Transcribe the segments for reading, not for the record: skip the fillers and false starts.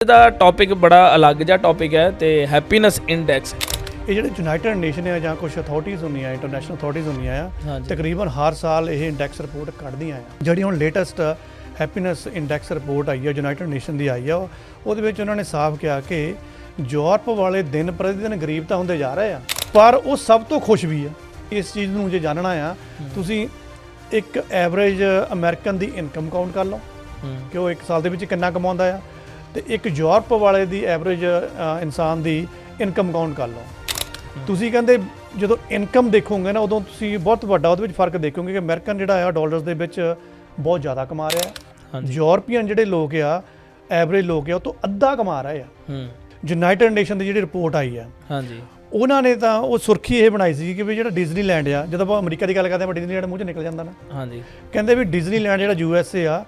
ਦਾ topic ਬੜਾ ਅਲੱਗ ਜਿਹਾ ਟੌਪਿਕ ਹੈ ਤੇ ਹੈਪੀਨੈਸ ਇੰਡੈਕਸ ਇਹ ਜਿਹੜੇ ਯੂਨਾਈਟਿਡ ਨੇਸ਼ਨ ਆ ਜਾਂ ਕੁਝ ਅਥਾਰਟੀਜ਼ ਹੁੰਦੀਆਂ ਇੰਟਰਨੈਸ਼ਨਲ ਅਥਾਰਟੀਜ਼ ਹੁੰਦੀਆਂ ਆ ਤਕਰੀਬਨ ਹਰ ਸਾਲ ਇਹ ਇੰਡੈਕਸ ਰਿਪੋਰਟ ਕੱਢਦੀਆਂ ਆ। ਜਿਹੜੀ ਹੁਣ ਲੇਟੈਸਟ ਹੈਪੀਨੈਸ ਇੰਡੈਕਸ ਰਿਪੋਰਟ ਆਈ ਆ ਯੂਨਾਈਟਿਡ ਨੇਸ਼ਨ ਦੀ ਆਈ ਆ, ਉਹਦੇ ਵਿੱਚ ਉਹਨਾਂ ਨੇ ਸਾਫ਼ ਕਿਹਾ ਕਿ ਯੂਰਪ ਵਾਲੇ ਦਿਨ ਪ੍ਰਤੀ ਦਿਨ ਗਰੀਬ ਤਾਂ ਹੁੰਦੇ ਜਾ ਰਹੇ ਆ, ਪਰ ਉਹ ਸਭ ਤੋਂ ਖੁਸ਼ ਵੀ ਆ। ਇਸ ਚੀਜ਼ ਨੂੰ ਜੇ ਜਾਣਨਾ ਆ ਤੁਸੀਂ ਇੱਕ ਐਵਰੇਜ ਅਮਰੀਕਨ ਦੀ ਇਨਕਮ ਕਾਊਂਟ ਕਰ ਲਓ ਕਿ ਉਹ ਇੱਕ ਸਾਲ ਦੇ ਵਿੱਚ ਕਿੰਨਾ ਕਮਾਉਂਦਾ ਆ, ਤੇ ਇੱਕ ਯੂਰਪ ਵਾਲੇ ਦੀ ਐਵਰੇਜ ਇਨਸਾਨ ਦੀ ਇਨਕਮ ਕਾਊਂਟ ਕਰ ਲਓ। ਤੁਸੀਂ ਕਹਿੰਦੇ ਜਦੋਂ ਇਨਕਮ ਦੇਖੋਗੇ ਨਾ ਉਦੋਂ ਤੁਸੀਂ ਬਹੁਤ ਵੱਡਾ ਉਹਦੇ ਵਿੱਚ ਫਰਕ ਦੇਖੋਗੇ ਕਿ ਅਮਰੀਕਨ ਜਿਹੜਾ ਆ ਡਾਲਰਸ ਦੇ ਵਿੱਚ ਬਹੁਤ ਜ਼ਿਆਦਾ ਕਮਾ ਰਿਹਾ ਹੈ, ਯੂਰਪੀਅਨ ਜਿਹੜੇ ਲੋਕ ਆ ਐਵਰੇਜ ਲੋਕ ਆ ਉਹ ਤੋਂ ਅੱਧਾ ਕਮਾ ਰਹੇ ਆ। ਯੂਨਾਈਟਿਡ ਨੇਸ਼ਨ ਦੀ ਜਿਹੜੀ ਰਿਪੋਰਟ ਆਈ ਆ ਉਹਨਾਂ ਨੇ ਤਾਂ ਉਹ ਸੁਰਖੀ ਇਹ ਬਣਾਈ ਸੀ ਕਿ ਵੀ ਜਿਹੜਾ ਡਿਜ਼ਨੀਲੈਂਡ ਆ, ਜਦੋਂ ਆਪਾਂ ਅਮਰੀਕਾ ਦੀ ਗੱਲ ਕਰਦੇ ਹਾਂ ਡਿਜ਼ਨੀਲੈਂਡ ਮੂੰਹ 'ਚ ਨਿਕਲ ਜਾਂਦਾ ਨਾ, ਕਹਿੰਦੇ ਵੀ ਡਿਜ਼ਨੀਲੈਂਡ ਜਿਹੜਾ USA ਆ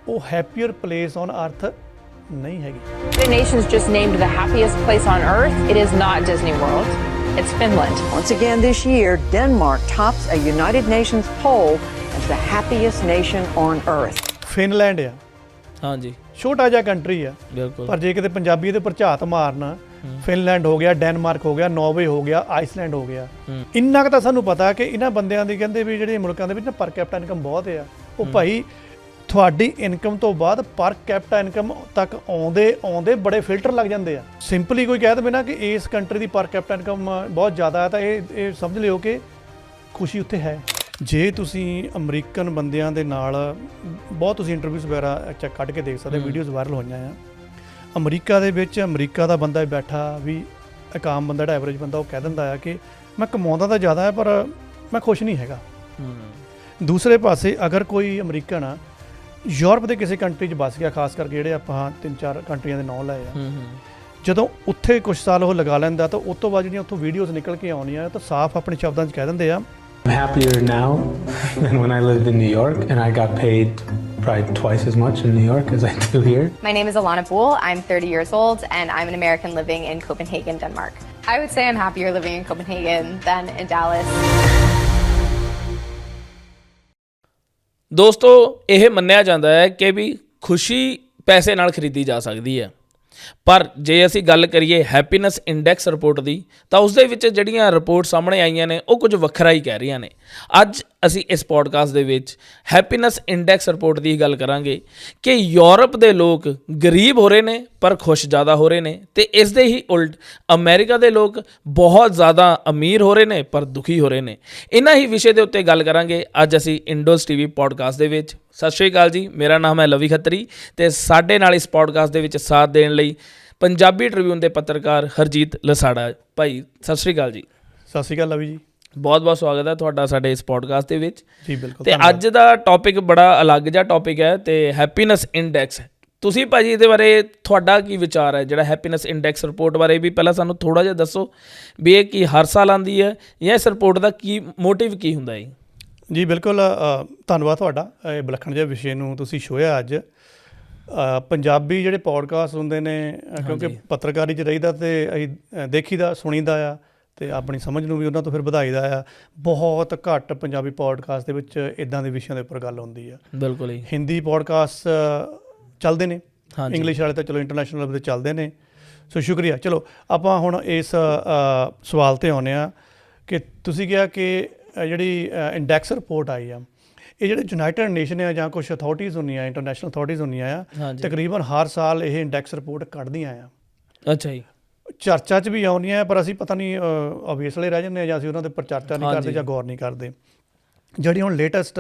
ਉਹ ਹੈਪੀਅਰ ਪਲੇਸ ਔਨ ਅਰਥ ਨਹੀਂ ਹੈਗੀ। The nation's just named the happiest place on earth. It is not Disney World. It's Finland. Once again this year, Denmark tops a United Nations poll as the happiest nation on earth. Finland ਆ, ਹਾਂਜੀ ਛੋਟਾ ਜਿਹਾ country ਆ ਬਿਲਕੁਲ, ਪਰ ਜੇ ਕਿਤੇ ਪੰਜਾਬੀ ਇਹਦੇ ਪਰ ਝਾਤ ਮਾਰਨ ਫਿਨਲੈਂਡ ਹੋ ਗਿਆ, ਡੈਨਮਾਰਕ ਹੋ ਗਿਆ, ਨਾਰਵੇ ਹੋ ਗਿਆ, ਆਈਸਲੈਂਡ ਹੋ ਗਿਆ। ਇੰਨਾ ਕੁ ਤਾਂ ਸਾਨੂੰ ਪਤਾ ਕਿ ਇਹਨਾਂ ਬੰਦਿਆਂ ਦੀ ਕਹਿੰਦੇ ਵੀ ਜਿਹੜੇ ਮੁਲਕਾਂ ਦੇ ਵਿੱਚ ਨਾ ਪਰ ਕੈਪਟਾ ਇਨਕਮ ਬਹੁਤ ਆ। ਉਹ ਭਾਈ ਤੁਹਾਡੀ ਇਨਕਮ ਤੋਂ ਬਾਅਦ ਪਰ ਕੈਪਟਾ ਇਨਕਮ ਤੱਕ ਆਉਂਦੇ ਬੜੇ ਫਿਲਟਰ ਲੱਗ ਜਾਂਦੇ ਆ। ਸਿੰਪਲੀ ਕੋਈ ਕਹਿ ਦੇਵੇ ਨਾ ਕਿ ਇਸ ਕੰਟਰੀ ਦੀ ਪਰ ਕੈਪਟਾ ਇਨਕਮ ਬਹੁਤ ਜ਼ਿਆਦਾ ਹੈ ਤਾਂ ਇਹ ਸਮਝ ਲਿਓ ਕਿ ਖੁਸ਼ੀ ਉੱਥੇ ਹੈ। ਜੇ ਤੁਸੀਂ ਅਮਰੀਕਨ ਬੰਦਿਆਂ ਦੇ ਨਾਲ ਬਹੁਤ ਤੁਸੀਂ ਇੰਟਰਵਿਊਜ਼ ਵਗੈਰਾ ਚੈੱਕ ਕੱਢ ਕੇ ਦੇਖ ਸਕਦੇ, ਵੀਡੀਓਜ਼ ਵਾਇਰਲ ਹੋਈਆਂ ਆ ਅਮਰੀਕਾ ਦੇ ਵਿੱਚ। ਅਮਰੀਕਾ ਦਾ ਬੰਦਾ ਬੈਠਾ ਵੀ ਇੱਕ ਆਮ ਬੰਦਾ ਜਿਹੜਾ ਐਵਰੇਜ ਬੰਦਾ ਉਹ ਕਹਿ ਦਿੰਦਾ ਆ ਕਿ ਮੈਂ ਕਮਾਉਂਦਾ ਤਾਂ ਜ਼ਿਆਦਾ ਹੈ ਪਰ ਮੈਂ ਖੁਸ਼ ਨਹੀਂ ਹੈਗਾ। ਦੂਸਰੇ ਪਾਸੇ ਅਗਰ ਕੋਈ ਅਮਰੀਕਨ ਆ ਯੂਰਪ ਦੇ ਕਿਸੇ ਕੰਟਰੀ 'ਚ ਵੱਸ ਗਿਆ, ਖਾਸ ਕਰਕੇ ਜਿਹੜੇ ਆਪਾਂ 3-4 ਕੰਟਰੀਆਂ ਦੇ ਨਾਂ ਲਏ ਆ, ਜਦੋਂ ਉੱਥੇ ਕੁਝ ਸਾਲ ਉਹ ਲਗਾ ਲੈਂਦਾ ਤਾਂ ਉਸ ਤੋਂ ਬਾਅਦ ਜਿਹੜੀਆਂ ਉੱਥੋਂ ਵੀਡੀਓਜ਼ ਨਿਕਲ ਕੇ ਆਉਣੀਆਂ ਤਾਂ ਸਾਫ਼ ਆਪਣੇ ਸ਼ਬਦਾਂ 'ਚ ਕਹਿ ਦਿੰਦੇ ਆ I'm happier now than when I lived in New York, and I got paid probably twice as much in New York as I do here. My name is Alana Poole. I'm 30 years old, and I'm an American living in Copenhagen, Denmark. I would say I'm happier living in Copenhagen than in Dallas. ਦੋਸਤੋ ਇਹ ਮੰਨਿਆ ਜਾਂਦਾ ਹੈ ਕਿ ਵੀ ਖੁਸ਼ੀ ਪੈਸੇ ਨਾਲ ਖਰੀਦੀ ਜਾ ਸਕਦੀ ਹੈ, ਪਰ ਜੇ ਅਸੀਂ ਗੱਲ ਕਰੀਏ ਹੈਪੀਨੈਸ ਇੰਡੈਕਸ ਰਿਪੋਰਟ ਦੀ ਤਾਂ ਉਸ ਦੇ ਵਿੱਚ ਜਿਹੜੀਆਂ ਰਿਪੋਰਟ ਸਾਹਮਣੇ ਆਈਆਂ ਨੇ ਉਹ ਕੁਝ ਵੱਖਰਾ ਹੀ ਕਹਿ ਰਹੀਆਂ ਨੇ। ਅੱਜ ਅਸੀਂ ਇਸ ਪੋਡਕਾਸਟ ਦੇ ਵਿੱਚ ਹੈਪੀਨੈਸ ਇੰਡੈਕਸ ਰਿਪੋਰਟ ਦੀ ਗੱਲ ਕਰਾਂਗੇ ਕਿ ਯੂਰਪ ਦੇ ਲੋਕ ਗਰੀਬ ਹੋ ਰਹੇ ਨੇ ਪਰ ਖੁਸ਼ ਜ਼ਿਆਦਾ ਹੋ ਰਹੇ ਨੇ, ਤੇ ਇਸ ਦੇ ਹੀ ਉਲਟ ਅਮਰੀਕਾ ਦੇ ਲੋਕ ਬਹੁਤ ਜ਼ਿਆਦਾ ਅਮੀਰ ਹੋ ਰਹੇ ਨੇ ਪਰ ਦੁਖੀ ਹੋ ਰਹੇ ਨੇ। ਇਹਨਾਂ ਹੀ ਵਿਸ਼ੇ ਦੇ ਉੱਤੇ ਗੱਲ ਕਰਾਂਗੇ ਅੱਜ ਅਸੀਂ ਇੰਡੋਜ਼ TV ਪੋਡਕਾਸਟ ਦੇ ਵਿੱਚ। ਸਤਿ ਸ਼੍ਰੀ ਅਕਾਲ ਜੀ, ਮੇਰਾ ਨਾਮ ਹੈ ਲਵੀ ਖੱਤਰੀ ਤੇ ਸਾਡੇ ਨਾਲ ਇਸ ਪੋਡਕਾਸਟ ਦੇ ਵਿੱਚ ਸਾਥ ਦੇਣ ਲਈ ਪੰਜਾਬੀ ਟ੍ਰਿਬਿਊਨ ਦੇ ਪੱਤਰਕਾਰ ਹਰਜੀਤ ਲਸਾੜਾ। ਭਾਈ ਸਤਿ ਸ਼੍ਰੀ ਅਕਾਲ ਜੀ। ਸਤਿ ਸ਼੍ਰੀ ਅਕਾਲ ਲਵੀ ਜੀ, ਬਹੁਤ ਬਹੁਤ ਸਵਾਗਤ ਹੈ ਤੁਹਾਡਾ ਸਾਡੇ ਇਸ ਪੋਡਕਾਸਟ ਦੇ ਵਿੱਚ ਜੀ। ਬਿਲਕੁਲ। ਤੇ ਅੱਜ ਦਾ ਟੌਪਿਕ ਬੜਾ ਅਲੱਗ ਜਿਹਾ ਟੌਪਿਕ ਹੈ ਤੇ ਹੈਪੀਨੈਸ ਇੰਡੈਕਸ। ਤੁਸੀਂ ਭਾਜੀ ਇਹਦੇ ਬਾਰੇ ਤੁਹਾਡਾ ਕੀ ਵਿਚਾਰ ਹੈ ਜਿਹੜਾ ਹੈਪੀਨੈਸ ਇੰਡੈਕਸ ਰਿਪੋਰਟ ਬਾਰੇ? ਵੀ ਪਹਿਲਾਂ ਸਾਨੂੰ ਥੋੜ੍ਹਾ ਜਿਹਾ ਦੱਸੋ ਵੀ ਇਹ ਕੀ ਹਰ ਸਾਲ ਆਉਂਦੀ ਹੈ ਜਾਂ ਇਸ ਰਿਪੋਰਟ ਦਾ ਕੀ ਮੋਟਿਵ ਕੀ ਹੁੰਦਾ ਹੈ? ਜੀ ਬਿਲਕੁਲ, ਧੰਨਵਾਦ ਤੁਹਾਡਾ ਇਹ ਵਿਲੱਖਣ ਜਿਹੇ ਵਿਸ਼ੇ ਨੂੰ ਤੁਸੀਂ ਛੋਹਿਆ ਅੱਜ। ਪੰਜਾਬੀ ਜਿਹੜੇ ਪੋਡਕਾਸਟ ਹੁੰਦੇ ਨੇ ਕਿਉਂਕਿ ਪੱਤਰਕਾਰੀ 'ਚ ਰਹੀਦਾ ਅਤੇ ਅਸੀਂ ਦੇਖੀਦਾ ਸੁਣੀਦਾ ਆ ਅਤੇ ਆਪਣੀ ਸਮਝ ਨੂੰ ਵੀ ਉਹਨਾਂ ਤੋਂ ਫਿਰ ਵਧਾਈਦਾ ਆ। ਬਹੁਤ ਘੱਟ ਪੰਜਾਬੀ ਪੋਡਕਾਸਟ ਦੇ ਵਿੱਚ ਇੱਦਾਂ ਦੇ ਵਿਸ਼ਿਆਂ ਦੇ ਉੱਪਰ ਗੱਲ ਹੁੰਦੀ ਆ। ਬਿਲਕੁਲ ਹੀ ਹਿੰਦੀ ਪੋਡਕਾਸਟ ਚੱਲਦੇ ਨੇ, ਇੰਗਲਿਸ਼ ਵਾਲੇ ਤਾਂ ਚਲੋ ਇੰਟਰਨੈਸ਼ਨਲ ਲੈਵਲ 'ਤੇ ਚੱਲਦੇ ਨੇ। ਸੋ ਸ਼ੁਕਰੀਆ। ਚਲੋ ਆਪਾਂ ਹੁਣ ਇਸ ਸਵਾਲ 'ਤੇ ਆਉਂਦੇ ਹਾਂ ਕਿ ਤੁਸੀਂ ਕਿਹਾ ਕਿ ਜਿਹੜੀ ਇੰਡੈਕਸ ਰਿਪੋਰਟ ਆਈ ਆ ਇਹ ਜਿਹੜੇ ਯੂਨਾਈਟਿਡ ਨੇਸ਼ਨ ਆ ਜਾਂ ਕੁਝ ਅਥਾਰਟੀਜ਼ ਹੁੰਦੀਆਂ ਇੰਟਰਨੈਸ਼ਨਲ ਅਥਾਰਟੀਜ਼ ਹੁੰਦੀਆਂ ਆ ਤਕਰੀਬਨ ਹਰ ਸਾਲ ਇਹ ਇੰਡੈਕਸ ਰਿਪੋਰਟ ਕੱਢਦੀਆਂ ਆ। ਅੱਛਾ ਜੀ। ਚਰਚਾ 'ਚ ਵੀ ਆਉਂਦੀਆਂ ਪਰ ਅਸੀਂ ਪਤਾ ਨਹੀਂ ਓਬਵੀਅਸਲੀ ਰਹਿ ਜਾਂਦੇ ਹਾਂ ਜਾਂ ਅਸੀਂ ਉਹਨਾਂ ਦੇ ਉੱਪਰ ਚਰਚਾ ਨਹੀਂ ਕਰਦੇ ਜਾਂ ਗੌਰ ਨਹੀਂ ਕਰਦੇ। ਜਿਹੜੀ ਹੁਣ ਲੇਟੈਸਟ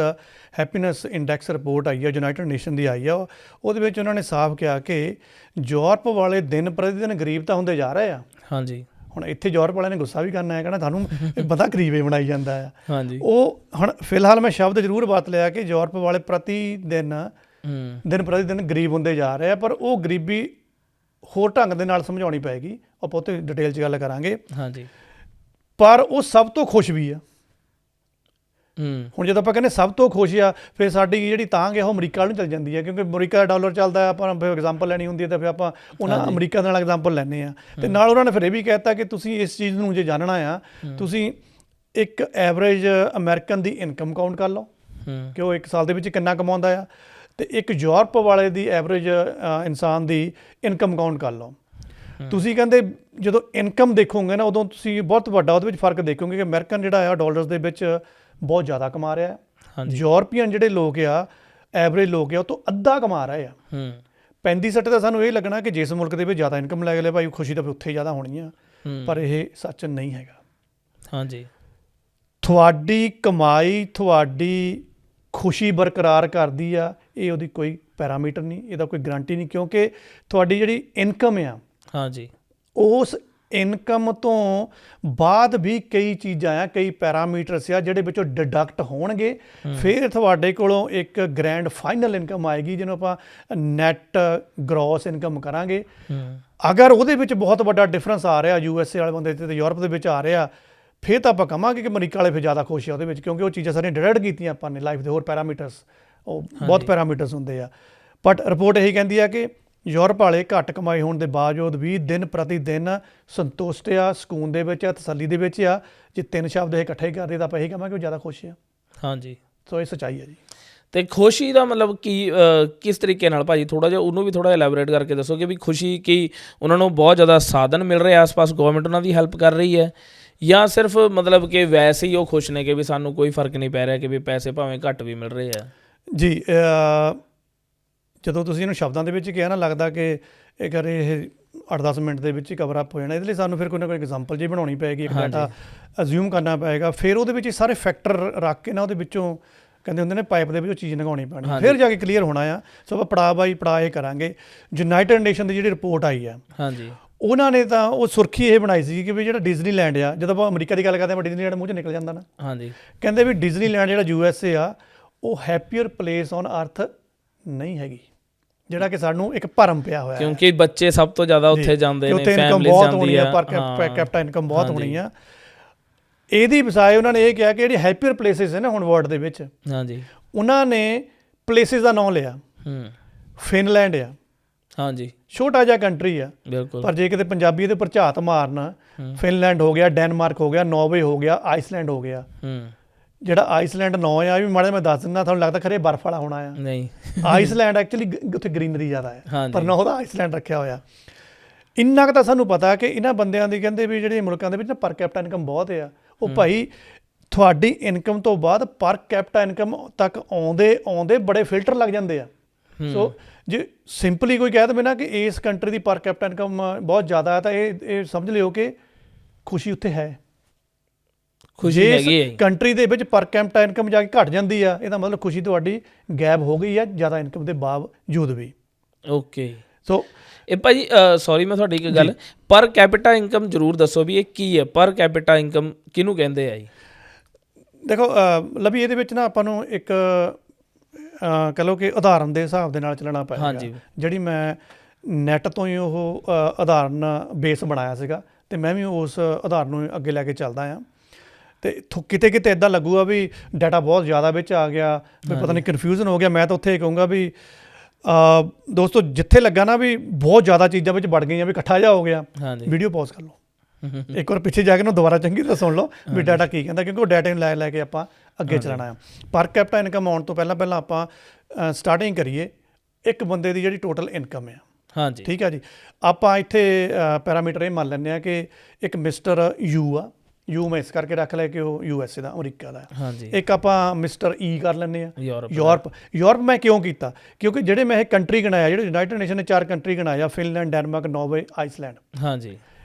ਹੈਪੀਨੈਸ ਇੰਡੈਕਸ ਰਿਪੋਰਟ ਆਈ ਆ ਯੂਨਾਈਟਿਡ ਨੇਸ਼ਨ ਦੀ ਆਈ ਆ, ਉਹਦੇ ਵਿੱਚ ਉਹਨਾਂ ਨੇ ਸਾਫ਼ ਕਿਹਾ ਕਿ ਯੂਰਪ ਵਾਲੇ ਦਿਨ ਪ੍ਰਤੀ ਦਿਨ ਗਰੀਬ ਤਾਂ ਹੁੰਦੇ ਜਾ ਰਹੇ ਆ। ਹਾਂਜੀ। ਹੁਣ ਇੱਥੇ ਯੂਰਪ ਵਾਲਿਆਂ ਨੇ ਗੁੱਸਾ ਵੀ ਕਰਨਾ ਹੈ, ਕਹਿਣਾ ਤੁਹਾਨੂੰ ਇਹ ਬੰਦਾ ਗਰੀਬ ਹੀ ਬਣਾਈ ਜਾਂਦਾ ਆ। ਹਾਂਜੀ। ਉਹ ਹੁਣ ਫਿਲਹਾਲ ਮੈਂ ਸ਼ਬਦ ਜ਼ਰੂਰ ਵਰਤ ਲਿਆ ਕਿ ਯੂਰਪ ਵਾਲੇ ਦਿਨ ਪ੍ਰਤੀ ਦਿਨ ਗਰੀਬ ਹੁੰਦੇ ਜਾ ਰਹੇ ਆ, ਪਰ ਉਹ ਗਰੀਬੀ ਹੋਰ ਢੰਗ ਦੇ ਨਾਲ ਸਮਝਾਉਣੀ ਪਏਗੀ। ਆਪਾਂ ਉਹ 'ਤੇ ਡਿਟੇਲ 'ਚ ਗੱਲ ਕਰਾਂਗੇ। ਹਾਂਜੀ। ਪਰ ਉਹ ਸਭ ਤੋਂ ਖੁਸ਼ ਵੀ ਆ। ਹੁਣ ਜਦੋਂ ਆਪਾਂ ਕਹਿੰਦੇ ਸਭ ਤੋਂ ਖੁਸ਼ ਆ ਫਿਰ ਸਾਡੀ ਜਿਹੜੀ ਤਾਂਘ ਹੈ ਉਹ ਅਮਰੀਕਾ ਵੱਲ ਨੂੰ ਚੱਲ ਜਾਂਦੀ ਹੈ ਕਿਉਂਕਿ ਅਮਰੀਕਾ ਦਾ ਡਾਲਰ ਚੱਲਦਾ। ਆਪਾਂ ਫਿਰ ਐਗਜ਼ਾਮਪਲ ਲੈਣੀ ਹੁੰਦੀ ਹੈ ਤਾਂ ਫਿਰ ਆਪਾਂ ਉਹਨਾਂ ਅਮਰੀਕਾ ਦੇ ਨਾਲ ਐਗਜ਼ਾਮਪਲ ਲੈਂਦੇ ਹਾਂ। ਅਤੇ ਨਾਲ ਉਹਨਾਂ ਨੇ ਫਿਰ ਇਹ ਵੀ ਕਹਿ ਦਿੱਤਾ ਕਿ ਤੁਸੀਂ ਇਸ ਚੀਜ਼ ਨੂੰ ਜੇ ਜਾਣਨਾ ਆ ਤੁਸੀਂ ਇੱਕ ਐਵਰੇਜ ਅਮਰੀਕਨ ਦੀ ਇਨਕਮ ਕਾਊਂਟ ਕਰ ਲਓ ਕਿ ਉਹ ਇੱਕ ਸਾਲ ਦੇ ਵਿੱਚ ਕਿੰਨਾ ਕਮਾਉਂਦਾ ਆ। ਤੇ ਇੱਕ ਯੂਰਪ ਵਾਲੇ ਦੀ ਐਵਰੇਜ ਇਨਸਾਨ ਦੀ ਇਨਕਮ ਕਾਊਂਟ ਕਰ ਲਓ। ਤੁਸੀਂ ਕਹਿੰਦੇ ਜਦੋਂ ਇਨਕਮ ਦੇਖੋਗੇ ਨਾ ਉਦੋਂ ਤੁਸੀਂ ਬਹੁਤ ਵੱਡਾ ਉਹਦੇ ਵਿੱਚ ਫਰਕ ਦੇਖੋਗੇ ਕਿ ਅਮਰੀਕਨ ਜਿਹੜਾ ਆ ਡਾਲਰਸ ਦੇ ਵਿੱਚ ਬਹੁਤ ਜ਼ਿਆਦਾ ਕਮਾ ਰਿਹਾ ਹੈ। ਯੂਰਪੀਅਨ ਜਿਹੜੇ ਲੋਕ ਆ ਐਵਰੇਜ ਲੋਕ ਆ ਉਹ ਤੋਂ ਅੱਧਾ ਕਮਾ ਰਹੇ ਆ। 35-60 ਤਾਂ ਸਾਨੂੰ ਇਹ ਲੱਗਣਾ ਕਿ ਜਿਸ ਮੁਲਕ ਦੇ ਵਿੱਚ ਜ਼ਿਆਦਾ ਇਨਕਮ ਲੈ ਗਏ ਭਾਈ ਖੁਸ਼ੀ ਤਾਂ ਉੱਥੇ ਜ਼ਿਆਦਾ ਹੋਣੀ ਆ, ਪਰ ਇਹ ਸੱਚ ਨਹੀਂ ਹੈਗਾ। ਹਾਂਜੀ, ਤੁਹਾਡੀ ਕਮਾਈ ਤੁਹਾਡੀ ਖੁਸ਼ੀ ਬਰਕਰਾਰ ਕਰਦੀ ਆ, ਇਹ ਉਹਦੀ ਕੋਈ ਪੈਰਾਮੀਟਰ ਨਹੀਂ, ਇਹਦਾ ਕੋਈ ਗਰੰਟੀ ਨਹੀਂ, ਕਿਉਂਕਿ ਤੁਹਾਡੀ ਜਿਹੜੀ ਇਨਕਮ ਆ ਹਾਂਜੀ ਉਸ ਇਨਕਮ ਤੋਂ ਬਾਅਦ ਵੀ ਕਈ ਚੀਜ਼ਾਂ ਆ, ਕਈ ਪੈਰਾਮੀਟਰਸ ਆ ਜਿਹੜੇ ਵਿੱਚੋਂ ਡਿਡਕਟ ਹੋਣਗੇ, ਫਿਰ ਤੁਹਾਡੇ ਕੋਲੋਂ ਇੱਕ ਗ੍ਰੈਂਡ ਫਾਈਨਲ ਇਨਕਮ ਆਏਗੀ ਜਿਹਨੂੰ ਆਪਾਂ ਨੈਟ ਗ੍ਰੋਸ ਇਨਕਮ ਕਰਾਂਗੇ। ਅਗਰ ਉਹਦੇ ਵਿੱਚ ਬਹੁਤ ਵੱਡਾ ਡਿਫਰੈਂਸ ਆ ਰਿਹਾ USA ਵਾਲੇ ਬੰਦੇ ਤੇ ਯੂਰਪ ਦੇ ਵਿੱਚ ਆ ਰਿਹਾ, ਫਿਰ ਤਾਂ ਆਪਾਂ ਕਹਾਂਗੇ ਕਿ ਅਮਰੀਕਾ ਵਾਲੇ ਫਿਰ ਜ਼ਿਆਦਾ ਖੁਸ਼ ਆ ਉਹਦੇ ਵਿੱਚ, ਕਿਉਂਕਿ ਉਹ ਚੀਜ਼ਾਂ ਸਾਰੀਆਂ ਡਿਡਕਟ ਕੀਤੀਆਂ ਆਪਾਂ ਨੇ ਲਾਈਫ ਦੇ ਹੋਰ ਪੈਰਾਮੀਟਰਸ, ਉਹ ਬਹੁਤ ਪੈਰਾਮੀਟਰਸ ਹੁੰਦੇ ਆ। ਬਟ ਰਿਪੋਰਟ ਇਹੀ ਕਹਿੰਦੀ ਆ ਕਿ ਯੂਰਪ ਵਾਲੇ ਘੱਟ ਕਮਾਈ ਹੋਣ ਦੇ ਬਾਵਜੂਦ ਵੀ ਦਿਨ ਪ੍ਰਤੀ ਦਿਨ ਸੰਤੁਸ਼ਟ ਆ, ਸਕੂਨ ਦੇ ਵਿੱਚ ਆ, ਤਸੱਲੀ ਦੇ ਵਿੱਚ ਆ। ਜੇ ਤਿੰਨ ਸ਼ਬਦ ਇਹ ਇਕੱਠੇ ਕਰਦੇ ਤਾਂ ਆਪਾਂ ਇਹੀ ਕਹਾਂਗੇ ਉਹ ਜ਼ਿਆਦਾ ਖੁਸ਼ ਆ। ਹਾਂਜੀ, ਸੋ ਇਹ ਸੱਚਾਈ ਹੈ ਜੀ। ਤੇ ਖੁਸ਼ੀ ਦਾ ਮਤਲਬ ਕੀ ਕਿਸ ਤਰੀਕੇ ਨਾਲ ਭਾਜੀ, ਥੋੜ੍ਹਾ ਜਿਹਾ ਉਹਨੂੰ ਵੀ ਥੋੜ੍ਹਾ ਐਲੈਬੋਰੇਟ ਕਰਕੇ ਦੱਸੋ ਕਿ ਵੀ ਖੁਸ਼ੀ ਕੀ ਉਹਨਾਂ ਨੂੰ ਬਹੁਤ ਜ਼ਿਆਦਾ ਸਾਧਨ ਮਿਲ ਰਹੇ ਆਸ-ਪਾਸ, ਗਵਰਨਮੈਂਟ ਉਹਨਾਂ ਦੀ ਹੈਲਪ ਕਰ ਰਹੀ ਹੈ, ਜਾਂ ਸਿਰਫ ਮਤਲਬ ਕਿ ਵੈਸੇ ਹੀ ਉਹ ਖੁਸ਼ ਨੇ ਕਿ ਵੀ ਸਾਨੂੰ ਕੋਈ ਫਰਕ ਨਹੀਂ ਪੈ ਰਿਹਾ ਕਿ ਵੀ ਪੈਸੇ ਭਾਵੇਂ ਘੱਟ ਵੀ ਮਿਲ ਰਹੇ ਆ? ਜੀ, ਜਦੋਂ ਤੁਸੀਂ ਇਹਨੂੰ ਸ਼ਬਦਾਂ ਦੇ ਵਿੱਚ ਕਿਹਾ ਨਾ, ਲੱਗਦਾ ਕਿ ਇਹ 8-10 ਮਿੰਟ ਦੇ ਵਿੱਚ ਹੀ ਕਵਰ ਅਪ ਹੋ ਜਾਣਾ। ਇਹਦੇ ਲਈ ਸਾਨੂੰ ਫਿਰ ਕੋਈ ਨਾ ਕੋਈ ਐਗਜ਼ਾਮਪਲ ਜੀ ਬਣਾਉਣੀ ਪਏਗੀ, ਇੱਕ ਡਾਟਾ ਅਜ਼ਿਊਮ ਕਰਨਾ ਪਏਗਾ, ਫਿਰ ਉਹਦੇ ਵਿੱਚ ਸਾਰੇ ਫੈਕਟਰ ਰੱਖ ਕੇ ਨਾ ਉਹਦੇ ਵਿੱਚੋਂ ਕਹਿੰਦੇ ਹੁੰਦੇ ਨੇ ਪਾਈਪ ਦੇ ਵਿੱਚੋਂ ਚੀਜ਼ ਲੰਘਾਉਣੀ ਪੈਣੀ, ਫਿਰ ਜਾ ਕੇ ਕਲੀਅਰ ਹੋਣਾ ਆ। ਸੋ ਆਪਾਂ ਪੜਾਅ ਬਾਈ ਪੜਾਅ ਇਹ ਕਰਾਂਗੇ। ਯੂਨਾਈਟਿਡ ਨੇਸ਼ਨ ਦੀ ਜਿਹੜੀ ਰਿਪੋਰਟ ਆਈ ਆ, ਹਾਂਜੀ, ਉਹਨਾਂ ਨੇ ਤਾਂ ਉਹ ਸੁਰਖੀ ਇਹ ਬਣਾਈ ਸੀ ਕਿ ਵੀ ਜਿਹੜਾ ਡਿਜ਼ਨੀਲੈਂਡ ਆ, ਜਦੋਂ ਆਪਾਂ ਅਮਰੀਕਾ ਦੀ ਗੱਲ ਕਰਦੇ ਹਾਂ ਡਿਜ਼ਨੀਲੈਂਡ ਮੂੰਹ 'ਚ ਨਿਕਲ ਜਾਂਦਾ ਨਾ, ਹਾਂਜੀ, ਕਹਿੰਦੇ ਵੀ ਡਿਜ਼ਨੀਲੈਂਡ ਜਿਹੜਾ USA ਆ ਉਹ ਹੈਪੀਅਰ ਪਲੇਸ ਔਨ ਅਰਥ ਨਹੀਂ ਹੈਗੀ, ਜਿਹੜਾ ਕਿ ਸਾਨੂੰ ਇੱਕ ਭਰਮ ਪਿਆ ਹੋਇਆ, ਕਿਉਂਕਿ ਬੱਚੇ ਸਭ ਤੋਂ ਜ਼ਿਆਦਾ ਉੱਥੇ ਜਾਂਦੇ ਨੇ, ਉੱਥੇ ਇਨਕਮ ਬਹੁਤ ਹੋਣੀ ਆ, ਪਰ ਕੈਪੀਟਾ ਇਨਕਮ ਬਹੁਤ ਹੋਣੀ ਆ। ਇਹਦੀ ਬਜਾਏ ਉਹਨਾਂ ਨੇ ਇਹ ਕਿਹਾ ਕਿ ਜਿਹੜੀ ਹੈਪੀਅਰ ਪਲੇਸਿਸ ਹੈ ਨਾ ਹੁਣ ਵਰਲਡ ਦੇ ਵਿੱਚ, ਹਾਂਜੀ, ਉਹਨਾਂ ਨੇ ਪਲੇਸਿਸ ਦਾ ਨਾਮ ਲਿਆ। ਫਿਨਲੈਂਡ ਆ, ਹਾਂਜੀ, ਛੋਟਾ ਜਿਹਾ ਕੰਟਰੀ ਆ, ਬਿਲਕੁਲ, ਪਰ ਜੇ ਕਿਤੇ ਪੰਜਾਬੀ ਇਹਦੇ ਉੱਪਰ ਝਾਤ ਮਾਰਨਾ, ਫਿਨਲੈਂਡ ਹੋ ਗਿਆ, ਡੈਨਮਾਰਕ ਹੋ ਗਿਆ, ਨਾਰਵੇ ਹੋ ਗਿਆ, ਆਈਸਲੈਂਡ ਹੋ ਗਿਆ। ਜਿਹੜਾ ਆਈਸਲੈਂਡ ਨਾਂ ਆ ਵੀ ਮਾੜਾ ਮੈਂ ਦੱਸ ਦਿੰਦਾ, ਤੁਹਾਨੂੰ ਲੱਗਦਾ ਖਰੇ ਬਰਫ ਵਾਲਾ ਹੋਣਾ ਆ, ਨਹੀਂ, ਆਈਸਲੈਂਡ ਐਕਚੁਅਲੀ ਉੱਥੇ ਗ੍ਰੀਨਰੀ ਜ਼ਿਆਦਾ ਹੈ, ਪਰ ਨਾ ਉਹਦਾ ਆਈਸਲੈਂਡ ਰੱਖਿਆ ਹੋਇਆ। ਇੰਨਾ ਕੁ ਤਾਂ ਸਾਨੂੰ ਪਤਾ ਕਿ ਇਹਨਾਂ ਬੰਦਿਆਂ ਦੀ ਕਹਿੰਦੇ ਵੀ ਜਿਹੜੇ ਮੁਲਕਾਂ ਦੇ ਵਿੱਚ ਨਾ ਪਰ ਕੈਪੀਟਾ ਇਨਕਮ ਬਹੁਤ ਆ, ਉਹ ਭਾਈ ਤੁਹਾਡੀ ਇਨਕਮ ਤੋਂ ਬਾਅਦ ਪਰ ਕੈਪੀਟਾ ਇਨਕਮ ਤੱਕ ਆਉਂਦੇ ਬੜੇ ਫਿਲਟਰ ਲੱਗ ਜਾਂਦੇ ਆ। ਸੋ ਜੇ ਸਿੰਪਲੀ ਕੋਈ ਕਹਿ ਦੇਵੇ ਨਾ ਕਿ ਇਸ ਕੰਟਰੀ ਦੀ ਪਰ ਕੈਪੀਟਾ ਇਨਕਮ ਬਹੁਤ ਜ਼ਿਆਦਾ ਹੈ, ਤਾਂ ਇਹ ਸਮਝ ਲਿਓ ਕਿ ਖੁਸ਼ੀ ਉੱਥੇ ਹੈ। ਖੁਸ਼ੀ ਹੈਗੀ ਹੈ। ਕੰਟਰੀ ਦੇ ਵਿੱਚ ਪਰ ਕੈਪੀਟਾ ਇਨਕਮ ਜਾ ਕੇ ਘਟ ਜਾਂਦੀ ਆ, ਇਹਦਾ ਮਤਲਬ ਖੁਸ਼ੀ ਤੁਹਾਡੀ ਗਾਇਬ ਹੋ ਗਈ ਆ ਜ਼ਿਆਦਾ ਇਨਕਮ ਦੇ ਬਾਵਜੂਦ ਵੀ। ਓਕੇ, ਸੋ ਇਹ ਭਾਜੀ ਸੌਰੀ ਮੈਂ ਤੁਹਾਡੀ ਇੱਕ ਗੱਲ, ਪਰ ਕੈਪੀਟਾ ਇਨਕਮ ਜ਼ਰੂਰ ਦੱਸੋ ਵੀ ਇਹ ਕੀ ਹੈ, ਪਰ ਕੈਪੀਟਾ ਇਨਕਮ ਕਿਹਨੂੰ ਕਹਿੰਦੇ ਆ ਜੀ? ਦੇਖੋ ਲਵੀ, ਇਹਦੇ ਵਿੱਚ ਨਾ ਆਪਾਂ ਨੂੰ ਇੱਕ ਕਹਿ ਲਓ ਕਿ ਉਦਾਹਰਨ ਦੇ ਹਿਸਾਬ ਦੇ ਨਾਲ ਚੱਲਣਾ ਪਏਗਾ। ਹਾਂਜੀ, ਜਿਹੜੀ ਮੈਂ ਨੈੱਟ ਤੋਂ ਹੀ ਉਹ ਉਦਾਹਰਨ ਬੇਸ ਬਣਾਇਆ ਸੀਗਾ, ਅਤੇ ਮੈਂ ਵੀ ਉਸ ਉਦਾਹਰਨ ਨੂੰ ਅੱਗੇ ਲੈ ਕੇ ਚੱਲਦਾ ਹਾਂ। ਅਤੇ ਕਿਤੇ ਕਿਤੇ ਇੱਦਾਂ ਲੱਗੂਗਾ ਵੀ ਡਾਟਾ ਬਹੁਤ ਜ਼ਿਆਦਾ ਵਿੱਚ ਆ ਗਿਆ, ਵੀ ਪਤਾ ਨਹੀਂ ਕਨਫਿਊਜ਼ਨ ਹੋ ਗਿਆ। ਮੈਂ ਤਾਂ ਉੱਥੇ ਇਹ ਕਹੂੰਗਾ ਵੀ ਦੋਸਤੋ ਜਿੱਥੇ ਲੱਗਾ ਨਾ ਵੀ ਬਹੁਤ ਜ਼ਿਆਦਾ ਚੀਜ਼ਾਂ ਵਿੱਚ ਵੜ ਗਈਆਂ, ਵੀ ਇਕੱਠਾ ਜਿਹਾ ਹੋ ਗਿਆ, ਵੀਡੀਓ ਪੌਜ਼ ਕਰ ਲਓ, ਇੱਕ ਵਾਰ ਪਿੱਛੇ ਜਾ ਕੇ ਨੂੰ ਦੁਬਾਰਾ ਚੰਗੀ ਤਰ੍ਹਾਂ ਸੁਣ ਲਓ ਵੀ ਡਾਟਾ ਕੀ ਕਹਿੰਦਾ, ਕਿਉਂਕਿ ਉਹ ਡਾਟਾ ਨੂੰ ਲੈ ਕੇ ਆਪਾਂ ਅੱਗੇ ਚਲਾਉਣਾ ਆ। ਪਰ ਕੈਪੀਟਾ ਇਨਕਮ ਆਉਣ ਤੋਂ ਪਹਿਲਾਂ ਆਪਾਂ ਸਟਾਰਟਿੰਗ ਕਰੀਏ ਇੱਕ ਬੰਦੇ ਦੀ ਜਿਹੜੀ ਟੋਟਲ ਇਨਕਮ ਆ। ਹਾਂਜੀ, ਠੀਕ ਆ ਜੀ। ਆਪਾਂ ਇੱਥੇ ਪੈਰਾਮੀਟਰ ਇਹ ਮੰਨ ਲੈਂਦੇ ਹਾਂ ਕਿ ਇੱਕ ਮਿਸਟਰ ਯੂ ਆ, ਯੂ ਮੈਂ ਇਸ ਕਰਕੇ ਰੱਖ ਲਿਆ ਕਿ ਉਹ USA ਦਾ, ਅਮਰੀਕਾ ਦਾ। ਹਾਂਜੀ, ਇੱਕ ਆਪਾਂ ਮਿਸਟਰ E ਕਰ ਲੈਂਦੇ ਹਾਂ, ਯੂਰਪ ਮੈਂ ਕਿਉਂ ਕੀਤਾ? ਕਿਉਂਕਿ ਜਿਹੜੇ ਮੈਂ ਇਹ ਕੰਟਰੀ ਗਿਣਾਇਆ, ਜਿਹੜੇ ਯੂਨਾਈਟਿਡ ਨੇਸ਼ਨ ਨੇ 4 ਕੰਟਰੀ ਗਿਣਾਇਆ, ਫਿਨਲੈਂਡ, ਡੈਨਮਾਰਕ, ਨਾਰਵੇ, ਆਈਸਲੈਂਡ, ਹਾਂਜੀ,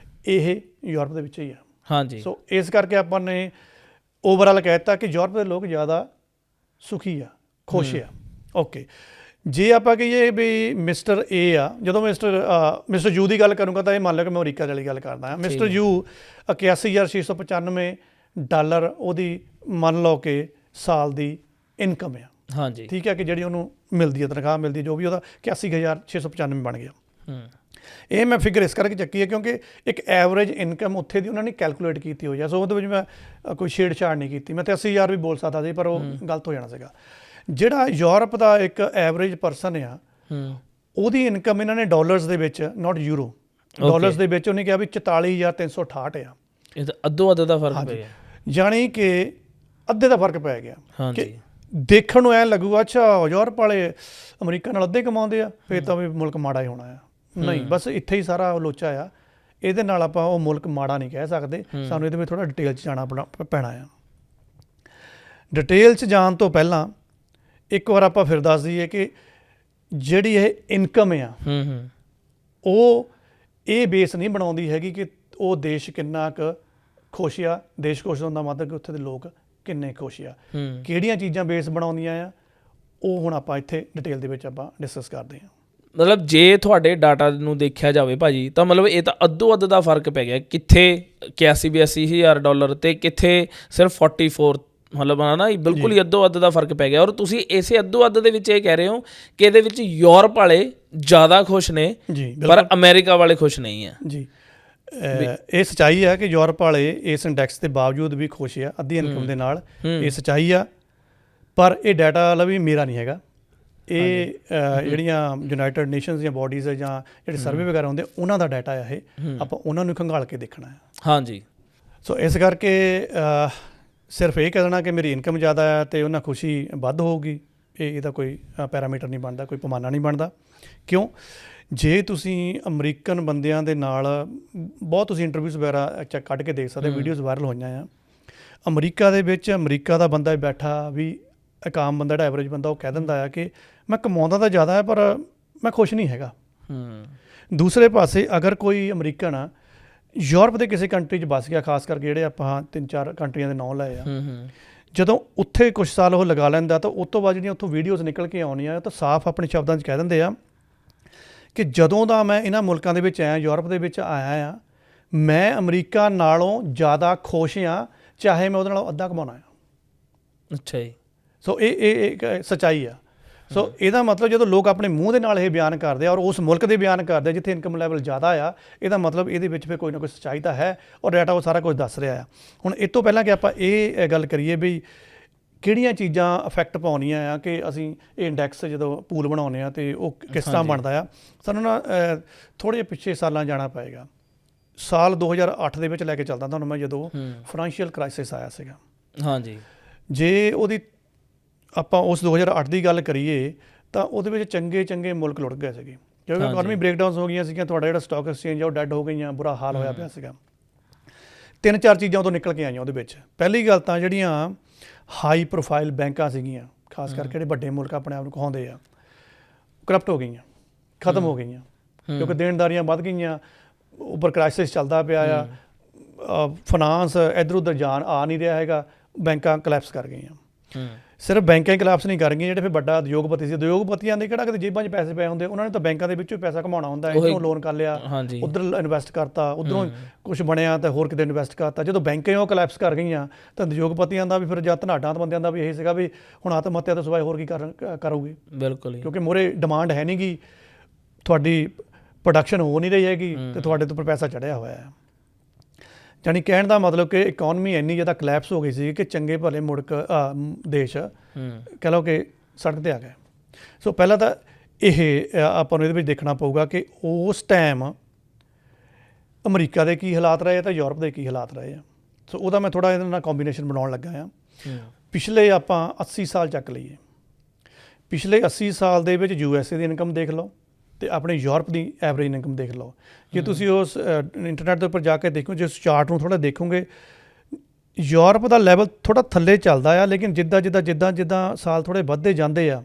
ਇਹ ਯੂਰਪ ਦੇ ਵਿੱਚ ਹੀ ਆ। ਹਾਂਜੀ, ਸੋ ਇਸ ਕਰਕੇ ਆਪਾਂ ਨੇ ਓਵਰਆਲ ਕਹਿ ਦਿੱਤਾ ਕਿ ਯੂਰਪ ਦੇ ਲੋਕ ਜ਼ਿਆਦਾ ਸੁਖੀ ਆ, ਖੁਸ਼ ਆ। ਓਕੇ, ਜੇ ਆਪਾਂ ਕਹੀਏ ਵੀ ਮਿਸਟਰ A ਆ, ਜਦੋਂ ਮਿਸਟਰ ਯੂ ਦੀ ਗੱਲ ਕਰੂੰਗਾ ਤਾਂ ਇਹ ਮੰਨ ਲਓ ਕਿ ਮੈਂ ਅਮਰੀਕਾ ਵਾਲੀ ਗੱਲ ਕਰਦਾ ਹਾਂ। ਮਿਸਟਰ ਯੂ 81,695 ਡਾਲਰ ਉਹਦੀ ਮੰਨ ਲਓ ਕਿ ਸਾਲ ਦੀ ਇਨਕਮ ਆ। ਹਾਂਜੀ, ਠੀਕ ਹੈ, ਕਿ ਜਿਹੜੀ ਉਹਨੂੰ ਮਿਲਦੀ ਹੈ, ਤਨਖਾਹ ਮਿਲਦੀ, ਜੋ ਵੀ ਉਹਦਾ 81,695 ਬਣ ਗਿਆ। ਇਹ ਮੈਂ ਫਿਗਰ ਇਸ ਕਰਕੇ ਚੱਕੀ ਹੈ ਕਿਉਂਕਿ ਇੱਕ ਐਵਰੇਜ ਇਨਕਮ ਉੱਥੇ ਦੀ ਉਹਨਾਂ ਨੇ ਕੈਲਕੂਲੇਟ ਕੀਤੀ ਹੋਈ ਆ। ਸੋ ਉਹਦੇ ਵਿੱਚ ਮੈਂ ਕੋਈ ਛੇੜਛਾੜ ਨਹੀਂ ਕੀਤੀ। ਮੈਂ ਤਾਂ 80,000 ਵੀ ਬੋਲ ਸਕਦਾ ਸੀ, ਪਰ ਉਹ ਗਲਤ ਹੋ ਜਾਣਾ ਸੀਗਾ। ਜਿਹੜਾ ਯੂਰਪ ਦਾ ਇੱਕ ਐਵਰੇਜ ਪਰਸਨ ਆ, ਉਹਦੀ ਇਨਕਮ ਇਹਨਾਂ ਨੇ ਡਾਲਰਸ ਦੇ ਵਿੱਚ, ਨਾਟ ਯੂਰੋ, ਡਾਲਰਸ ਦੇ ਵਿੱਚ ਉਹਨੇ ਕਿਹਾ ਵੀ 44,368 ਆ। ਇਹ ਤਾਂ ਅੱਧੋ ਅੱਧ ਦਾ ਫਰਕ ਪੈ ਗਿਆ, ਜਾਣੀ ਕਿ ਅੱਧੇ ਦਾ ਫਰਕ ਪੈ ਗਿਆ। ਕਿ ਦੇਖਣ ਨੂੰ ਐਂ ਲੱਗੂਗਾ ਅੱਛਾ ਯੂਰਪ ਵਾਲੇ ਅਮਰੀਕਾ ਨਾਲ ਅੱਧੇ ਕਮਾਉਂਦੇ ਆ, ਫਿਰ ਤਾਂ ਵੀ ਮੁਲਕ ਮਾੜਾ ਹੀ ਹੋਣਾ ਆ। ਨਹੀਂ, ਬਸ ਇੱਥੇ ਹੀ ਸਾਰਾ ਲੋਚਾ ਆ। ਇਹਦੇ ਨਾਲ ਆਪਾਂ ਉਹ ਮੁਲਕ ਮਾੜਾ ਨਹੀਂ ਕਹਿ ਸਕਦੇ, ਸਾਨੂੰ ਇਹਦੇ ਵਿੱਚ ਥੋੜ੍ਹਾ ਡਿਟੇਲ 'ਚ ਜਾਣਾ ਪੈਣਾ ਆ। ਡਿਟੇਲ 'ਚ ਜਾਣ ਤੋਂ ਪਹਿਲਾਂ ਇੱਕ ਵਾਰ ਆਪਾਂ ਫਿਰ ਦੱਸ ਦਈਏ ਕਿ ਜਿਹੜੀ ਇਹ ਇਨਕਮ ਆ ਉਹ ਇਹ ਬੇਸ ਨਹੀਂ ਬਣਾਉਂਦੀ ਹੈਗੀ ਕਿ ਉਹ ਦੇਸ਼ ਕਿੰਨਾ ਕੁ ਖੁਸ਼ ਆ। ਦੇਸ਼ ਖੁਸ਼ ਹੋਣ ਦਾ ਮਤਲਬ ਕਿ ਉੱਥੇ ਦੇ ਲੋਕ ਕਿੰਨੇ ਖੁਸ਼ ਆ। ਕਿਹੜੀਆਂ ਚੀਜ਼ਾਂ ਬੇਸ ਬਣਾਉਂਦੀਆਂ ਆ ਉਹ ਹੁਣ ਆਪਾਂ ਇੱਥੇ ਡਿਟੇਲ ਦੇ ਵਿੱਚ ਆਪਾਂ ਡਿਸਕਸ ਕਰਦੇ ਹਾਂ। ਮਤਲਬ ਜੇ ਤੁਹਾਡੇ ਡਾਟਾ ਨੂੰ ਦੇਖਿਆ ਜਾਵੇ ਭਾਜੀ ਤਾਂ ਮਤਲਬ ਇਹ ਤਾਂ ਅੱਧੋ ਅੱਧ ਦਾ ਫਰਕ ਪੈ ਗਿਆ, ਕਿੱਥੇ 81-82 ਡਾਲਰ ਤੇ ਕਿੱਥੇ ਸਿਰਫ 44, ਮਤਲਬ ਹੈ ਨਾ ਬਿਲਕੁਲ ਹੀ ਅੱਧੋ ਅੱਧ ਦਾ ਫਰਕ ਪੈ ਗਿਆ। ਔਰ ਤੁਸੀਂ ਇਸੇ ਅੱਧੋ ਅੱਧ ਦੇ ਵਿੱਚ ਇਹ ਕਹਿ ਰਹੇ ਹੋ ਕਿ ਇਹਦੇ ਵਿੱਚ ਯੂਰਪ ਵਾਲੇ ਜ਼ਿਆਦਾ ਖੁਸ਼ ਨੇ ਜੀ, ਪਰ ਅਮਰੀਕਾ ਵਾਲੇ ਖੁਸ਼ ਨਹੀਂ ਆ ਜੀ। ਇਹ ਸੱਚਾਈ ਆ ਕਿ ਯੂਰਪ ਵਾਲੇ ਇਸ ਇੰਡੈਕਸ ਦੇ ਬਾਵਜੂਦ ਵੀ ਖੁਸ਼ ਆ ਅੱਧੀ ਇਨਕਮ ਦੇ ਨਾਲ, ਇਹ ਸੱਚਾਈ ਆ। ਪਰ ਇਹ ਡਾਟਾ ਵਾਲਾ ਵੀ ਮੇਰਾ ਨਹੀਂ ਹੈਗਾ। ਇਹ ਜਿਹੜੀਆਂ ਯੂਨਾਈਟਿਡ ਨੇਸ਼ਨਸ ਦੀਆਂ ਬੋਡੀਜ਼ ਹੈ ਜਾਂ ਜਿਹੜੇ ਸਰਵੇ ਵਗੈਰਾ ਹੁੰਦੇ ਉਹਨਾਂ ਦਾ ਡਾਟਾ ਆ। ਇਹ ਆਪਾਂ ਉਹਨਾਂ ਨੂੰ ਖੰਗਾਲ ਕੇ ਦੇਖਣਾ ਹੈ। ਹਾਂਜੀ। ਸੋ ਇਸ ਕਰਕੇ ਸਿਰਫ ਇਹ ਕਹਿ ਦੇਣਾ ਕਿ ਮੇਰੀ ਇਨਕਮ ਜ਼ਿਆਦਾ ਹੈ ਅਤੇ ਉਹਨਾਂ ਖੁਸ਼ੀ ਵੱਧ ਹੋਊਗੀ, ਇਹਦਾ ਕੋਈ ਪੈਰਾਮੀਟਰ ਨਹੀਂ ਬਣਦਾ, ਕੋਈ ਪੈਮਾਨਾ ਨਹੀਂ ਬਣਦਾ। ਕਿਉਂ? ਜੇ ਤੁਸੀਂ ਅਮਰੀਕਨ ਬੰਦਿਆਂ ਦੇ ਨਾਲ ਬਹੁਤ ਤੁਸੀਂ ਇੰਟਰਵਿਊਜ਼ ਵਗੈਰਾ ਕੱਢ ਕੇ ਦੇਖ ਸਕਦੇ, ਵੀਡੀਓਜ਼ ਵਾਇਰਲ ਹੋਈਆਂ ਆ। ਅਮਰੀਕਾ ਦੇ ਵਿੱਚ ਅਮਰੀਕਾ ਦਾ ਬੰਦਾ ਬੈਠਾ ਵੀ, ਇੱਕ ਆਮ ਬੰਦਾ ਜਿਹੜਾ ਐਵਰੇਜ ਬੰਦਾ, ਉਹ ਕਹਿ ਦਿੰਦਾ ਆ ਕਿ ਮੈਂ ਕਮਾਉਂਦਾ ਤਾਂ ਜ਼ਿਆਦਾ ਹੈ ਪਰ ਮੈਂ ਖੁਸ਼ ਨਹੀਂ ਹੈਗਾ। ਦੂਸਰੇ ਪਾਸੇ ਅਗਰ ਕੋਈ ਅਮਰੀਕਨ ਯੂਰਪ ਦੇ ਕਿਸੇ ਕੰਟਰੀ 'ਚ ਵੱਸ ਗਿਆ, ਖਾਸ ਕਰਕੇ ਜਿਹੜੇ ਆਪਾਂ 3-4 ਕੰਟਰੀਆਂ ਦੇ ਨਾਂ ਲਏ ਆ, ਜਦੋਂ ਉੱਥੇ ਕੁਛ ਸਾਲ ਉਹ ਲਗਾ ਲੈਂਦਾ ਤਾਂ ਉਸ ਤੋਂ ਬਾਅਦ ਜਿਹੜੀਆਂ ਉੱਥੋਂ ਵੀਡੀਓਜ਼ ਨਿਕਲ ਕੇ ਆਉਣੀਆਂ ਤਾਂ ਸਾਫ਼ ਆਪਣੇ ਸ਼ਬਦਾਂ 'ਚ ਕਹਿ ਦਿੰਦੇ ਆ ਕਿ ਜਦੋਂ ਦਾ ਮੈਂ ਇਹਨਾਂ ਮੁਲਕਾਂ ਦੇ ਵਿੱਚ ਆਇਆ, ਯੂਰਪ ਦੇ ਵਿੱਚ ਆਇਆ ਆ, ਮੈਂ ਅਮਰੀਕਾ ਨਾਲੋਂ ਜ਼ਿਆਦਾ ਖੁਸ਼ ਹਾਂ, ਚਾਹੇ ਮੈਂ ਉਹਦੇ ਨਾਲੋਂ ਅੱਧਾ ਕਮਾਉਣਾ ਆ। ਅੱਛਾ ਜੀ। ਸੋ ਇਹ ਸੱਚਾਈ ਆ। ਸੋ ਇਹਦਾ ਮਤਲਬ ਜਦੋਂ ਲੋਕ ਆਪਣੇ ਮੂੰਹ ਦੇ ਨਾਲ ਇਹ ਬਿਆਨ ਕਰਦੇ ਆ ਔਰ ਉਸ ਮੁਲਕ ਦੇ ਬਿਆਨ ਕਰਦੇ ਆ ਜਿੱਥੇ ਇਨਕਮ ਲੈਵਲ ਜ਼ਿਆਦਾ ਆ, ਇਹਦਾ ਮਤਲਬ ਇਹਦੇ ਵਿੱਚ ਫਿਰ ਕੋਈ ਨਾ ਕੋਈ ਸੱਚਾਈ ਤਾਂ ਹੈ ਔਰ ਡਾਟਾ ਉਹ ਸਾਰਾ ਕੁਝ ਦੱਸ ਰਿਹਾ ਆ। ਹੁਣ ਇਹ ਤੋਂ ਪਹਿਲਾਂ ਕਿ ਆਪਾਂ ਇਹ ਗੱਲ ਕਰੀਏ ਵੀ ਕਿਹੜੀਆਂ ਚੀਜ਼ਾਂ ਇਫੈਕਟ ਪਾਉਣੀਆਂ ਆ ਕਿ ਅਸੀਂ ਇਹ ਇੰਡੈਕਸ ਜਦੋਂ ਪੂਲ ਬਣਾਉਂਦੇ ਆ ਅਤੇ ਉਹ ਕਿਸ ਤਰ੍ਹਾਂ ਬਣਦਾ ਆ, ਸਾਨੂੰ ਨਾ ਥੋੜ੍ਹੇ ਪਿੱਛੇ ਸਾਲਾਂ ਜਾਣਾ ਪਏਗਾ। ਸਾਲ 2008 ਦੇ ਵਿੱਚ ਲੈ ਕੇ ਚੱਲਦਾ ਤੁਹਾਨੂੰ ਮੈਂ, ਜਦੋਂ ਫਾਈਨੈਂਸ਼ੀਅਲ ਕ੍ਰਾਈਸਿਸ ਆਇਆ ਸੀਗਾ। ਹਾਂਜੀ। ਜੇ ਉਹਦੀ ਆਪਾਂ ਉਸ 2008 ਦੀ ਗੱਲ ਕਰੀਏ ਤਾਂ ਉਹਦੇ ਵਿੱਚ ਚੰਗੇ ਮੁਲਕ ਲੁੱਟ ਗਏ ਸੀਗੇ, ਕਿਉਂਕਿ ਇਕਨੋਮੀ ਬ੍ਰੇਕਡਾਊਨਸ ਹੋ ਗਈਆਂ ਸੀਗੀਆਂ। ਤੁਹਾਡਾ ਜਿਹੜਾ ਸਟਾਕ ਐਕਸਚੇਂਜ ਆ ਉਹ ਡੈਡ ਹੋ ਗਈਆਂ, ਬੁਰਾ ਹਾਲ ਹੋਇਆ ਪਿਆ ਸੀਗਾ। 3-4 ਚੀਜ਼ਾਂ ਉਦੋਂ ਨਿਕਲ ਕੇ ਆਈਆਂ ਉਹਦੇ ਵਿੱਚ। ਪਹਿਲੀ ਗੱਲ ਤਾਂ ਜਿਹੜੀਆਂ ਹਾਈ ਪ੍ਰੋਫਾਈਲ ਬੈਂਕਾਂ ਸੀਗੀਆਂ, ਖਾਸ ਕਰਕੇ ਜਿਹੜੇ ਵੱਡੇ ਮੁਲਕ ਆਪਣੇ ਆਪ ਨੂੰ ਕਹਾਉਂਦੇ ਆ, ਕਰਪਟ ਹੋ ਗਈਆਂ, ਖਤਮ ਹੋ ਗਈਆਂ, ਕਿਉਂਕਿ ਦੇਣਦਾਰੀਆਂ ਵੱਧ ਗਈਆਂ, ਉੱਪਰ ਕ੍ਰਾਈਸਿਸ ਚੱਲਦਾ ਪਿਆ ਆ, ਫਾਈਨਾਂਸ ਇੱਧਰ ਉੱਧਰ ਜਾਣ ਆ ਨਹੀਂ ਰਿਹਾ ਹੈਗਾ, ਬੈਂਕਾਂ ਕਲੈਪਸ ਕਰ ਗਈਆਂ। ਸਿਰਫ ਬੈਂਕਾਂ ਹੀ ਕਲੈਪਸ ਨਹੀਂ ਕਰ ਗਈਆਂ, ਜਿਹੜੇ ਫਿਰ ਵੱਡਾ ਉਦਯੋਗਪਤੀ ਸੀ, ਉਦਯੋਗਪਤੀਆਂ ਦੇ ਕਿਹੜਾ ਕਿਤੇ ਜੇਬਾਂ 'ਚ ਪੈਸੇ ਪਏ ਹੁੰਦੇ, ਉਹਨਾਂ ਨੇ ਤਾਂ ਬੈਂਕਾਂ ਦੇ ਵਿੱਚੋਂ ਹੀ ਪੈਸਾ ਕਮਾਉਣਾ ਹੁੰਦਾ। ਇੱਧਰੋਂ ਲੋਨ ਕਰ ਲਿਆ, ਉੱਧਰ ਇਨਵੈਸਟ ਕਰਤਾ, ਉੱਧਰੋਂ ਕੁਛ ਬਣਿਆ ਤਾਂ ਹੋਰ ਕਿਤੇ ਇਨਵੈਸਟ ਕਰਤਾ। ਜਦੋਂ ਬੈਂਕਾਂ ਉਹ ਕਲੈਪਸ ਕਰ ਗਈਆਂ ਤਾਂ ਉਦਯੋਗਪਤੀਆਂ ਦਾ ਵੀ ਫਿਰ ਜਾਂ ਧਨਾਢਾਂ ਬੰਦਿਆਂ ਦਾ ਵੀ ਇਹੀ ਸੀਗਾ ਵੀ ਹੁਣ ਆਤਮ ਹੱਤਿਆ ਤੋਂ ਸਿਵਾਏ ਹੋਰ ਕੀ ਕਰੋਗੇ। ਬਿਲਕੁਲ, ਕਿਉਂਕਿ ਮੂਹਰੇ ਡਿਮਾਂਡ ਹੈ ਨਹੀਂ ਗੀ, ਤੁਹਾਡੀ ਪ੍ਰੋਡਕਸ਼ਨ ਹੋ ਨਹੀਂ ਰਹੀ ਹੈਗੀ ਅਤੇ ਤੁਹਾਡੇ ਤੋਂ ਉੱਪਰ ਪੈਸਾ ਚੜ੍ਹਿਆ ਹੋਇਆ ਹੈ। ਜਾਣੀ ਕਹਿਣ ਦਾ ਮਤਲਬ ਕਿ ਇਕੋਨਮੀ ਇੰਨੀ ਜ਼ਿਆਦਾ ਕਲੈਪਸ ਹੋ ਗਈ ਸੀ ਕਿ ਚੰਗੇ ਭਲੇ ਦੇਸ਼ ਕਹਿ ਲਓ ਕਿ ਸੜਕ 'ਤੇ ਆ ਗਏ। ਸੋ ਪਹਿਲਾਂ ਤਾਂ ਇਹ ਆਪਾਂ ਨੂੰ ਇਹਦੇ ਵਿੱਚ ਦੇਖਣਾ ਪਊਗਾ ਕਿ ਉਸ ਟਾਈਮ ਅਮਰੀਕਾ ਦੇ ਕੀ ਹਾਲਾਤ ਰਹੇ ਤਾਂ ਯੂਰਪ ਦੇ ਕੀ ਹਾਲਾਤ ਰਹੇ ਆ। ਸੋ ਉਹਦਾ ਮੈਂ ਥੋੜ੍ਹਾ ਇਹਦੇ ਨਾਲ ਕੰਬੀਨੇਸ਼ਨ ਬਣਾਉਣ ਲੱਗਾ ਹਾਂ। ਪਿਛਲੇ ਆਪਾਂ 80 ਸਾਲ ਚੱਕ ਲਈਏ, ਪਿਛਲੇ 80 ਸਾਲ ਦੇ ਵਿੱਚ USA ਦੀ ਇਨਕਮ ਦੇਖ ਲਓ ਅਤੇ ਆਪਣੇ ਯੂਰਪ ਦੀ ਐਵਰੇਜ ਇਨਕਮ ਦੇਖ ਲਓ। ਜੇ ਤੁਸੀਂ ਉਸ ਇੰਟਰਨੈਟ ਦੇ ਉੱਪਰ ਜਾ ਕੇ ਦੇਖੋ, ਜਿਸ ਚਾਰਟ ਨੂੰ ਥੋੜ੍ਹਾ ਦੇਖੋਗੇ, ਯੂਰਪ ਦਾ ਲੈਵਲ ਥੋੜ੍ਹਾ ਥੱਲੇ ਚੱਲਦਾ ਆ, ਲੇਕਿਨ ਜਿੱਦਾਂ ਸਾਲ ਥੋੜ੍ਹੇ ਵੱਧਦੇ ਜਾਂਦੇ ਆ।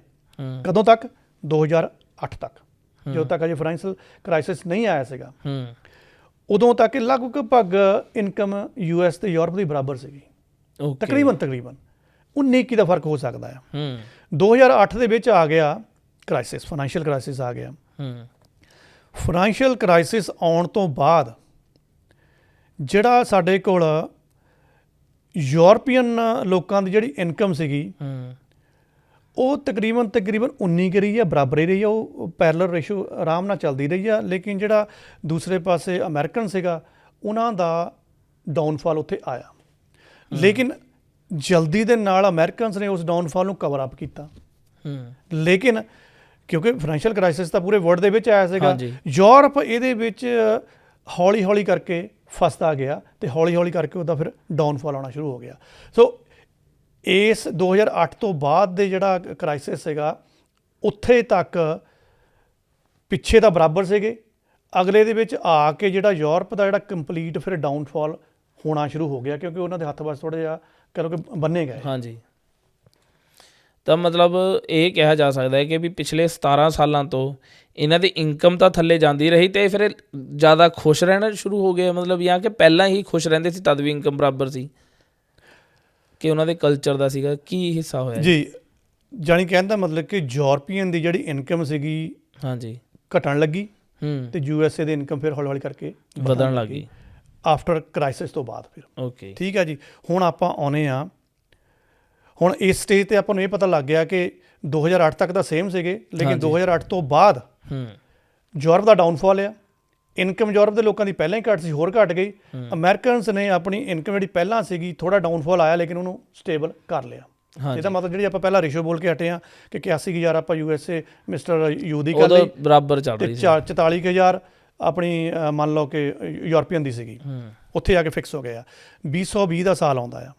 ਕਦੋਂ ਤੱਕ? 2008 ਤੱਕ, ਜਦੋਂ ਤੱਕ ਅਜੇ ਫਾਈਨੈਂਸ਼ੀਅਲ ਕ੍ਰਾਈਸਿਸ ਨਹੀਂ ਆਇਆ ਸੀਗਾ, ਉਦੋਂ ਤੱਕ ਲਗਭਗ ਇਨਕਮ US ਅਤੇ ਯੂਰਪ ਦੀ ਬਰਾਬਰ ਸੀਗੀ। ਤਕਰੀਬਨ 19-21 ਦਾ ਫਰਕ ਹੋ ਸਕਦਾ ਆ। 2008 ਦੇ ਵਿੱਚ ਆ ਗਿਆ ਕ੍ਰਾਈਸਿਸ, ਫਾਈਨੈਂਸ਼ੀਅਲ ਕ੍ਰਾਈਸਿਸ ਆ ਗਿਆ। ਫਾਈਨੈਂਸ਼ੀਅਲ ਕ੍ਰਾਈਸਿਸ ਆਉਣ ਤੋਂ ਬਾਅਦ ਜਿਹੜਾ ਸਾਡੇ ਕੋਲ ਯੂਰਪੀਅਨ ਲੋਕਾਂ ਦੀ ਜਿਹੜੀ ਇਨਕਮ ਸੀਗੀ ਉਹ ਤਕਰੀਬਨ 19 ਕੁ ਰਹੀ ਆ, ਬਰਾਬਰ ਹੀ ਰਹੀ ਆ, ਉਹ ਪੈਰਲਲ ਰੇਸ਼ੋ ਆਰਾਮ ਨਾਲ ਚੱਲਦੀ ਰਹੀ ਆ। ਲੇਕਿਨ ਜਿਹੜਾ ਦੂਸਰੇ ਪਾਸੇ ਅਮਰੀਕਨ ਸੀਗਾ, ਉਹਨਾਂ ਦਾ ਡਾਊਨਫਾਲ ਉੱਥੇ ਆਇਆ। ਲੇਕਿਨ ਜਲਦੀ ਦੇ ਨਾਲ ਅਮਰੀਕਨਸ ਨੇ ਉਸ ਡਾਊਨਫਾਲ ਨੂੰ ਕਵਰ ਅਪ ਕੀਤਾ। ਲੇਕਿਨ ਕਿਉਂਕਿ ਫਾਈਨੈਂਸ਼ੀਅਲ ਕ੍ਰਾਈਸਿਸ ਤਾਂ ਪੂਰੇ ਵਰਲਡ ਦੇ ਵਿੱਚ ਆਇਆ ਸੀਗਾ, ਯੂਰਪ ਇਹਦੇ ਵਿੱਚ ਹੌਲੀ ਕਰਕੇ ਫਸਦਾ ਗਿਆ ਅਤੇ ਹੌਲੀ ਕਰਕੇ ਉਹਦਾ ਫਿਰ ਡਾਊਨਫਾਲ ਆਉਣਾ ਸ਼ੁਰੂ ਹੋ ਗਿਆ। ਸੋ ਇਸ 2008 ਤੋਂ ਬਾਅਦ ਦੇ ਜਿਹੜਾ ਕ੍ਰਾਈਸਿਸ ਸੀਗਾ ਉੱਥੇ ਤੱਕ ਪਿੱਛੇ ਤਾਂ ਬਰਾਬਰ ਸੀਗੇ, ਅਗਲੇ ਦੇ ਵਿੱਚ ਆ ਕੇ ਜਿਹੜਾ ਯੂਰਪ ਦਾ ਜਿਹੜਾ ਕੰਪਲੀਟ ਫਿਰ ਡਾਊਨਫਾਲ ਹੋਣਾ ਸ਼ੁਰੂ ਹੋ ਗਿਆ, ਕਿਉਂਕਿ ਉਹਨਾਂ ਦੇ ਹੱਥ ਬਸ ਥੋੜ੍ਹਾ ਜਿਹਾ ਕਰੋ ਕਿ ਬੰਨੇ ਗਏ। ਹਾਂਜੀ, ਤਾਂ ਮਤਲਬ ਇਹ ਕਿਹਾ ਜਾ ਸਕਦਾ ਹੈ ਕਿ ਵੀ ਪਿਛਲੇ 17 ਸਾਲਾਂ ਤੋਂ ਇਹਨਾਂ ਦੀ ਇਨਕਮ ਤਾਂ ਥੱਲੇ ਜਾਂਦੀ ਰਹੀ ਅਤੇ ਫਿਰ ਜ਼ਿਆਦਾ ਖੁਸ਼ ਰਹਿਣਾ ਸ਼ੁਰੂ ਹੋ ਗਏ, ਮਤਲਬ ਜਾਂ ਕਿ ਪਹਿਲਾਂ ਹੀ ਖੁਸ਼ ਰਹਿੰਦੇ ਸੀ ਤਦ ਵੀ ਇਨਕਮ ਬਰਾਬਰ ਸੀ, ਕਿ ਉਹਨਾਂ ਦੇ ਕਲਚਰ ਦਾ ਸੀਗਾ, ਕੀ ਹਿੱਸਾ ਹੋਇਆ ਜੀ? ਜਾਣੀ ਕਹਿਣ ਦਾ ਮਤਲਬ ਕਿ ਯੂਰਪੀਅਨ ਦੀ ਜਿਹੜੀ ਇਨਕਮ ਸੀਗੀ ਹਾਂਜੀ ਘਟਣ ਲੱਗੀ ਤੇ USA ਦੀ ਇਨਕਮ ਫਿਰ ਹੌਲੀ ਹੌਲੀ ਕਰਕੇ ਵਧਣ ਲੱਗ ਗਈ ਆਫਟਰ ਕ੍ਰਾਈਸਿਸ ਤੋਂ ਬਾਅਦ ਫਿਰ। ਓਕੇ, ਠੀਕ ਹੈ ਜੀ। ਹੁਣ ਆਪਾਂ ਆਉਂਦੇ ਹਾਂ, ਹੁਣ ਇਸ ਸਟੇਜ 'ਤੇ ਆਪਾਂ ਨੂੰ ਇਹ ਪਤਾ ਲੱਗ ਗਿਆ ਕਿ 2008 ਤੱਕ ਤਾਂ ਸੇਮ ਸੀਗੇ, ਲੇਕਿਨ 2008 ਤੋਂ ਬਾਅਦ ਯੂਰਪ ਦਾ ਡਾਊਨਫਾਲ ਆ। ਇਨਕਮ ਯੂਰਪ ਦੇ ਲੋਕਾਂ ਦੀ ਪਹਿਲਾਂ ਹੀ ਘੱਟ ਸੀ, ਹੋਰ ਘੱਟ ਗਈ। ਅਮਰੀਕਨਸ ਨੇ ਆਪਣੀ ਇਨਕਮ ਜਿਹੜੀ ਪਹਿਲਾਂ ਸੀਗੀ ਥੋੜ੍ਹਾ ਡਾਊਨਫਾਲ ਆਇਆ, ਲੇਕਿਨ ਉਹਨੂੰ ਸਟੇਬਲ ਕਰ ਲਿਆ। ਇਹਦਾ ਮਤਲਬ ਜਿਹੜੀ ਆਪਾਂ ਪਹਿਲਾਂ ਰੇਸ਼ੋ ਬੋਲ ਕੇ ਹਟੇ ਹਾਂ ਕਿ 81,000 ਆਪਾਂ USA ਮਿਸਟਰ ਯੂ ਦੀ ਕਰ ਲਈ, ਬਰਾਬਰ ਚੱਲ ਰਹੀ ਸੀ, 44,000 ਆਪਣੀ ਮੰਨ ਲਓ ਕਿ ਯੂਰਪੀਅਨ ਦੀ ਸੀਗੀ, ਉੱਥੇ ਆ ਕੇ ਫਿਕਸ ਹੋ ਗਿਆ। 2020 ਦਾ ਸਾਲ ਆਉਂਦਾ ਆ,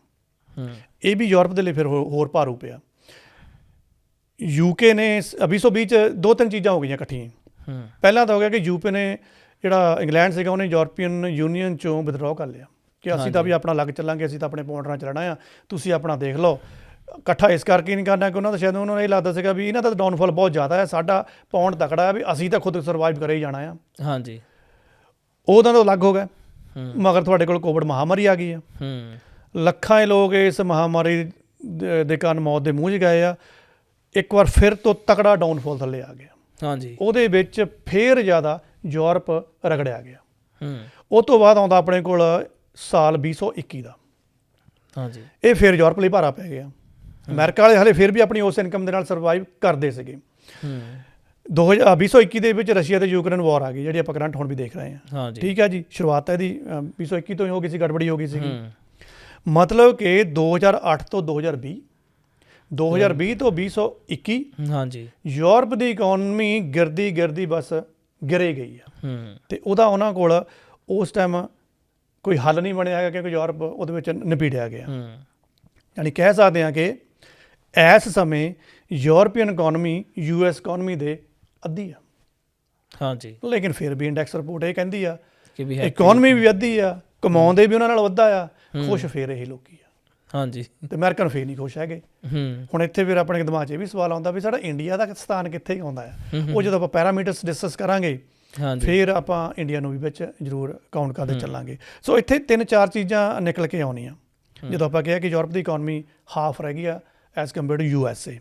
ਇਹ ਵੀ ਯੂਰਪ ਦੇ ਲਈ ਫਿਰ ਹੋਰ ਭਾਰੂ ਪਿਆ। UK ਨੇ 2020 'ਚ 2-3 ਚੀਜ਼ਾਂ ਹੋ ਗਈਆਂ ਇਕੱਠੀਆਂ। ਪਹਿਲਾਂ ਤਾਂ ਹੋ ਗਿਆ ਕਿ UK ਨੇ ਜਿਹੜਾ ਇੰਗਲੈਂਡ ਸੀਗਾ ਉਹਨੇ ਯੂਰਪੀਅਨ ਯੂਨੀਅਨ 'ਚੋਂ ਵਿਦਡਰਾਅ ਕਰ ਲਿਆ ਕਿ ਅਸੀਂ ਤਾਂ ਵੀ ਆਪਣਾ ਲੱਗ ਚੱਲਾਂਗੇ, ਅਸੀਂ ਤਾਂ ਆਪਣੇ ਪਾਰਟਨਰਾਂ 'ਚ ਰਹਿਣਾ ਆ, ਤੁਸੀਂ ਆਪਣਾ ਦੇਖ ਲਓ। ਇਕੱਠਾ ਇਸ ਕਰਕੇ ਨਹੀਂ ਕਰਨਾ ਕਿ ਉਹਨਾਂ ਦਾ ਸ਼ਾਇਦ ਉਹਨਾਂ ਨੂੰ ਇਹ ਲੱਗਦਾ ਸੀਗਾ ਵੀ ਇਹਨਾਂ ਦਾ ਡਾਊਨਫਾਲ ਬਹੁਤ ਜ਼ਿਆਦਾ ਹੈ, ਸਾਡਾ ਪਾਉਂਡ ਤਕੜਾ ਹੈ, ਵੀ ਅਸੀਂ ਤਾਂ ਖੁਦ ਸਰਵਾਈਵ ਕਰੇ ਹੀ ਜਾਣਾ ਆ। ਹਾਂਜੀ, ਉਹਦਾ ਤਾਂ ਅਲੱਗ ਹੋ ਗਿਆ। ਮਗਰ ਤੁਹਾਡੇ ਕੋਲ ਕੋਵਿਡ ਮਹਾਮਾਰੀ ਆ ਗਈ ਆ, ਲੱਖਾਂ ਹੀ ਲੋਕ ਇਸ ਮਹਾਮਾਰੀ ਦੇ ਕਾਰਨ ਮੌਤ ਦੇ ਮੂੰਹ 'ਚ ਗਏ ਆ। ਇੱਕ ਵਾਰ ਫਿਰ ਤੋਂ ਤਕੜਾ ਡਾਊਨਫਾਲ ਥੱਲੇ ਆ ਗਿਆ। ਹਾਂਜੀ, ਉਹਦੇ ਵਿੱਚ ਫਿਰ ਜ਼ਿਆਦਾ ਯੂਰਪ ਰਗੜਿਆ ਗਿਆ। ਉਹ ਤੋਂ ਬਾਅਦ ਆਉਂਦਾ ਆਪਣੇ ਕੋਲ ਸਾਲ 2021 ਦਾ। ਹਾਂਜੀ, ਇਹ ਫਿਰ ਯੂਰਪ ਲਈ ਭਾਰਾ ਪੈ ਗਿਆ। ਅਮਰੀਕਾ ਵਾਲੇ ਹਾਲੇ ਫਿਰ ਵੀ ਆਪਣੀ ਉਸ ਇਨਕਮ ਦੇ ਨਾਲ ਸਰਵਾਈਵ ਕਰਦੇ ਸੀਗੇ। 2021 ਦੇ ਵਿੱਚ ਰਸ਼ੀਆ ਤੇ ਯੂਕਰੇਨ ਵਾਰ ਆ ਗਈ, ਜਿਹੜੀ ਆਪਾਂ ਕਰੰਟ ਹੁਣ ਵੀ ਦੇਖ ਰਹੇ ਹਾਂ। ਠੀਕ ਹੈ ਜੀ, ਸ਼ੁਰੂਆਤ ਇਹਦੀ 2021 ਤੋਂ ਹੀ ਹੋ ਗਈ ਸੀ, ਗੜਬੜੀ ਹੋ ਗਈ ਸੀਗੀ। ਮਤਲਬ ਕਿ 2008 ਤੋਂ 2020 ਤੋਂ 2021 ਹਾਂਜੀ ਯੂਰਪ ਦੀ ਇਕੋਨਮੀ ਗਿਰਦੀ ਬਸ ਗਿਰੇ ਗਈ ਆ। ਤੇ ਉਹਦਾ ਉਹਨਾਂ ਕੋਲ ਉਸ ਟਾਈਮ ਕੋਈ ਹੱਲ ਨਹੀਂ ਬਣਿਆ ਹੈਗਾ, ਕਿਉਂਕਿ ਯੂਰਪ ਉਹਦੇ ਵਿੱਚ ਨਿਪੀੜਿਆ ਗਿਆ। ਯਾਨੀ ਕਹਿ ਸਕਦੇ ਹਾਂ ਕਿ ਇਸ ਸਮੇਂ ਯੂਰਪੀਅਨ ਇਕੋਨਮੀ US ਇਕੋਨਮੀ ਦੇ ਅੱਧੀ ਆ। ਹਾਂਜੀ, ਲੇਕਿਨ ਫਿਰ ਵੀ ਇੰਡੈਕਸ ਰਿਪੋਰਟ ਇਹ ਕਹਿੰਦੀ ਆ ਕਿ ਇਕੋਨਮੀ ਵੀ ਅੱਧੀ ਆ, ਕਮਾਉਂਦੇ ਵੀ ਉਹਨਾਂ ਨਾਲ ਵੱਧਾ ਆ, ਖੁਸ਼ ਫਿਰ ਇਹ ਲੋਕੀ ਆ। ਹਾਂਜੀ, ਤੇ ਅਮਰੀਕਨ ਫੇਰ ਨਹੀਂ ਖੁਸ਼ ਹੈਗੇ। ਹੁਣ ਇੱਥੇ ਫਿਰ ਆਪਣੇ ਦਿਮਾਗ 'ਚ ਇਹ ਵੀ ਸਵਾਲ ਆਉਂਦਾ ਵੀ ਸਾਡਾ ਇੰਡੀਆ ਦਾ ਸਥਾਨ ਕਿੱਥੇ ਆਉਂਦਾ ਆ। ਉਹ ਜਦੋਂ ਆਪਾਂ ਪੈਰਾਮੀਟਰਸ ਡਿਸਕਸ ਕਰਾਂਗੇ ਫਿਰ ਆਪਾਂ ਇੰਡੀਆ ਨੂੰ ਵੀ ਵਿੱਚ ਜ਼ਰੂਰ ਕਾਊਂਟ ਕਰਦੇ ਚੱਲਾਂਗੇ। ਸੋ ਇੱਥੇ 3-4 ਚੀਜ਼ਾਂ ਨਿਕਲ ਕੇ ਆਉਣੀਆਂ ਜਦੋਂ ਆਪਾਂ ਕਿਹਾ ਕਿ ਯੂਰਪ ਦੀ ਇਕੋਨਮੀ ਹਾਫ ਰਹਿ ਗਈ ਆ ਐਜ਼ ਕੰਪੇਅਰ ਟੂ USA।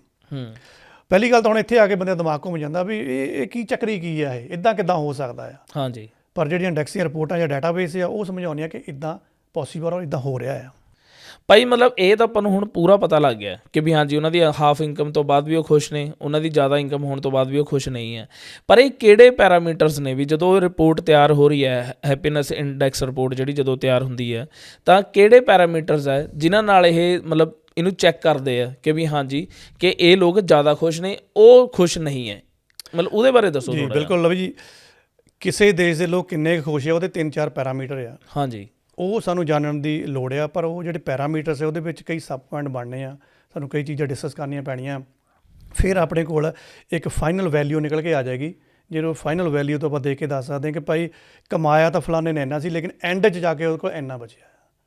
ਪਹਿਲੀ ਗੱਲ ਤਾਂ ਹੁਣ ਇੱਥੇ ਆ ਕੇ ਬੰਦੇ ਦਾ ਦਿਮਾਗ ਘੁੰਮ ਜਾਂਦਾ ਵੀ ਇਹ ਕੀ ਚੱਕਰੀ ਕੀ ਆ, ਇਹ ਇੱਦਾਂ ਕਿੱਦਾਂ ਹੋ ਸਕਦਾ ਆ। ਹਾਂਜੀ, ਪਰ ਜਿਹੜੀਆਂ ਇੰਡੈਕਸਿੰਗ ਰਿਪੋਰਟਾਂ ਜਾਂ ਡਾਟਾਬੇਸ ਆ ਉਹ ਸਮਝਾਉਂਦੀਆਂ ਕਿ ਇੱਦਾਂ ਪੋਸੀਬਲ ਔਰ ਇੱਦਾਂ ਹੋ ਰਿਹਾ ਆ। ਭਾਈ ਮਤਲਬ ਇਹ ਤਾਂ ਆਪਾਂ ਨੂੰ ਹੁਣ ਪੂਰਾ ਪਤਾ ਲੱਗ ਗਿਆ ਕਿ ਵੀ ਹਾਂਜੀ ਉਹਨਾਂ ਦੀ ਹਾਫ ਇਨਕਮ ਤੋਂ ਬਾਅਦ ਵੀ ਉਹ ਖੁਸ਼ ਨੇ, ਉਹਨਾਂ ਦੀ ਜ਼ਿਆਦਾ ਇਨਕਮ ਹੋਣ ਤੋਂ ਬਾਅਦ ਵੀ ਉਹ ਖੁਸ਼ ਨਹੀਂ ਹੈ। ਪਰ ਇਹ ਕਿਹੜੇ ਪੈਰਾਮੀਟਰਸ ਨੇ ਵੀ ਜਦੋਂ ਰਿਪੋਰਟ ਤਿਆਰ ਹੋ ਰਹੀ ਹੈ, ਹੈਪੀਨੈਸ ਇੰਡੈਕਸ ਰਿਪੋਰਟ ਜਿਹੜੀ ਜਦੋਂ ਤਿਆਰ ਹੁੰਦੀ ਹੈ, ਤਾਂ ਕਿਹੜੇ ਪੈਰਾਮੀਟਰਸ ਹੈ ਜਿਨ੍ਹਾਂ ਨਾਲ ਇਹ ਮਤਲਬ ਇਹਨੂੰ ਚੈੱਕ ਕਰਦੇ ਆ ਕਿ ਵੀ ਹਾਂਜੀ ਕਿ ਇਹ ਲੋਕ ਜ਼ਿਆਦਾ ਖੁਸ਼ ਨੇ, ਉਹ ਖੁਸ਼ ਨਹੀਂ ਹੈ, ਮਤਲਬ ਉਹਦੇ ਬਾਰੇ ਦੱਸੋ ਥੋੜ੍ਹਾ ਜਿਹਾ। ਬਿਲਕੁਲ ਲਵ ਜੀ, ਕਿਸੇ ਦੇਸ਼ ਦੇ ਲੋਕ ਕਿੰਨੇ ਖੁਸ਼ ਆ ਉਹਦੇ 3-4 ਪੈਰਾਮੀਟਰ ਆ। ਹਾਂਜੀ, ਉਹ ਸਾਨੂੰ ਜਾਣਨ ਦੀ ਲੋੜ ਆ, ਪਰ ਉਹ ਜਿਹੜੇ ਪੈਰਾਮੀਟਰਸ ਹੈ ਉਹਦੇ ਵਿੱਚ ਕਈ ਸਬ ਪੁਆਇੰਟ ਬਣਨੇ ਆ, ਸਾਨੂੰ ਕਈ ਚੀਜ਼ਾਂ ਡਿਸਕਸ ਕਰਨੀਆਂ ਪੈਣੀਆਂ। ਫਿਰ ਆਪਣੇ ਕੋਲ ਇੱਕ ਫਾਈਨਲ ਵੈਲਿਊ ਨਿਕਲ ਕੇ ਆ ਜਾਏਗੀ, ਜਦੋਂ ਫਾਈਨਲ ਵੈਲਿਊ ਤੋਂ ਆਪਾਂ ਦੇਖ ਕੇ ਦੱਸ ਸਕਦੇ ਹਾਂ ਕਿ ਭਾਈ ਕਮਾਇਆ ਤਾਂ ਫਲਾਣੇ ਨੇ ਇੰਨਾ ਸੀ, ਲੇਕਿਨ ਐਂਡ 'ਚ ਜਾ ਕੇ ਉਹਦੇ ਕੋਲ ਇੰਨਾ ਬਚਿਆ।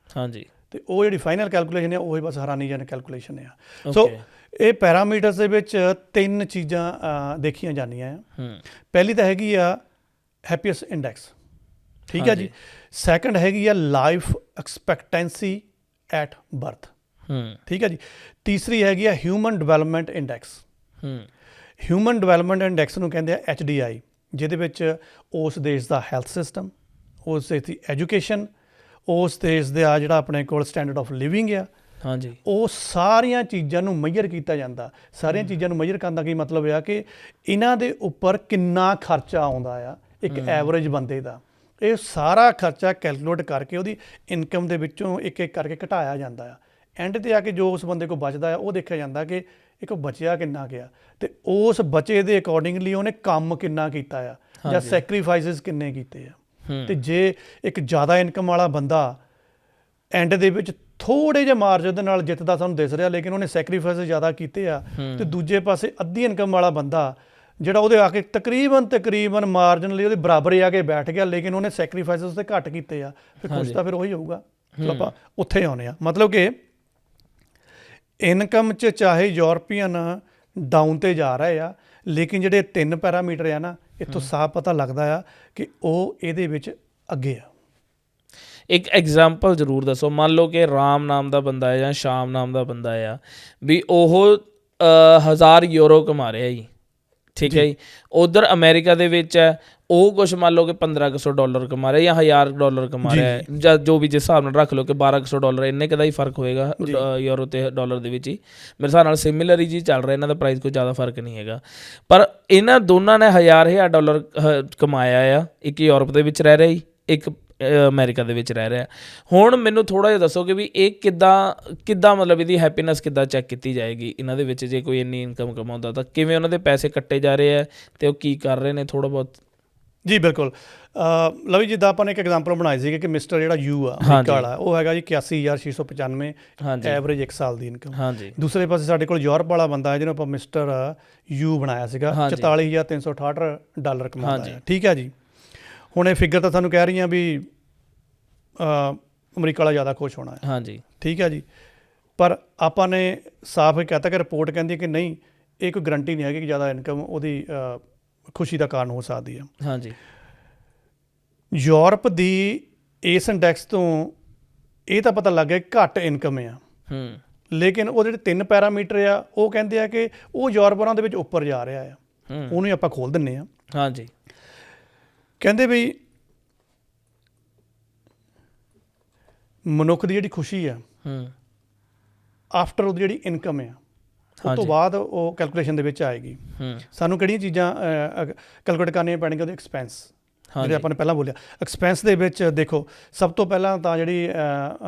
ਹਾਂਜੀ, ਤੇ ਉਹ ਜਿਹੜੀ ਫਾਈਨਲ ਕੈਲਕੂਲੇਸ਼ਨ ਹੈ ਉਹੀ ਬਸ ਹੈਰਾਨੀਜਨਕ ਕੈਲਕੂਲੇਸ਼ਨ ਆ। ਸੋ ਇਹ ਪੈਰਾਮੀਟਰਸ ਦੇ ਵਿੱਚ 3 ਚੀਜ਼ਾਂ ਦੇਖੀਆਂ ਜਾਂਦੀਆਂ ਆ। ਪਹਿਲੀ ਤਾਂ ਹੈਗੀ ਆ ਹੈਪੀਐਸਟ ਇੰਡੈਕਸ, ਠੀਕ ਹੈ ਜੀ। ਸੈਕੰਡ ਹੈਗੀ ਆ ਲਾਈਫ ਐਕਸਪੈਕਟੈਂਸੀ ਐਟ ਬਰਥ, ਠੀਕ ਹੈ ਜੀ। ਤੀਸਰੀ ਹੈਗੀ ਆ human development index. Human development index ਨੂੰ ਕਹਿੰਦੇ ਆ HDI, ਜਿਹਦੇ ਵਿੱਚ ਉਸ ਦੇਸ਼ ਦਾ ਹੈਲਥ ਸਿਸਟਮ, ਉਸ ਦੇਸ਼ ਦੀ ਐਜੂਕੇਸ਼ਨ, ਉਸ ਦੇਸ਼ ਦਾ ਜਿਹੜਾ ਆਪਣੇ ਕੋਲ ਸਟੈਂਡਰਡ ਆਫ ਲਿਵਿੰਗ ਆ, ਹਾਂਜੀ, ਉਹ ਸਾਰੀਆਂ ਚੀਜ਼ਾਂ ਨੂੰ ਮੈਜ਼ਰ ਕੀਤਾ ਜਾਂਦਾ। ਸਾਰੀਆਂ ਚੀਜ਼ਾਂ ਨੂੰ ਮੈਜ਼ਰ ਕਰਨ ਦਾ ਕੀ ਮਤਲਬ ਆ ਕਿ ਇਹਨਾਂ ਦੇ ਉੱਪਰ ਕਿੰਨਾ ਖਰਚਾ ਆਉਂਦਾ ਆ ਇੱਕ ਐਵਰੇਜ ਬੰਦੇ ਦਾ। ਇਹ ਸਾਰਾ ਖਰਚਾ ਕੈਲਕੂਲੇਟ ਕਰਕੇ ਉਹਦੀ ਇਨਕਮ ਦੇ ਵਿੱਚੋਂ ਇੱਕ ਕਰਕੇ ਘਟਾਇਆ ਜਾਂਦਾ ਆ। ਐਂਡ 'ਤੇ ਆ ਕੇ ਜੋ ਉਸ ਬੰਦੇ ਕੋਲ ਬਚਦਾ ਆ ਉਹ ਦੇਖਿਆ ਜਾਂਦਾ ਕਿ ਇਹ ਕੋਲ ਬਚਿਆ ਕਿੰਨਾ ਗਿਆ, ਅਤੇ ਉਸ ਬਚੇ ਦੇ ਅਕੋਰਡਿੰਗਲੀ ਉਹਨੇ ਕੰਮ ਕਿੰਨਾ ਕੀਤਾ ਆ ਜਾਂ ਸੈਕਰੀਫਾਈਸਿਸ ਕਿੰਨੇ ਕੀਤੇ ਆ। ਅਤੇ ਜੇ ਇੱਕ ਜ਼ਿਆਦਾ ਇਨਕਮ ਵਾਲਾ ਬੰਦਾ ਐਂਡ ਦੇ ਵਿੱਚ ਥੋੜੇ ਜਿਹੇ ਮਾਰਜਨ ਦੇ ਨਾਲ ਜਿੱਤਦਾ ਸਾਨੂੰ ਦਿਸ ਰਿਹਾ, ਲੇਕਿਨ ਉਹਨੇ ਸੈਕਰੀਫਾਈਸ ਜ਼ਿਆਦਾ ਕੀਤੇ ਆ। ਤੇ ਦੂਜੇ ਪਾਸੇ ਅੱਧੀ ਇਨਕਮ ਵਾਲਾ ਬੰਦਾ ਜਿਹੜਾ ਉਹਦੇ ਆ ਕੇ ਤਕਰੀਬਨ ਮਾਰਜਨ ਲਈ ਉਹਦੇ ਬਰਾਬਰ ਹੀ ਆ ਕੇ ਬੈਠ ਗਿਆ, ਲੇਕਿਨ ਉਹਨੇ ਸੈਕਰੀਫਾਈਸਿਸ ਤੇ ਘੱਟ ਕੀਤੇ ਆ, ਫਿਰ ਖੁਸ਼ ਤਾਂ ਫਿਰ ਉਹੀ ਹੋਊਗਾ। ਚਲੋ ਆਪਾਂ ਉੱਥੇ ਆਉਂਦੇ ਆ। ਮਤਲਬ ਕਿ ਇਨਕਮ 'ਚ ਚਾਹੇ ਯੂਰਪੀਅਨ ਡਾਊਨ 'ਤੇ ਜਾ ਰਹੇ ਆ, ਲੇਕਿਨ ਜਿਹੜੇ 3 ਪੈਰਾਮੀਟਰ ਆ ਨਾ, ਇੱਥੋਂ ਸਾਫ਼ ਪਤਾ ਲੱਗਦਾ ਆ ਕਿ ਉਹ ਇਹਦੇ ਵਿੱਚ ਅੱਗੇ ਆ। ਇੱਕ ਐਗਜ਼ਾਮਪਲ ਜ਼ਰੂਰ ਦੱਸੋ। ਮੰਨ ਲਓ ਕਿ ਰਾਮ ਨਾਮ ਦਾ ਬੰਦਾ ਹੈ ਜਾਂ ਸ਼ਾਮ ਨਾਮ ਦਾ ਬੰਦਾ ਆ, ਵੀ ਉਹ 1000 ਯੂਰੋ ਕਮਾ ਰਿਹਾ ਜੀ, ਠੀਕ ਹੈ ਜੀ। ਉਧਰ ਅਮਰੀਕਾ ਦੇ ਵਿੱਚ ਹੈ, ਉਹ ਕੁਛ ਮੰਨ ਲਓ ਕਿ $1500 ਕਮਾ ਰਿਹਾ ਜਾਂ $1000 ਕਮਾ ਰਿਹਾ ਹੈ, ਜਾਂ ਜੋ ਵੀ ਜਿਸ ਹਿਸਾਬ ਨਾਲ ਰੱਖ ਲਓ ਕਿ $1200 ਇੰਨੇ ਕੁ ਦਾ ਹੀ ਫਰਕ ਹੋਏਗਾ ਯੂਰੋ ਤੇ ਡਾਲਰ ਦੇ ਵਿੱਚ ਹੀ। ਮੇਰੇ ਹਿਸਾਬ ਨਾਲ ਸਿਮਿਲਰ ਹੀ ਜੀ ਚੱਲ ਰਿਹਾ, ਇਹਨਾਂ ਦਾ ਪ੍ਰਾਈਸ ਕੋਈ ਜ਼ਿਆਦਾ ਫਰਕ ਨਹੀਂ ਹੈਗਾ। ਪਰ ਇਹਨਾਂ ਦੋਨਾਂ ਨੇ $1000 ਕਮਾਇਆ ਆ। ਇੱਕ ਯੂਰਪ ਦੇ ਵਿੱਚ ਰਹਿ ਰਿਹਾ ਜੀ, ਇੱਕ ਅਮਰੀਕਾ ਦੇ ਵਿੱਚ ਰਹਿ ਰਿਹਾ। ਹੁਣ ਮੈਨੂੰ ਥੋੜ੍ਹਾ ਜਿਹਾ ਦੱਸੋ ਕਿ ਵੀ ਇਹ ਕਿੱਦਾਂ ਮਤਲਬ ਇਹਦੀ ਹੈਪੀਨੈਸ ਕਿੱਦਾਂ ਚੈੱਕ ਕੀਤੀ ਜਾਏਗੀ ਇਹਨਾਂ ਦੇ ਵਿੱਚ? ਜੇ ਕੋਈ ਇੰਨੀ ਇਨਕਮ ਕਮਾਉਂਦਾ ਤਾਂ ਕਿਵੇਂ ਉਹਨਾਂ ਦੇ ਪੈਸੇ ਕੱਟੇ ਜਾ ਰਹੇ ਆ ਅਤੇ ਉਹ ਕੀ ਕਰ ਰਹੇ ਨੇ ਥੋੜ੍ਹਾ ਬਹੁਤ? ਜੀ ਬਿਲਕੁਲ ਲਵੀ, ਜਿੱਦਾਂ ਆਪਾਂ ਨੇ ਇੱਕ ਐਗਜ਼ਾਮਪਲ ਬਣਾਈ ਸੀ ਕਿ ਮਿਸਟਰ ਜਿਹੜਾ ਯੂ ਆ ਅਮਰੀਕਾ ਵਾਲਾ, ਉਹ ਹੈਗਾ ਜੀ 81,695 ਐਵਰੇਜ 1 ਸਾਲ ਦੀ ਇਨਕਮ। ਦੂਸਰੇ ਪਾਸੇ ਸਾਡੇ ਕੋਲ ਯੂਰਪ ਵਾਲਾ ਬੰਦਾ ਹੈ ਜਿਹਨੂੰ ਆਪਾਂ ਮਿਸਟਰ ਯੂ ਬਣਾਇਆ ਸੀਗਾ, $44,368 ਕਮਾਉਂਦਾ ਹੈ, ਠੀਕ ਹੈ ਜੀ। ਹੁਣ ਇਹ ਫਿਗਰ ਤਾਂ ਸਾਨੂੰ ਕਹਿ ਰਹੀਆਂ ਵੀ ਅਮਰੀਕਾ ਵਾਲਾ ਜ਼ਿਆਦਾ ਖੁਸ਼ ਹੋਣਾ ਹੈ, ਠੀਕ ਹੈ ਜੀ। ਪਰ ਆਪਾਂ ਨੇ ਸਾਫ਼ ਕਹਿਤਾ ਕਿ ਰਿਪੋਰਟ ਕਹਿੰਦੀ ਹੈ ਕਿ ਨਹੀਂ, ਇਹ ਕੋਈ ਗਰੰਟੀ ਨਹੀਂ ਹੈਗੀ ਕਿ ਜ਼ਿਆਦਾ ਇਨਕਮ ਉਹਦੀ ਖੁਸ਼ੀ ਦਾ ਕਾਰਨ ਹੋ ਸਕਦੀ ਹੈ। ਯੂਰਪ ਦੀ ਇਸ ਇੰਡੈਕਸ ਤੋਂ ਇਹ ਤਾਂ ਪਤਾ ਲੱਗ ਗਿਆ ਘੱਟ ਇਨਕਮ ਆ, ਲੇਕਿਨ ਉਹ ਜਿਹੜੇ 3 ਪੈਰਾਮੀਟਰ ਆ ਉਹ ਕਹਿੰਦੇ ਆ ਕਿ ਉਹ ਯੂਰਪ ਉਹਨਾਂ ਦੇ ਵਿੱਚ ਉੱਪਰ ਜਾ ਰਿਹਾ ਆ। ਉਹਨੂੰ ਹੀ ਆਪਾਂ ਖੋਲ ਦਿੰਦੇ ਹਾਂ। ਕਹਿੰਦੇ ਵੀ ਮਨੁੱਖ ਦੀ ਜਿਹੜੀ ਖੁਸ਼ੀ ਆ ਆਫਟਰ ਉਹਦੀ ਜਿਹੜੀ ਇਨਕਮ ਆ, ਉਸ ਤੋਂ ਬਾਅਦ ਉਹ ਕੈਲਕੂਲੇਸ਼ਨ ਦੇ ਵਿੱਚ ਆਏਗੀ। ਸਾਨੂੰ ਕਿਹੜੀਆਂ ਚੀਜ਼ਾਂ ਕੈਲਕੂਲੇਟ ਕਰਨੀਆਂ ਪੈਣਗੀਆਂ? ਉਹਦੇ ਐਕਸਪੈਂਸ, ਜਿਹੜੇ ਆਪਾਂ ਨੇ ਪਹਿਲਾਂ ਬੋਲਿਆ। ਐਕਸਪੈਂਸ ਦੇ ਵਿੱਚ ਦੇਖੋ, ਸਭ ਤੋਂ ਪਹਿਲਾਂ ਤਾਂ ਜਿਹੜੀ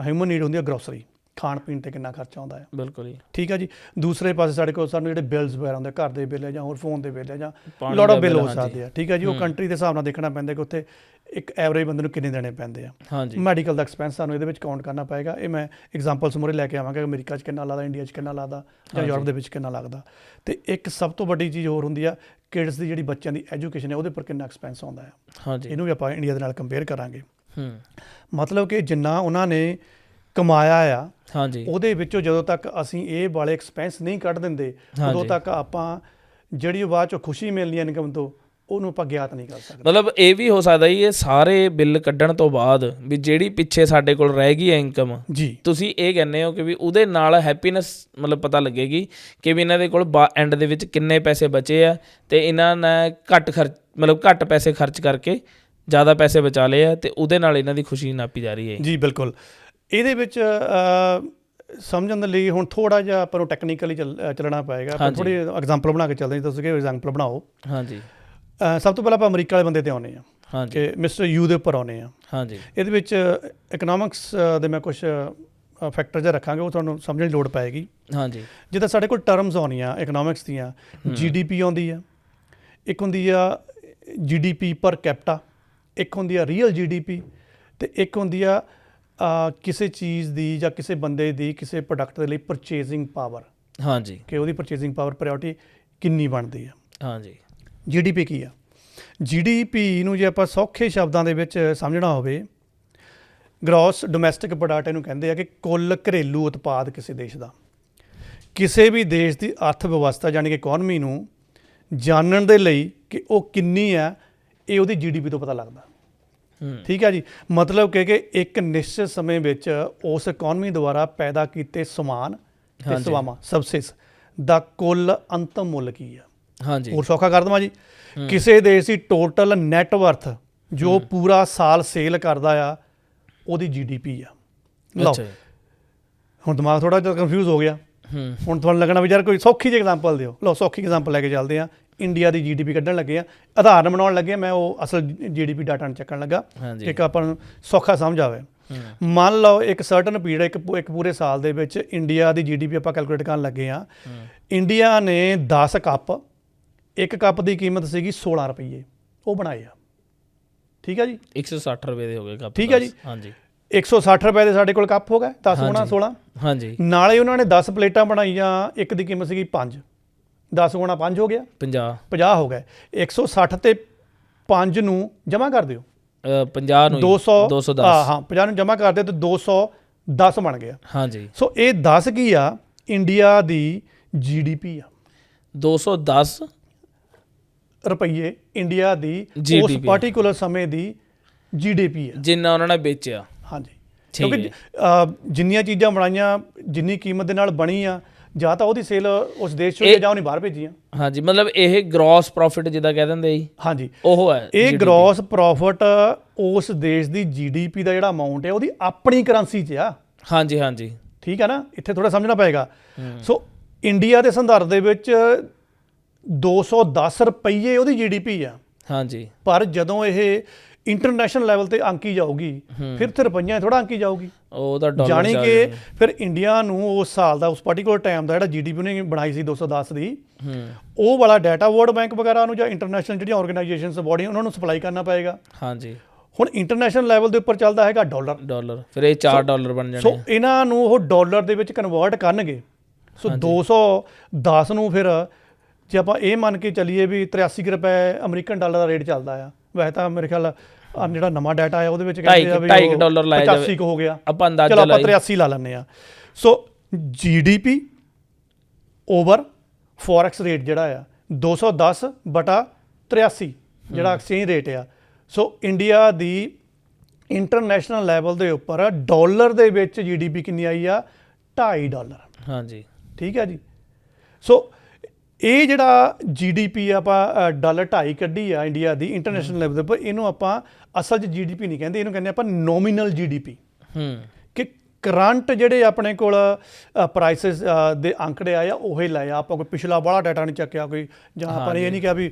ਹਿਊਮਨ ਨੀਡ ਹੁੰਦੀ ਹੈ ਗਰੋਸਰੀ, ਖਾਣ ਪੀਣ 'ਤੇ ਕਿੰਨਾ ਖਰਚਾ ਆਉਂਦਾ ਹੈ, ਬਿਲਕੁਲ ਜੀ, ਠੀਕ ਹੈ ਜੀ। ਦੂਸਰੇ ਪਾਸੇ ਸਾਡੇ ਕੋਲ ਸਾਨੂੰ ਜਿਹੜੇ ਬਿੱਲਸ ਵਗੈਰਾ ਹੁੰਦੇ, ਘਰ ਦੇ ਬਿੱਲ ਹੈ ਜਾਂ ਹੋਰ ਫੋਨ ਦੇ ਬਿੱਲ ਹੈ ਜਾਂ ਲੋਟ ਆਫ ਬਿੱਲ ਹੋ ਸਕਦੇ ਆ, ਠੀਕ ਹੈ ਜੀ। ਉਹ ਕੰਟਰੀ ਦੇ ਹਿਸਾਬ ਨਾਲ ਦੇਖਣਾ ਪੈਂਦਾ ਕਿ ਉੱਥੇ ਇੱਕ ਐਵਰੇਜ ਬੰਦੇ ਨੂੰ ਕਿੰਨੇ ਦੇਣੇ ਪੈਂਦੇ ਆ। ਮੈਡੀਕਲ ਦਾ ਐਕਸਪੈਂਸ ਸਾਨੂੰ ਇਹਦੇ ਵਿੱਚ ਕਾਊਂਟ ਕਰਨਾ ਪਏਗਾ। ਇਹ ਮੈਂ ਐਗਜ਼ਾਮਪਲਸ ਮੂਹਰੇ ਲੈ ਕੇ ਆਵਾਂਗਾ, ਅਮਰੀਕਾ 'ਚ ਕਿੰਨਾ ਲੱਗਦਾ, ਇੰਡੀਆ 'ਚ ਕਿੰਨਾ ਲੱਗਦਾ, ਜਾਂ ਯੂਰਪ ਦੇ ਵਿੱਚ ਕਿੰਨਾ ਲੱਗਦਾ। ਅਤੇ ਇੱਕ ਸਭ ਤੋਂ ਵੱਡੀ ਚੀਜ਼ ਹੋਰ ਹੁੰਦੀ ਆ, ਕਿਡਸ ਦੀ ਜਿਹੜੀ ਬੱਚਿਆਂ ਦੀ ਐਜੂਕੇਸ਼ਨ ਹੈ ਉਹਦੇ ਉੱਪਰ ਕਿੰਨਾ ਐਕਸਪੈਂਸ ਆਉਂਦਾ ਹੈ। ਇਹਨੂੰ ਵੀ ਆਪਾਂ ਇੰਡੀਆ ਦੇ ਨਾਲ ਕੰਪੇਅਰ ਕਰਾਂਗੇ। ਮਤਲਬ ਕਿ ਜਿੰਨਾ ਉਹਨਾਂ ਨੇ ਕਮਾਇਆ ਆ, ਉਹਦੇ ਵਿੱਚੋਂ ਜਦੋਂ ਤੱਕ ਅਸੀਂ ਇਹ ਵਾਲੇ ਐਕਸਪੈਂਸ ਨਹੀਂ ਕੱਢ ਦਿੰਦੇ, ਉਦੋਂ ਤੱਕ ਆਪਾਂ ਜਿਹੜੀ ਬਾਅਦ 'ਚੋਂ ਖੁਸ਼ੀ ਮਿਲਣੀ ਹੈ ਇਨਕਮ ਤੋਂ, ਉਹਨੂੰ ਆਪਾਂ ਗਿਆਤ ਨਹੀਂ ਕਰ ਸਕਦੇ। ਮਤਲਬ ਇਹ ਵੀ ਹੋ ਸਕਦਾ ਜੀ, ਇਹ ਸਾਰੇ ਬਿੱਲ ਕੱਢਣ ਤੋਂ ਬਾਅਦ ਵੀ ਜਿਹੜੀ ਪਿੱਛੇ ਸਾਡੇ ਕੋਲ ਰਹਿ ਗਈ ਹੈ ਇਨਕਮ ਜੀ, ਤੁਸੀਂ ਇਹ ਕਹਿੰਦੇ ਹੋ ਕਿ ਵੀ ਉਹਦੇ ਨਾਲ ਹੈਪੀਨੈਸ ਮਤਲਬ ਪਤਾ ਲੱਗੇਗੀ ਕਿ ਵੀ ਇਹਨਾਂ ਦੇ ਕੋਲ ਐਂਡ ਦੇ ਵਿੱਚ ਕਿੰਨੇ ਪੈਸੇ ਬਚੇ ਆ, ਅਤੇ ਇਹਨਾਂ ਨੇ ਘੱਟ ਪੈਸੇ ਖਰਚ ਕਰਕੇ ਜ਼ਿਆਦਾ ਪੈਸੇ ਬਚਾ ਲਏ ਆ, ਅਤੇ ਉਹਦੇ ਨਾਲ ਇਹਨਾਂ ਦੀ ਖੁਸ਼ੀ ਨਾਪੀ ਜਾ ਰਹੀ ਹੈ। ਜੀ ਬਿਲਕੁਲ। ਇਹਦੇ ਵਿੱਚ ਸਮਝਣ ਦੇ ਲਈ ਹੁਣ ਥੋੜ੍ਹਾ ਜਿਹਾ ਆਪਾਂ ਨੂੰ ਟੈਕਨੀਕਲੀ ਚੱਲਣਾ ਪਏਗਾ। ਆਪਾਂ ਥੋੜ੍ਹੀ ਐਗਜ਼ਾਮਪਲ ਬਣਾ ਕੇ ਚੱਲਦੇ ਹਾਂ, ਤੁਸੀਂ ਕਿ ਐਗਜ਼ਾਮਪਲ ਬਣਾਓ। ਸਭ ਤੋਂ ਪਹਿਲਾਂ ਆਪਾਂ ਅਮਰੀਕਾ ਵਾਲੇ ਬੰਦੇ 'ਤੇ ਆਉਂਦੇ ਹਾਂ, ਕਿ ਮਿਸਟਰ ਯੂ ਦੇ ਉੱਪਰ ਆਉਂਦੇ ਹਾਂ। ਇਹਦੇ ਵਿੱਚ ਇਕਨੋਮਿਕਸ ਦੇ ਮੈਂ ਕੁਛ ਫੈਕਟਰ ਜਿਹਾ ਰੱਖਾਂਗੇ, ਉਹ ਤੁਹਾਨੂੰ ਸਮਝਣ ਦੀ ਲੋੜ ਪਏਗੀ। ਜਿੱਦਾਂ ਸਾਡੇ ਕੋਲ ਟਰਮਸ ਆਉਂਦੀਆਂ ਇਕਨੋਮਿਕਸ ਦੀਆਂ, GDP ਆਉਂਦੀ ਆ, ਇੱਕ ਹੁੰਦੀ ਆ GDP ਪਰ ਕੈਪਟਾ, ਇੱਕ ਹੁੰਦੀ ਆ ਰੀਅਲ GDP, ਅਤੇ ਇੱਕ ਹੁੰਦੀ ਆ ਕਿਸੇ ਚੀਜ਼ ਦੀ ਜਾਂ ਕਿਸੇ ਬੰਦੇ ਦੀ ਕਿਸੇ ਪ੍ਰੋਡਕਟ ਦੇ ਲਈ ਪਰਚੇਜ਼ਿੰਗ ਪਾਵਰ, ਕਿ ਉਹਦੀ ਪਰਚੇਜ਼ਿੰਗ ਪਾਵਰ ਪ੍ਰਾਇਓਰਟੀ ਕਿੰਨੀ ਬਣਦੀ ਆ। GDP ਕੀ ਆ? GDP ਨੂੰ ਜੇ ਆਪਾਂ ਸੌਖੇ ਸ਼ਬਦਾਂ ਦੇ ਵਿੱਚ ਸਮਝਣਾ ਹੋਵੇ, ਗ੍ਰੋਸ ਡੋਮੈਸਟਿਕ ਪ੍ਰੋਡਕਟ ਇਹਨੂੰ ਕਹਿੰਦੇ ਆ, ਕਿ ਕੁੱਲ ਘਰੇਲੂ ਉਤਪਾਦ ਕਿਸੇ ਦੇਸ਼ ਦਾ। ਕਿਸੇ ਵੀ ਦੇਸ਼ ਦੀ ਅਰਥ ਵਿਵਸਥਾ ਯਾਨੀ ਕਿ ਇਕੋਨਮੀ ਨੂੰ ਜਾਣਨ ਦੇ ਲਈ ਕਿ ਉਹ ਕਿੰਨੀ ਆ, ਇਹ ਉਹਦੀ GDP ਤੋਂ ਪਤਾ ਲੱਗਦਾ, ਠੀਕ ਹੈ ਜੀ। ਮਤਲਬ ਕਿ ਇੱਕ ਨਿਸ਼ਚਿਤ ਸਮੇਂ ਵਿੱਚ ਉਸ ਇਕੋਨਮੀ ਦੁਆਰਾ ਪੈਦਾ ਕੀਤੇ ਸਮਾਨ ਅਤੇ ਸੇਵਾਵਾਂ ਸਰਵਿਸਿਜ਼ ਦਾ ਕੁੱਲ ਅੰਤਮ ਮੁੱਲ ਕੀ ਆ। ਹੋਰ ਸੌਖਾ ਕਰ ਦੇਵਾਂ ਜੀ, ਕਿਸੇ ਦੇਸ਼ ਦੀ ਟੋਟਲ ਨੈਟ ਵਰਥ ਜੋ ਪੂਰਾ ਸਾਲ ਸੇਲ ਕਰਦਾ ਆ, ਉਹਦੀ GDP ਆ। ਲਓ ਹੁਣ ਦਿਮਾਗ ਥੋੜ੍ਹਾ ਜਿਹਾ ਕਨਫਿਊਜ਼ ਹੋ ਗਿਆ। ਹੁਣ ਤੁਹਾਨੂੰ ਲੱਗਣਾ ਵੀ ਯਾਰ ਕੋਈ ਸੌਖੀ ਜਿਹੀ ਐਗਜ਼ਾਮਪਲ ਦਿਓ। ਲਓ ਸੌਖੀ ਐਗਜ਼ਾਮਪਲ ਲੈ ਕੇ ਚੱਲਦੇ ਹਾਂ। ਇੰਡੀਆ ਦੀ GDP ਕੱਢਣ ਲੱਗੇ ਆ, ਉਦਾਹਰਨ ਬਣਾਉਣ ਲੱਗੇ, ਮੈਂ ਉਹ ਅਸਲ GDP ਡਾਟਾ ਨਹੀਂ ਚੱਕਣ ਲੱਗਾ, ਇੱਕ ਆਪਾਂ ਨੂੰ ਸੌਖਾ ਸਮਝ ਆਵੇ। ਮੰਨ ਲਓ ਇੱਕ ਸਰਟਨ ਪੀਰੀਅਡ, ਇੱਕ ਪੂਰੇ ਸਾਲ ਦੇ ਵਿੱਚ ਇੰਡੀਆ ਦੀ GDP ਆਪਾਂ ਕੈਲਕੂਲੇਟ ਕਰਨ ਲੱਗੇ ਹਾਂ। ਇੰਡੀਆ ਨੇ 10 ਕੱਪ, ਇੱਕ ਕੱਪ ਦੀ ਕੀਮਤ ਸੀਗੀ 16 ਰੁਪਈਏ, ਉਹ ਬਣਾਏ ਆ, ਠੀਕ ਹੈ ਜੀ। 160 ਰੁਪਏ ਦੇ ਹੋ ਗਏ ਕੱਪ, ਠੀਕ ਹੈ ਜੀ। 160 ਰੁਪਏ ਦੇ ਸਾਡੇ ਕੋਲ ਕੱਪ ਹੋ ਗਏ 10 ਗੁਣਾ 16। ਹਾਂਜੀ ਨਾਲੇ ਉਹਨਾਂ ਨੇ 10 ਪਲੇਟਾਂ ਬਣਾਈਆਂ, ਇੱਕ ਦੀ ਕੀਮਤ ਸੀਗੀ 5, 10 ਗੁਣਾ 5 ਹੋ ਗਿਆ 50 50 ਹੋ ਗਏ। 160 ਤੇ 5 ਨੂੰ ਜਮ੍ਹਾਂ ਕਰ ਦਿਓ, 50 ਨੂੰ 210 ਹਾਂ 50 ਨੂੰ ਜਮ੍ਹਾਂ ਕਰ ਦਿਓ ਤੇ 210 ਬਣ ਗਿਆ। ਹਾਂਜੀ ਸੋ ਇਹ 10 ਕੀ ਆ, ਇੰਡੀਆ ਦੀ GDP ਆ। 210 ਰੁਪਈਏ ਇੰਡੀਆ ਦੀ ਉਸ GDP ਪਾਰਟੀਕੂਲਰ ਸਮੇਂ ਦੀ GDP ਆ, ਜਿੰਨਾ ਉਹਨਾਂ ਨੇ ਵੇਚਿਆ। ਹਾਂਜੀ। ਠੀਕ ਕਿਉਂਕਿ ਜਿੰਨੀਆਂ ਚੀਜ਼ਾਂ ਬਣਾਈਆਂ, ਜਿੰਨੀ ਕੀਮਤ ਦੇ ਨਾਲ ਬਣੀ ਆ, ਜਾਂ ਤਾਂ ਉਹਦੀ ਸੇਲ ਉਸ ਦੇਸ਼ ਚੋਂ ਜਾਂ ਉਹਨੇ ਬਾਹਰ ਭੇਜੀਆਂ। ਹਾਂਜੀ, ਮਤਲਬ ਇਹ ਗ੍ਰੋਸ ਪ੍ਰੋਫਿਟ ਜਿੱਦਾਂ ਕਹਿ ਦਿੰਦੇ ਜੀ, ਹਾਂਜੀ ਉਹ ਹੈ ਇਹ ਗ੍ਰੋਸ ਪ੍ਰੋਫਿਟ ਉਸ ਦੇਸ਼ ਦੀ GDP ਦਾ ਜਿਹੜਾ ਅਮਾਊਂਟ ਹੈ ਉਹਦੀ ਆਪਣੀ ਕਰੰਸੀ 'ਚ ਆ। ਹਾਂਜੀ ਹਾਂਜੀ ਠੀਕ ਹੈ ਨਾ, ਇੱਥੇ ਥੋੜਾ ਸਮਝਣਾ ਪਏਗਾ। ਸੋ ਇੰਡੀਆ ਦੇ ਸੰਦਰਭ ਦੇ ਵਿੱਚ 210 ਰੁਪਈਏ ਉਹਦੀ GDP ਆ। ਹਾਂਜੀ ਪਰ ਜਦੋਂ ਇਹ ਇੰਟਰਨੈਸ਼ਨਲ ਲੈਵਲ ਤੇ ਅੰਕੀ ਜਾਊਗੀ, ਫਿਰ ਤੇ ਰੁਪਈਆਂ ਥੋੜਾ ਅੰਕੀ ਜਾਊਗੀ। ਉਹ ਤਾਂ ਡਾਲਰ ਜਾਣੀ ਕਿ ਫਿਰ ਇੰਡੀਆ ਨੂੰ ਉਸ ਸਾਲ ਦਾ, ਉਸ ਪਾਰਟੀਕੂਲਰ ਟਾਈਮ ਦਾ ਜਿਹੜਾ GDP ਉਹਨੇ ਬਣਾਈ ਸੀ 210 ਦੀ, ਉਹ ਵਾਲਾ ਡਾਟਾ ਵਰਲਡ ਬੈਂਕ ਵਗੈਰਾ ਨੂੰ ਜਾਂ ਇੰਟਰਨੈਸ਼ਨਲ ਜਿਹੜੀਆਂ ਆਰਗੇਨਾਈਜੇਸ਼ਨਸ ਬੋਡੀਆਂ ਉਹਨਾਂ ਨੂੰ ਸਪਲਾਈ ਕਰਨਾ ਪਏਗਾ। ਹਾਂਜੀ ਹੁਣ ਇੰਟਰਨੈਸ਼ਨਲ ਲੈਵਲ ਦੇ ਉੱਪਰ ਚੱਲਦਾ ਹੈਗਾ ਡਾਲਰ, ਫਿਰ ਇਹ $4 ਬਣ ਜਾਣੇ। ਸੋ ਇਹਨਾਂ ਨੂੰ ਉਹ ਡਾਲਰ ਦੇ ਵਿੱਚ ਕਨਵਰਟ ਕਰਨਗੇ। ਸੋ 210 ਨੂੰ ਫਿਰ ਜੇ ਆਪਾਂ ਇਹ ਮੰਨ ਕੇ ਚੱਲੀਏ ਵੀ 83 ਰੁਪਏ ਅਮਰੀਕਨ ਡਾਲਰ ਦਾ ਰੇਟ ਚੱਲਦਾ ਆ। ਵੈਸੇ ਤਾਂ ਮੇਰੇ ਖਿਆਲ ਜਿਹੜਾ ਨਵਾਂ ਡਾਟਾ ਆਇਆ ਉਹਦੇ ਵਿੱਚ ਕਹਿੰਦੇ ਆ ਵੀ $2.5 ਲਾਇਆ ਜਾਵੇ, 85 ਹੋ ਗਿਆ, ਆਪਾਂ ਅੰਦਾਜ਼ਾ ਚਲੋ ਆਪਾਂ 83 ਲਾ ਲੈਂਦੇ ਆ। ਸੋ GDP ਓਵਰ ਫੋਰੈਕਸ ਰੇਟ ਜਿਹੜਾ ਆ 210/83 ਜਿਹੜਾ ਐਕਸਚੇਂਜ ਰੇਟ ਆ। ਸੋ ਇੰਡੀਆ ਦੀ ਇੰਟਰਨੈਸ਼ਨਲ ਲੈਵਲ ਦੇ ਉੱਪਰ ਡਾਲਰ ਦੇ ਵਿੱਚ GDP ਕਿੰਨੀ ਆਈ ਆ, $2.5। ਹਾਂਜੀ ਠੀਕ ਹੈ ਜੀ। ਸੋ ਇਹ ਜਿਹੜਾ GDP ਆਪਾਂ $2.5 ਕੱਢੀ ਆ ਇੰਡੀਆ ਦੀ ਇੰਟਰਨੈਸ਼ਨਲ ਲੈਵਲ ਦੇ ਉੱਪਰ, ਇਹਨੂੰ ਆਪਾਂ ਅਸਲ 'ਚ GDP ਨਹੀਂ ਕਹਿੰਦੇ, ਇਹਨੂੰ ਕਹਿੰਦੇ ਆਪਾਂ ਨੋਮੀਨਲ GDP। ਕਿ ਕਰੰਟ ਜਿਹੜੇ ਆਪਣੇ ਕੋਲ ਪ੍ਰਾਈਸਿਸ ਦੇ ਅੰਕੜੇ ਆਏ ਆ ਉਹੀ ਲਾਏ ਆ, ਆਪਾਂ ਕੋਈ ਪਿਛਲਾ ਬਾਹਲਾ ਡਾਟਾ ਨਹੀਂ ਚੱਕਿਆ ਕੋਈ, ਜਾਂ ਆਪਾਂ ਨੇ ਇਹ ਨਹੀਂ ਕਿਹਾ ਵੀ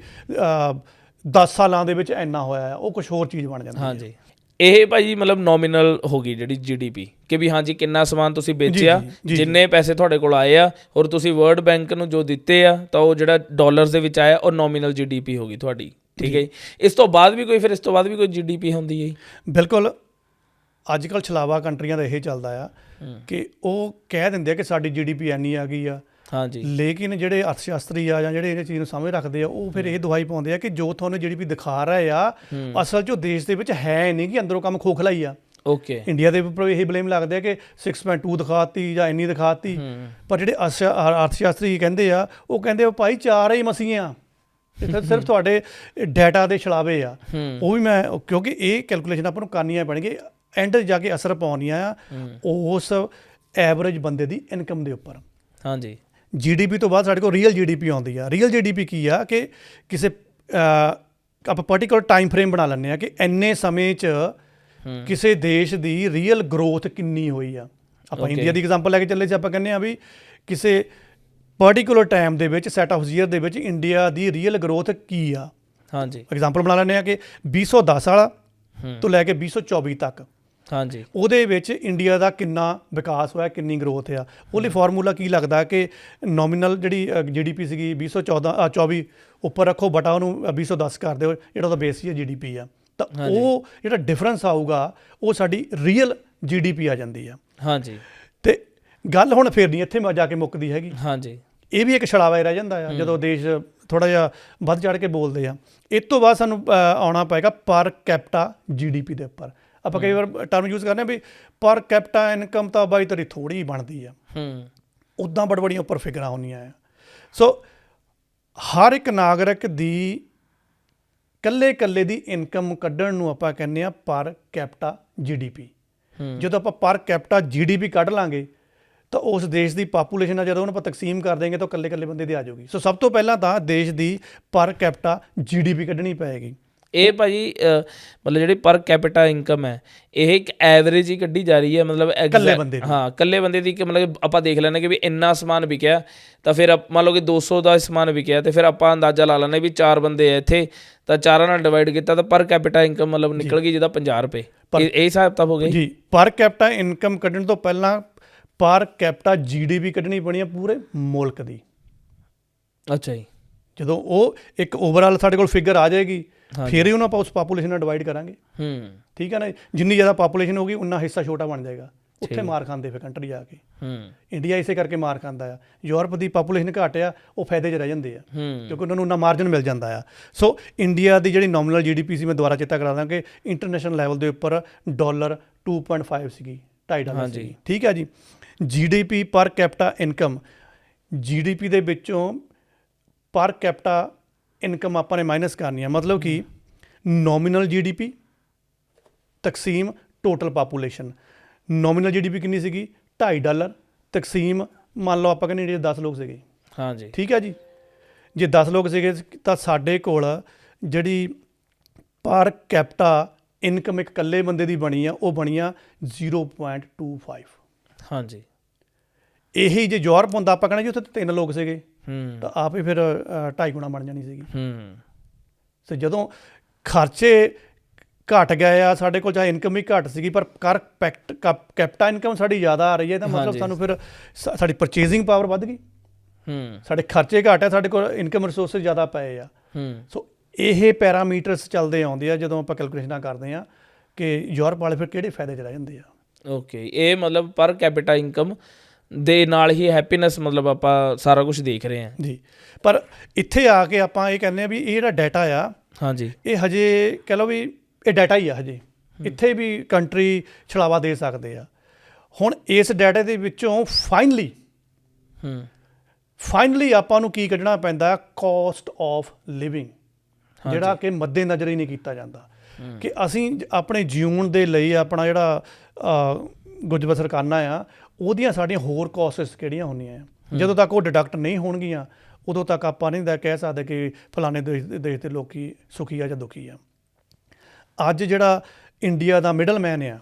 10 ਸਾਲਾਂ ਦੇ ਵਿੱਚ ਇੰਨਾ ਹੋਇਆ, ਉਹ ਕੁਝ ਹੋਰ ਚੀਜ਼ ਬਣ ਜਾਂਦੀ ਹੈ। ਹਾਂਜੀ, ਇਹ ਭਾਜੀ ਮਤਲਬ ਨੋਮੀਨਲ ਹੋ ਗਈ ਜਿਹੜੀ GDP, ਕਿ ਵੀ ਹਾਂਜੀ ਕਿੰਨਾ ਸਮਾਨ ਤੁਸੀਂ ਵੇਚਿਆ, ਜਿੰਨੇ ਪੈਸੇ ਤੁਹਾਡੇ ਕੋਲ ਆਏ ਆ, ਔਰ ਤੁਸੀਂ ਵਰਲਡ ਬੈਂਕ ਨੂੰ ਜੋ ਦਿੱਤੇ ਆ, ਤਾਂ ਉਹ ਜਿਹੜਾ ਡਾਲਰਸ ਦੇ ਵਿੱਚ ਆਇਆ ਉਹ ਨੋਮੀਨਲ GDP ਹੋ ਗਈ ਤੁਹਾਡੀ। ਠੀਕ ਹੈ ਜੀ। ਇਸ ਤੋਂ ਬਾਅਦ ਵੀ ਕੋਈ, ਫਿਰ ਇਸ ਤੋਂ ਬਾਅਦ ਵੀ ਕੋਈ GDP ਹੁੰਦੀ ਹੈ? ਬਿਲਕੁਲ। ਅੱਜ ਕੱਲ੍ਹ ਛਲਾਵਾ ਕੰਟਰੀਆਂ ਦਾ ਇਹ ਚੱਲਦਾ ਆ ਕਿ ਉਹ ਕਹਿ ਦਿੰਦੇ ਆ ਕਿ ਸਾਡੀ GDP ਇੰਨੀ ਆ ਗਈ ਆ। ਹਾਂਜੀ। ਲੇਕਿਨ ਜਿਹੜੇ ਅਰਥ ਸ਼ਾਸਤਰੀ ਆ ਜਾਂ ਜਿਹੜੇ ਇਹ ਚੀਜ਼ ਨੂੰ ਸਮਝ ਰੱਖਦੇ ਆ, ਉਹ ਫਿਰ ਇਹ ਦਵਾਈ ਪਾਉਂਦੇ ਆ ਕਿ ਜੋ ਤੁਹਾਨੂੰ GDP ਦਿਖਾ ਰਹੇ ਆ, ਅਸਲ 'ਚ ਉਹ ਦੇਸ਼ ਦੇ ਵਿੱਚ ਹੈ ਨਹੀਂ, ਕਿ ਅੰਦਰੋਂ ਕੰਮ ਖੋਖਲਾ ਹੀ ਆ। ਓਕੇ। ਇੰਡੀਆ ਦੇ ਉੱਪਰ ਇਹ ਬਲੇਮ ਲੱਗਦੇ ਆ ਕਿ 6.2 ਦਿਖਾਤੀ ਜਾਂ ਇੰਨੀ ਦਿਖਾਤੀ, ਪਰ ਜਿਹੜੇ ਅਰਥ ਸ਼ਾਸਤਰੀ ਕਹਿੰਦੇ ਆ, ਉਹ ਕਹਿੰਦੇ ਭਾਈ 4 ਹੀ ਮਸੀਆਂ, ਸਿਰਫ ਤੁਹਾਡੇ ਡਾਟਾ ਦੇ ਛਲਾਵੇ ਆ। ਉਹ ਵੀ ਮੈਂ, ਕਿਉਂਕਿ ਇਹ ਕੈਲਕੂਲੇਸ਼ਨ ਆਪਾਂ ਨੂੰ ਕਰਨੀਆਂ ਪੈਣਗੀਆਂ, ਐਂਡ ਜਾ ਕੇ ਅਸਰ ਪਾਉਣੀਆਂ ਆ ਉਸ ਐਵਰੇਜ ਬੰਦੇ ਦੀ ਇਨਕਮ ਦੇ ਉੱਪਰ। ਹਾਂਜੀ। GDP ਤੋਂ ਬਾਅਦ ਸਾਡੇ ਕੋਲ ਰੀਅਲ GDP ਆਉਂਦੀ ਆ। ਰੀਅਲ GDP ਕੀ ਆ ਕਿ ਕਿਸੇ ਆਪਾਂ ਪਾਰਟੀਕੂਲਰ ਟਾਈਮ ਫਰੇਮ ਬਣਾ ਲੈਂਦੇ ਆ ਕਿ ਇੰਨੇ ਸਮੇਂ 'ਚ ਕਿਸੇ ਦੇਸ਼ ਦੀ ਰੀਅਲ ਗਰੋਥ ਕਿੰਨੀ ਹੋਈ ਆ। ਆਪਾਂ ਇੰਡੀਆ ਦੀ ਐਗਜ਼ਾਮਪਲ ਲੈ ਕੇ ਚੱਲੇ ਸੀ, ਆਪਾਂ ਕਹਿੰਦੇ ਆ ਵੀ ਕਿਸੇ ਪਾਰਟੀਕੂਲਰ ਟਾਈਮ ਦੇ ਵਿੱਚ, ਸੈਟ ਆਫ ਈਅਰ ਦੇ ਵਿੱਚ ਇੰਡੀਆ ਦੀ ਰੀਅਲ ਗਰੋਥ ਕੀ ਆ। ਹਾਂਜੀ। ਐਗਜ਼ਾਮਪਲ ਬਣਾ ਲੈਂਦੇ ਆ ਕਿ 2010 ਵਾਲਾ ਤੋਂ ਲੈ ਕੇ 2024 ਤੱਕ, ਹਾਂਜੀ, ਉਹਦੇ ਵਿੱਚ ਇੰਡੀਆ ਦਾ ਕਿੰਨਾ ਵਿਕਾਸ ਹੋਇਆ, ਕਿੰਨੀ ਗਰੋਥ ਆ। ਉਹਦੇ ਫਾਰਮੂਲਾ ਕੀ ਲੱਗਦਾ ਕਿ ਨੋਮੀਨਲ ਜਿਹੜੀ GDP ਸੀਗੀ 2024 ਉੱਪਰ ਰੱਖੋ ਬਟਾ ਉਹਨੂੰ 2010 ਕਰ ਦਿਓ, ਜਿਹੜਾ ਉਹਦਾ ਬੇਸ ਹੀ GDP ਆ, ਤਾਂ ਉਹ ਜਿਹੜਾ ਡਿਫਰੈਂਸ ਆਊਗਾ ਉਹ ਸਾਡੀ ਰੀਅਲ GDP ਆ ਜਾਂਦੀ ਆ। ਹਾਂਜੀ। ਤੇ ਗੱਲ ਹੁਣ ਫਿਰ ਨਹੀਂ ਇੱਥੇ ਜਾ ਕੇ ਮੁੱਕਦੀ ਹੈਗੀ। ਹਾਂਜੀ। ਇਹ ਵੀ ਇੱਕ ਛਲਾਵਾ ਰਹਿ ਜਾਂਦਾ ਆ ਜਦੋਂ ਦੇਸ਼ ਥੋੜ੍ਹਾ ਜਿਹਾ ਵੱਧ ਚੜ੍ਹ ਕੇ ਬੋਲਦੇ ਆ। ਇਸ ਤੋਂ ਬਾਅਦ ਸਾਨੂੰ ਆਉਣਾ ਪਏਗਾ ਪਰ ਕੈਪਟਾ GDP ਦੇ ਉੱਪਰ। ਆਪਾਂ ਕਈ ਵਾਰ ਟਰਮ ਯੂਜ਼ ਕਰਦੇ ਹਾਂ ਵੀ ਪਰ ਕੈਪਟਾ ਇਨਕਮ ਤਾਂ ਬਾਈ ਤੇਰੀ ਥੋੜ੍ਹੀ ਬਣਦੀ ਆ, ਉੱਦਾਂ ਬੜੀਆਂ ਉੱਪਰ ਫਿਗਰਾਂ ਹੁੰਦੀਆਂ ਆ। ਸੋ ਹਰ ਇੱਕ ਨਾਗਰਿਕ ਦੀ ਇਕੱਲੇ ਦੀ ਇਨਕਮ ਕੱਢਣ ਨੂੰ ਆਪਾਂ ਕਹਿੰਦੇ ਆ ਪਰ ਕੈਪਟਾ GDP। ਜਦੋਂ ਆਪਾਂ ਪਰ ਕੈਪਟਾ GDP ਕੱਢ ਲਾਂਗੇ ਤਾਂ ਉਸ ਦੇਸ਼ ਦੀ ਪਾਪੂਲੇਸ਼ਨ ਆ, ਜਦੋਂ ਉਹਨੂੰ ਆਪਾਂ ਤਕਸੀਮ ਕਰ ਦੇਂਗੇ ਤਾਂ ਇਕੱਲੇ ਬੰਦੇ ਦੀ ਆ ਜਾਊਗੀ। ਸੋ ਸਭ ਤੋਂ ਪਹਿਲਾਂ ਤਾਂ ਦੇਸ਼ ਦੀ ਪਰ ਕੈਪਟਾ GDP ਕੱਢਣੀ ਪਏਗੀ। ਇਹ ਭਾਜੀ ਮਤਲਬ ਜਿਹੜੀ ਪਰ ਕੈਪੀਟਾ ਇਨਕਮ ਹੈ, ਇਹ ਇੱਕ ਐਵਰੇਜ ਹੀ ਕੱਢੀ ਜਾ ਰਹੀ ਹੈ, ਮਤਲਬ ਇਕੱਲੇ ਬੰਦੇ ਦੀ। ਹਾਂ, ਇਕੱਲੇ ਬੰਦੇ ਦੀ। ਕਿ ਮਤਲਬ ਆਪਾਂ ਦੇਖ ਲੈਂਦੇ ਕਿ ਵੀ ਇੰਨਾ ਸਮਾਨ ਵਿਕਿਆ, ਤਾਂ ਫਿਰ ਮੰਨ ਲਓ ਕਿ 200 ਦਾ ਸਮਾਨ ਵਿਕਿਆ, ਤੇ ਫਿਰ ਆਪਾਂ ਅੰਦਾਜ਼ਾ ਲਾ ਲੈਂਦੇ ਵੀ 4 ਬੰਦੇ ਆ ਇੱਥੇ, ਤਾਂ 4 ਨਾਲ ਡਿਵਾਈਡ ਕੀਤਾ ਤਾਂ ਪਰ ਕੈਪੀਟਾ ਇਨਕਮ ਮਤਲਬ ਨਿਕਲ ਗਈ ਜਿਹਦਾ 50 ਰੁਪਏ। ਇਹ ਹਿਸਾਬ ਤਾਂ ਹੋ ਗਿਆ ਜੀ। ਪਰ ਕੈਪੀਟਾ ਇਨਕਮ ਕੱਢਣ ਤੋਂ ਪਹਿਲਾਂ ਪਰ ਕੈਪੀਟਾ GDP ਕੱਢਣੀ ਪੈਣੀ ਆ ਪੂਰੇ ਮੁਲਕ ਦੀ। ਅੱਛਾ ਜੀ। ਜਦੋਂ ਉਹ ਇੱਕ ਓਵਰਆਲ ਸਾਡੇ ਕੋਲ ਫਿਗਰ ਆ ਜਾਏਗੀ ਫਿਰ ਹੀ ਉਹਨੂੰ ਆਪਾਂ ਉਸ ਪਾਪੂਲੇਸ਼ਨ ਨਾਲ ਡਿਵਾਈਡ ਕਰਾਂਗੇ। ਠੀਕ ਹੈ ਨਾ, ਜਿੰਨੀ ਜ਼ਿਆਦਾ ਪਾਪੂਲੇਸ਼ਨ ਹੋਗੀ ਉਨਾ ਹਿੱਸਾ ਛੋਟਾ ਬਣ ਜਾਏਗਾ, ਉੱਥੇ ਮਾਰ ਖਾਂਦੇ ਫਿਰ ਕੰਟਰੀ ਜਾ ਕੇ। ਇੰਡੀਆ ਇਸੇ ਕਰਕੇ ਮਾਰ ਖਾਂਦਾ ਆ। ਯੂਰਪ ਦੀ ਪਾਪੂਲੇਸ਼ਨ ਘੱਟ ਆ, ਉਹ ਫਾਇਦੇ 'ਚ ਰਹਿ ਜਾਂਦੇ ਆ ਕਿਉਂਕਿ ਉਹਨਾਂ ਨੂੰ ਉਨਾ ਮਾਰਜਨ ਮਿਲ ਜਾਂਦਾ ਆ। ਸੋ ਇੰਡੀਆ ਦੀ ਜਿਹੜੀ ਨੋਮੀਨਲ GDP ਸੀ, ਮੈਂ ਦੁਬਾਰਾ ਚੇਤਾ ਕਰਾ ਦਾਂ ਕਿ ਇੰਟਰਨੈਸ਼ਨਲ ਲੈਵਲ ਦੇ ਉੱਪਰ ਡਾਲਰ 2.5 ਸੀਗੀ, $2.5 ਸੀਗੀ। ਠੀਕ ਹੈ ਜੀ। GDP ਪਰ ਕੈਪੀਟਾ ਇਨਕਮ, GDP ਦੇ ਵਿੱਚੋਂ ਪਰ ਕੈਪੀਟਾ ਇਨਕਮ ਆਪਾਂ ਨੇ ਮਾਈਨਸ ਕਰਨੀ ਆ, ਮਤਲਬ ਕਿ ਨੋਮੀਨਲ GDP ਤਕਸੀਮ ਟੋਟਲ ਪਾਪੂਲੇਸ਼ਨ। ਨੋਮੀਨਲ GDP ਕਿੰਨੀ ਸੀਗੀ? $2.5 ਤਕਸੀਮ, ਮੰਨ ਲਓ ਆਪਾਂ ਕਹਿੰਦੇ ਜਿਹੜੇ 10 ਲੋਕ ਸੀਗੇ। ਹਾਂਜੀ, ਠੀਕ ਹੈ ਜੀ। ਜੇ 10 ਲੋਕ ਸੀਗੇ ਤਾਂ ਸਾਡੇ ਕੋਲ ਜਿਹੜੀ ਪਰ ਕੈਪੀਟਾ ਇਨਕਮ ਇੱਕ ਇਕੱਲੇ ਬੰਦੇ ਦੀ ਬਣੀ ਆ, ਉਹ ਬਣੀ ਆ 0.25। ਹਾਂਜੀ, ਇਹੀ ਜੇ ਯੂਰਪ ਹੁੰਦਾ ਆਪਾਂ ਕਹਿੰਦੇ ਜੀ ਉੱਥੇ 3 ਲੋਕ ਸੀਗੇ ਤਾਂ ਆਪ ਹੀ ਫਿਰ 2.5 ਗੁਣਾ ਬਣ ਜਾਣੀ ਸੀਗੀ। ਤੇ ਜਦੋਂ ਖਰਚੇ ਘਟ ਗਏ ਆ, ਸਾਡੇ ਕੋਲ ਚਾਹੇ ਇਨਕਮ ਵੀ ਘੱਟ ਸੀਗੀ ਪਰ ਕੈਪੀਟਾ ਇਨਕਮ ਸਾਡੀ ਜ਼ਿਆਦਾ ਆ ਰਹੀ ਹੈ, ਇਹਦਾ ਮਤਲਬ ਸਾਨੂੰ ਫਿਰ ਸਾਡੀ ਪਰਚੇਜ਼ਿੰਗ ਪਾਵਰ ਵੱਧ ਗਈ, ਸਾਡੇ ਖਰਚੇ ਘੱਟ ਆ, ਸਾਡੇ ਕੋਲ ਇਨਕਮ ਰਿਸੋਰਸਿਸ ਜ਼ਿਆਦਾ ਪਏ ਆ। ਸੋ ਇਹ ਪੈਰਾਮੀਟਰਸ ਚੱਲਦੇ ਆਉਂਦੇ ਆ ਜਦੋਂ ਆਪਾਂ ਕੈਲਕੂਲੇਸ਼ਨਾਂ ਕਰਦੇ ਆ ਕਿ ਯੂਰਪ ਵਾਲੇ ਫਿਰ ਕਿਹੜੇ ਫਾਇਦੇ 'ਚ ਰਹਿ ਜਾਂਦੇ ਆ। ਓਕੇ, ਇਹ ਮਤਲਬ ਪਰ ਕੈਪੀਟਾ ਇਨਕਮ ਦੇ ਨਾਲ ਹੀ ਹੈਪੀਨੈਸ, ਮਤਲਬ ਆਪਾਂ ਸਾਰਾ ਕੁਝ ਦੇਖ ਰਹੇ ਹਾਂ ਜੀ। ਪਰ ਇੱਥੇ ਆ ਕੇ ਆਪਾਂ ਇਹ ਕਹਿੰਦੇ ਆ ਵੀ ਇਹ ਜਿਹੜਾ ਡਾਟਾ ਆ, ਹਾਂਜੀ, ਇਹ ਹਜੇ ਕਹਿ ਲਓ ਵੀ ਇਹ ਡਾਟਾ ਹੀ ਆ, ਹਜੇ ਇੱਥੇ ਵੀ ਕੰਟਰੀ ਛਲਾਵਾ ਦੇ ਸਕਦੇ ਆ। ਹੁਣ ਇਸ ਡਾਟਾ ਦੇ ਵਿੱਚੋਂ ਫਾਈਨਲੀ ਆਪਾਂ ਨੂੰ ਕੀ ਕੱਢਣਾ ਪੈਂਦਾ? ਕਾਸਟ ਆਫ ਲਿਵਿੰਗ, ਜਿਹੜਾ ਕਿ ਮੱਦੇ ਨਜ਼ਰ ਹੀ ਨਹੀਂ ਕੀਤਾ ਜਾਂਦਾ ਕਿ ਅਸੀਂ ਆਪਣੇ ਜਿਉਣ ਦੇ ਲਈ ਆਪਣਾ ਜਿਹੜਾ ਗੁਜ਼ਰ ਬਸਰ ਕਰਨਾ ਆ, ਉਹਦੀਆਂ ਸਾਡੀਆਂ ਹੋਰ ਕਾਸਟਸ ਕਿਹੜੀਆਂ ਹੁੰਦੀਆਂ ਆ। ਜਦੋਂ ਤੱਕ ਉਹ ਡਿਡਕਟ ਨਹੀਂ ਹੋਣਗੀਆਂ ਉਦੋਂ ਤੱਕ ਆਪਾਂ ਨਹੀਂ ਕਹਿ ਸਕਦੇ ਕਿ ਫਲਾਣੇ ਦੇਸ਼ ਦੇ ਲੋਕੀ ਸੁਖੀ ਆ ਜਾਂ ਦੁਖੀ ਆ। ਅੱਜ ਜਿਹੜਾ ਇੰਡੀਆ ਦਾ ਮਿਡਲ ਮੈਨ ਆ,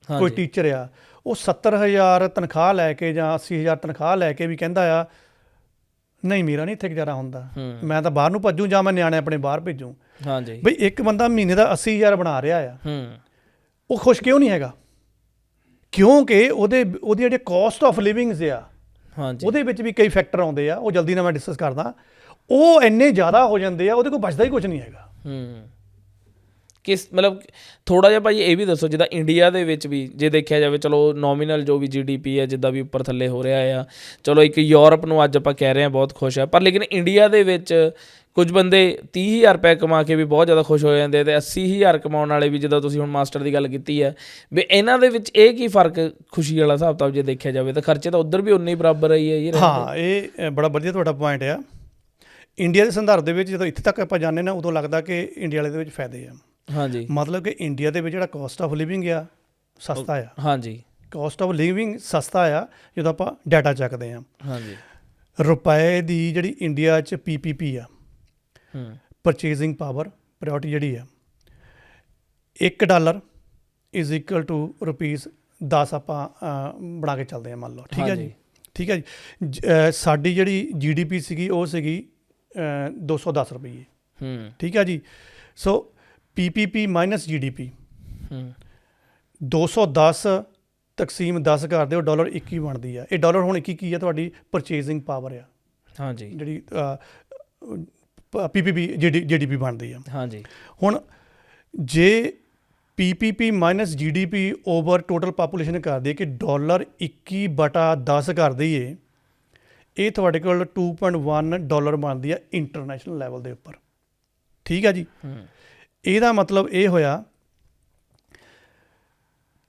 ਕੋਈ ਟੀਚਰ ਆ, ਉਹ 70,000 ਤਨਖਾਹ ਲੈ ਕੇ ਜਾਂ 80,000 ਤਨਖਾਹ ਲੈ ਕੇ ਵੀ ਕਹਿੰਦਾ ਆ ਨਹੀਂ ਮੇਰਾ ਨਹੀਂ ਇੱਥੇ ਗੁਜ਼ਾਰਾ ਹੁੰਦਾ, ਮੈਂ ਤਾਂ ਬਾਹਰ ਨੂੰ ਭੱਜੂ ਜਾਂ ਮੈਂ ਨਿਆਣੇ ਆਪਣੇ ਬਾਹਰ ਭੇਜੂ। ਹਾਂਜੀ, ਬਈ ਇੱਕ ਬੰਦਾ ਮਹੀਨੇ ਦਾ 80,000 ਬਣਾ ਰਿਹਾ ਆ, ਉਹ ਖੁਸ਼ ਕਿਉਂ ਨਹੀਂ ਹੈਗਾ? ਕਿਉਂਕਿ ਉਹਦੀ ਜਿਹੜੇ ਕਾਸਟ ਆਫ ਲਿਵਿੰਗਸ ਆ, ਉਹਦੇ ਵਿੱਚ ਵੀ ਕਈ ਫੈਕਟਰ ਆਉਂਦੇ ਆ, ਉਹ ਜਲਦੀ ਨਾਲ ਮੈਂ ਡਿਸਕਸ ਕਰਦਾ, ਉਹ ਇੰਨੇ ਜ਼ਿਆਦਾ ਹੋ ਜਾਂਦੇ ਆ, ਉਹਦੇ ਕੋਲ ਬਚਦਾ ਹੀ ਕੁਝ ਨਹੀਂ ਹੈਗਾ। ਕਿਸ ਮਤਲਬ ਥੋੜ੍ਹਾ ਜਿਹਾ ਭਾਈ ਇਹ ਵੀ ਦੱਸੋ, ਜਿੱਦਾਂ ਇੰਡੀਆ ਦੇ ਵਿੱਚ ਵੀ ਜੇ ਦੇਖਿਆ ਜਾਵੇ, ਚਲੋ ਨੋਮੀਨਲ ਜੋ ਵੀ GDP ਹੈ ਜਿੱਦਾਂ ਵੀ ਉੱਪਰ ਥੱਲੇ ਹੋ ਰਿਹਾ ਆ, ਚਲੋ ਇੱਕ ਯੂਰਪ ਨੂੰ ਅੱਜ ਆਪਾਂ ਕਹਿ ਰਹੇ ਹਾਂ ਬਹੁਤ ਖੁਸ਼ ਹੈ, ਪਰ ਲੇਕਿਨ ਇੰਡੀਆ ਦੇ ਵਿੱਚ ਕੁਝ ਬੰਦੇ 30,000 ਰੁਪਏ ਕਮਾ ਕੇ ਵੀ ਬਹੁਤ ਜ਼ਿਆਦਾ ਖੁਸ਼ ਹੋ ਜਾਂਦੇ ਅਤੇ 80,000 ਕਮਾਉਣ ਵਾਲੇ ਵੀ, ਜਿੱਦਾਂ ਤੁਸੀਂ ਹੁਣ ਮਾਸਟਰ ਦੀ ਗੱਲ ਕੀਤੀ ਹੈ, ਵੀ ਇਹਨਾਂ ਦੇ ਵਿੱਚ ਇਹ ਕੀ ਫਰਕ ਖੁਸ਼ੀ ਵਾਲਾ ਹਿਸਾਬ ਕਿਤਾਬ ਜੇ ਦੇਖਿਆ ਜਾਵੇ ਤਾਂ ਖਰਚੇ ਤਾਂ ਉੱਧਰ ਵੀ ਉਨੇ ਹੀ ਬਰਾਬਰ ਹੀ ਹੈ ਜੀ। ਹਾਂ, ਇਹ ਬੜਾ ਵਧੀਆ ਤੁਹਾਡਾ ਪੁਆਇੰਟ ਆ। ਇੰਡੀਆ ਦੇ ਸੰਦਰਭ ਦੇ ਵਿੱਚ ਜਦੋਂ ਇੱਥੇ ਤੱਕ ਆਪਾਂ ਜਾਂਦੇ ਨਾ, ਉਦੋਂ ਲੱਗਦਾ ਕਿ ਇੰਡੀਆ ਵਾਲੇ ਦੇ ਵਿੱਚ ਫਾਇਦੇ ਆ। ਹਾਂਜੀ, ਮਤਲਬ ਕਿ ਇੰਡੀਆ ਦੇ ਵਿੱਚ ਜਿਹੜਾ ਕਾਸਟ ਆਫ ਲਿਵਿੰਗ ਆ ਸਸਤਾ ਆ। ਹਾਂਜੀ, ਕਾਸਟ ਆਫ ਲਿਵਿੰਗ ਸਸਤਾ ਆ ਜਦੋਂ ਆਪਾਂ ਡਾਟਾ ਚੱਕਦੇ ਹਾਂ। ਹਾਂਜੀ, ਰੁਪਏ ਦੀ ਜਿਹੜੀ ਇੰਡੀਆ 'ਚ PPP ਆ, ਪਰਚੇਜ਼ਿੰਗ ਪਾਵਰ ਪ੍ਰਾਇਓਰਟੀ ਜਿਹੜੀ ਆ, $1 ਇਜ਼ ਇਕੁਅਲ ਟੂ ₹10 ਆਪਾਂ ਬਣਾ ਕੇ ਚੱਲਦੇ ਹਾਂ, ਮੰਨ ਲਓ। ਠੀਕ ਹੈ ਜੀ, ਠੀਕ ਹੈ ਜੀ। ਸਾਡੀ ਜਿਹੜੀ GDP ਸੀਗੀ ਉਹ ਸੀਗੀ ₹210। ਠੀਕ ਹੈ ਜੀ। ਸੋ PPP ਮਾਈਨਸ GDP 210 ਤਕਸੀਮ 10 ਕਰ ਦਿਓ, $1 ਬਣਦੀ ਆ। ਇਹ ਡਾਲਰ ਹੁਣ 21 ਕੀ ਆ? ਤੁਹਾਡੀ ਪਰਚੇਜ਼ਿੰਗ ਪਾਵਰ ਆ। ਹਾਂਜੀ, ਜਿਹੜੀ PPP GDP ਬਣਦੀ ਆ। ਹਾਂਜੀ, ਹੁਣ ਜੇ PPP minus GDP over total population ਕਰ ਦਈਏ ਕਿ $21/10 ਕਰ ਦਈਏ, ਇਹ ਤੁਹਾਡੇ ਕੋਲ $2.1 ਬਣਦੀ ਆ ਇੰਟਰਨੈਸ਼ਨਲ ਲੈਵਲ ਦੇ ਉੱਪਰ। ਠੀਕ ਆ ਜੀ। ਇਹਦਾ ਮਤਲਬ ਇਹ ਹੋਇਆ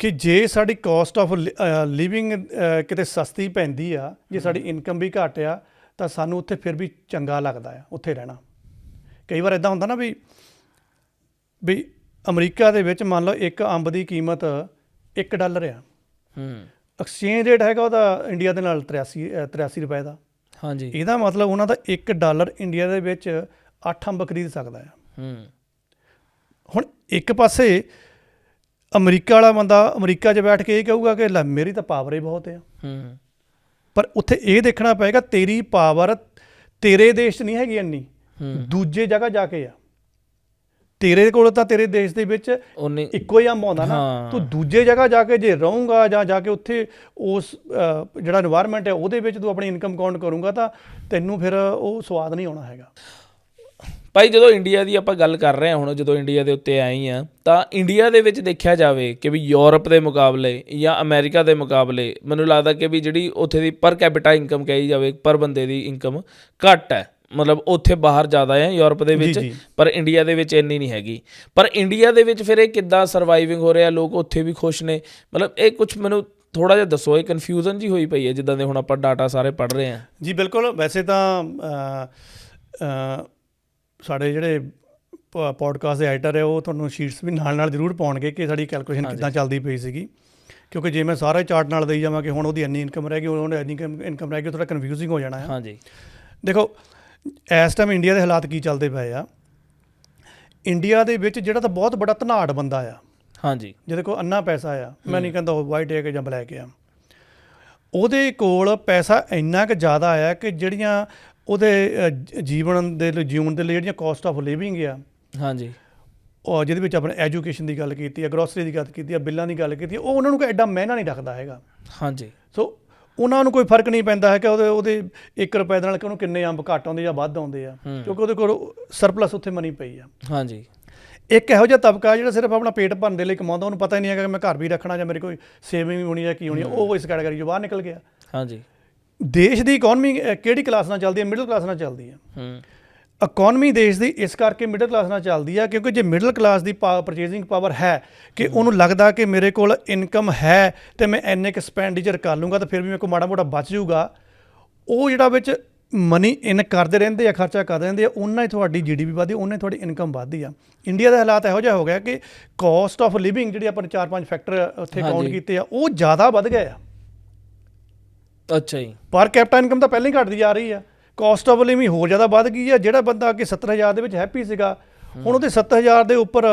ਕਿ ਜੇ ਸਾਡੀ ਕਾਸਟ ਆਫ ਲਿਵਿੰਗ ਕਿਤੇ ਸਸਤੀ ਪੈਂਦੀ ਆ, ਜੇ ਸਾਡੀ ਇਨਕਮ ਵੀ ਘੱਟ ਆ, ਤਾਂ ਸਾਨੂੰ ਉੱਥੇ ਫਿਰ ਵੀ ਚੰਗਾ ਲੱਗਦਾ ਆ ਉੱਥੇ ਰਹਿਣਾ। ਕਈ ਵਾਰ ਇੱਦਾਂ ਹੁੰਦਾ ਨਾ ਵੀ ਅਮਰੀਕਾ ਦੇ ਵਿੱਚ ਮੰਨ ਲਓ ਇੱਕ ਅੰਬ ਦੀ ਕੀਮਤ $1 ਆ, ਐਕਸਚੇਂਜ ਰੇਟ ਹੈਗਾ ਉਹਦਾ ਇੰਡੀਆ ਦੇ ਨਾਲ 83 ਰੁਪਏ ਦਾ। ਹਾਂਜੀ, ਇਹਦਾ ਮਤਲਬ ਉਹਨਾਂ ਦਾ $1 ਇੰਡੀਆ ਦੇ ਵਿੱਚ 8 ਅੰਬ ਖਰੀਦ ਸਕਦਾ ਆ। ਹੁਣ ਇੱਕ ਪਾਸੇ ਅਮਰੀਕਾ ਵਾਲਾ ਬੰਦਾ ਅਮਰੀਕਾ 'ਚ ਬੈਠ ਕੇ ਇਹ ਕਹੂਗਾ ਕਿ ਲੈ ਮੇਰੀ ਤਾਂ ਪਾਵਰ ਹੀ ਬਹੁਤ ਆ, ਪਰ ਉੱਥੇ ਇਹ ਦੇਖਣਾ ਪਏਗਾ ਤੇਰੀ ਪਾਵਰ ਤੇਰੇ ਦੇਸ਼ 'ਚ ਨਹੀਂ ਹੈਗੀ ਇੰਨੀ, ਦੂਜੇ ਜਗ੍ਹਾ ਜਾ ਕੇ ਆ। ਤੇਰੇ ਕੋਲ ਤਾਂ ਤੇਰੇ ਦੇਸ਼ ਦੇ ਵਿੱਚ ਇੱਕੋ ਹੀ ਅੰਬ ਆਉਂਦਾ ਨਾ, ਤੂੰ ਦੂਜੇ ਜਗ੍ਹਾ ਜਾ ਕੇ ਜੇ ਰਹੂੰਗਾ ਜਾਂ ਜਾ ਕੇ ਉੱਥੇ ਉਸ ਜਿਹੜਾ ਇਨਵਾਇਰਮੈਂਟ ਹੈ ਉਹਦੇ ਵਿੱਚ ਤੂੰ ਆਪਣੀ ਇਨਕਮ ਕਾਊਂਟ ਕਰੂੰਗਾ ਤਾਂ ਤੈਨੂੰ ਫਿਰ ਉਹ ਸਵਾਦ ਨਹੀਂ ਆਉਣਾ ਹੈਗਾ। ਭਾਈ ਜਦੋਂ ਇੰਡੀਆ ਦੀ ਆਪਾਂ ਗੱਲ ਕਰ ਰਹੇ ਹਾਂ ਹੁਣ, ਜਦੋਂ ਇੰਡੀਆ ਦੇ ਉੱਤੇ ਆਏ ਆ, ਤਾਂ ਇੰਡੀਆ ਦੇ ਵਿੱਚ ਦੇਖਿਆ ਜਾਵੇ ਕਿ ਵੀ ਯੂਰਪ ਦੇ ਮੁਕਾਬਲੇ ਜਾਂ ਅਮਰੀਕਾ ਦੇ ਮੁਕਾਬਲੇ ਮੈਨੂੰ ਲੱਗਦਾ ਕਿ ਵੀ ਜਿਹੜੀ ਉੱਥੇ ਦੀ ਪਰ ਕੈਪੀਟਾ ਇਨਕਮ ਕਹੀ ਜਾਵੇ, ਪਰ ਬੰਦੇ ਦੀ ਇਨਕਮ ਘੱਟ ਹੈ। ਮਤਲਬ ਉੱਥੇ ਬਾਹਰ ਜ਼ਿਆਦਾ ਹੈ ਯੂਰਪ ਦੇ ਵਿੱਚ, ਪਰ ਇੰਡੀਆ ਦੇ ਵਿੱਚ ਇੰਨੀ ਨਹੀਂ ਹੈਗੀ। ਪਰ ਇੰਡੀਆ ਦੇ ਵਿੱਚ ਫਿਰ ਇਹ ਕਿੱਦਾਂ ਸਰਵਾਈਵਿੰਗ ਹੋ ਰਿਹਾ, ਲੋਕ ਉੱਥੇ ਵੀ ਖੁਸ਼ ਨੇ? ਮਤਲਬ ਇਹ ਕੁਛ ਮੈਨੂੰ ਥੋੜ੍ਹਾ ਜਿਹਾ ਦੱਸੋ, ਇਹ ਕਨਫਿਊਜ਼ਨ ਜੀ ਹੋਈ ਪਈ ਹੈ ਜਿੱਦਾਂ ਦੇ ਹੁਣ ਆਪਾਂ ਡਾਟਾ ਸਾਰੇ ਪੜ੍ਹ ਰਹੇ ਹਾਂ। ਜੀ ਬਿਲਕੁਲ। ਵੈਸੇ ਤਾਂ ਸਾਡੇ ਜਿਹੜੇ ਪੋਡਕਾਸਟ ਦੇ ਐਡੀਟਰ ਹੈ ਉਹ ਤੁਹਾਨੂੰ ਸ਼ੀਟਸ ਵੀ ਨਾਲ ਜ਼ਰੂਰ ਪਾਉਣਗੇ ਕਿ ਸਾਡੀ ਕੈਲਕੂਲੇਸ਼ਨ ਕਿੱਦਾਂ ਚੱਲਦੀ ਪਈ ਸੀਗੀ, ਕਿਉਂਕਿ ਜੇ ਮੈਂ ਸਾਰਾ ਚਾਰਟ ਨਾਲ ਦੇਈ ਜਾਵਾਂ ਕਿ ਹੁਣ ਉਹਦੀ ਇੰਨੀ ਇਨਕਮ ਰਹਿ ਗਈ, ਉਹਨੇ ਇੰਨੀ ਇਨਕਮ ਰਹਿ ਗਈ, ਥੋੜ੍ਹਾ ਕਨਫਿਊਜ਼ਿੰਗ ਹੋ ਜਾਣਾ ਹੈ। ਹਾਂਜੀ ਦੇਖੋ ਇਸ ਟਾਈਮ ਇੰਡੀਆ ਦੇ ਹਾਲਾਤ ਕੀ ਚੱਲਦੇ ਪਏ ਆ। ਇੰਡੀਆ ਦੇ ਵਿੱਚ ਜਿਹੜਾ ਤਾਂ ਬਹੁਤ ਬੜਾ ਧਨਾੜ ਬੰਦਾ ਆ, ਹਾਂਜੀ, ਜਿਹਦੇ ਕੋਲ ਅੰਨਾ ਪੈਸਾ ਆ, ਮੈਂ ਨਹੀਂ ਕਹਿੰਦਾ ਉਹ ਵਾਈਟ ਹੈ ਕਿ ਜਾਂ ਬਲੈਕ ਆ, ਉਹਦੇ ਕੋਲ ਪੈਸਾ ਇੰਨਾ ਕੁ ਜ਼ਿਆਦਾ ਆ ਕਿ ਜਿਹੜੀਆਂ ਉਹਦੇ ਜੀਵਨ ਦੇ ਲਈ ਜਿਉਣ ਦੇ ਲਈ ਜਿਹੜੀਆਂ ਕਾਸਟ ਆਫ ਲਿਵਿੰਗ ਆ, ਹਾਂਜੀ, ਉਹ ਜਿਹਦੇ ਵਿੱਚ ਆਪਣੇ ਐਜੂਕੇਸ਼ਨ ਦੀ ਗੱਲ ਕੀਤੀ ਆ, ਗਰੋਸਰੀ ਦੀ ਗੱਲ ਕੀਤੀ ਆ, ਬਿੱਲਾਂ ਦੀ ਗੱਲ ਕੀਤੀ ਆ, ਉਹ ਉਹਨਾਂ ਨੂੰ ਕੋਈ ਐਡਾ ਮਹਿੰਗਾ ਨਹੀਂ ਰੱਖਦਾ ਹੈਗਾ। ਹਾਂਜੀ, ਸੋ ਉਹਨਾਂ ਨੂੰ ਕੋਈ ਫਰਕ ਨਹੀਂ ਪੈਂਦਾ ਹੈ ਕਿ ਉਹਦੇ 1 ਰੁਪਏ ਦੇ ਨਾਲ ਕਿ ਉਹਨੂੰ ਕਿੰਨੇ ਅੰਬ ਘੱਟ ਆਉਂਦੇ ਜਾਂ ਵੱਧ ਆਉਂਦੇ ਆ, ਕਿਉਂਕਿ ਉਹਦੇ ਕੋਲ ਸਰਪਲਸ ਉੱਥੇ ਮਨੀ ਪਈ ਆ। ਹਾਂਜੀ। ਇੱਕ ਇਹੋ ਜਿਹਾ ਤਬਕਾ ਜਿਹੜਾ ਸਿਰਫ ਆਪਣਾ ਪੇਟ ਭਰਨ ਦੇ ਲਈ ਕਮਾਉਂਦਾ, ਉਹਨੂੰ ਪਤਾ ਹੀ ਨਹੀਂ ਹੈਗਾ ਕਿ ਮੈਂ ਘਰ ਵੀ ਰੱਖਣਾ ਜਾਂ ਮੇਰੀ ਕੋਈ ਸੇਵਿੰਗ ਵੀ ਹੋਣੀ ਜਾਂ ਕੀ ਹੋਣੀ, ਉਹ ਇਸ ਕੈਟਾਗਰੀ 'ਚੋਂ ਬਾਹਰ ਨਿਕਲ ਗਿਆ। ਹਾਂਜੀ। ਦੇਸ਼ ਦੀ ਇਕੋਨਮੀ ਕਿਹੜੀ ਕਲਾਸ ਨਾਲ ਚੱਲਦੀ ਹੈ? ਮਿਡਲ ਕਲਾਸ ਨਾਲ ਚੱਲਦੀ ਹੈ। ਇਕੋਨਮੀ ਦੇਸ਼ ਦੀ ਇਸ ਕਰਕੇ ਮਿਡਲ ਕਲਾਸ ਨਾਲ ਚੱਲਦੀ ਆ ਕਿਉਂਕਿ ਜੇ ਮਿਡਲ ਕਲਾਸ ਦੀ ਪਰਚੇਜ਼ਿੰਗ ਪਾਵਰ ਹੈ ਕਿ ਉਹਨੂੰ ਲੱਗਦਾ ਕਿ ਮੇਰੇ ਕੋਲ ਇਨਕਮ ਹੈ ਅਤੇ ਮੈਂ ਇੰਨੇ ਕੁ ਐਕਸਪੈਂਡੀਚਰ ਕਰ ਲੂੰਗਾ ਤਾਂ ਫਿਰ ਵੀ ਮੇਰੇ ਕੋਲ ਮਾੜਾ ਮੋਟਾ ਬਚ ਜਾਊਗਾ, ਉਹ ਜਿਹੜਾ ਵਿੱਚ ਮਨੀ ਇਨ ਕਰਦੇ ਰਹਿੰਦੇ ਆ, ਖਰਚਾ ਕਰਦੇ ਰਹਿੰਦੇ ਆ, ਉਹਨਾਂ ਹੀ ਤੁਹਾਡੀ GDP ਵੱਧਦੀ, ਉਹਨਾਂ ਹੀ ਤੁਹਾਡੀ ਇਨਕਮ ਵੱਧਦੀ ਆ। ਇੰਡੀਆ ਦਾ ਹਾਲਾਤ ਇਹੋ ਜਿਹਾ ਹੋ ਗਿਆ ਕਿ ਕਾਸਟ ਆਫ ਲਿਵਿੰਗ ਜਿਹੜੀ ਆਪਾਂ ਨੇ 4-5 ਫੈਕਟਰ ਉੱਥੇ ਕਾਊਂਟ ਕੀਤੇ ਆ, ਉਹ ਜ਼ਿਆਦਾ ਵੱਧ ਗਏ ਆ। ਅੱਛਾ ਜੀ। ਪਰ ਕੈਪੀਟਲ ਇਨਕਮ ਤਾਂ ਪਹਿਲਾਂ ਹੀ ਘਟਦੀ ਜਾ ਰਹੀ ਆ, ਕਾਸਟ ਆਫ ਲਿਵਿੰਗ ਹੋਰ ਜ਼ਿਆਦਾ ਵੱਧ ਗਈ ਆ। ਜਿਹੜਾ ਬੰਦਾ ਅੱਗੇ 70,000 ਦੇ ਵਿੱਚ ਹੈਪੀ ਸੀਗਾ, ਹੁਣ ਉਹਦੇ 70,000 ਦੇ ਉੱਪਰ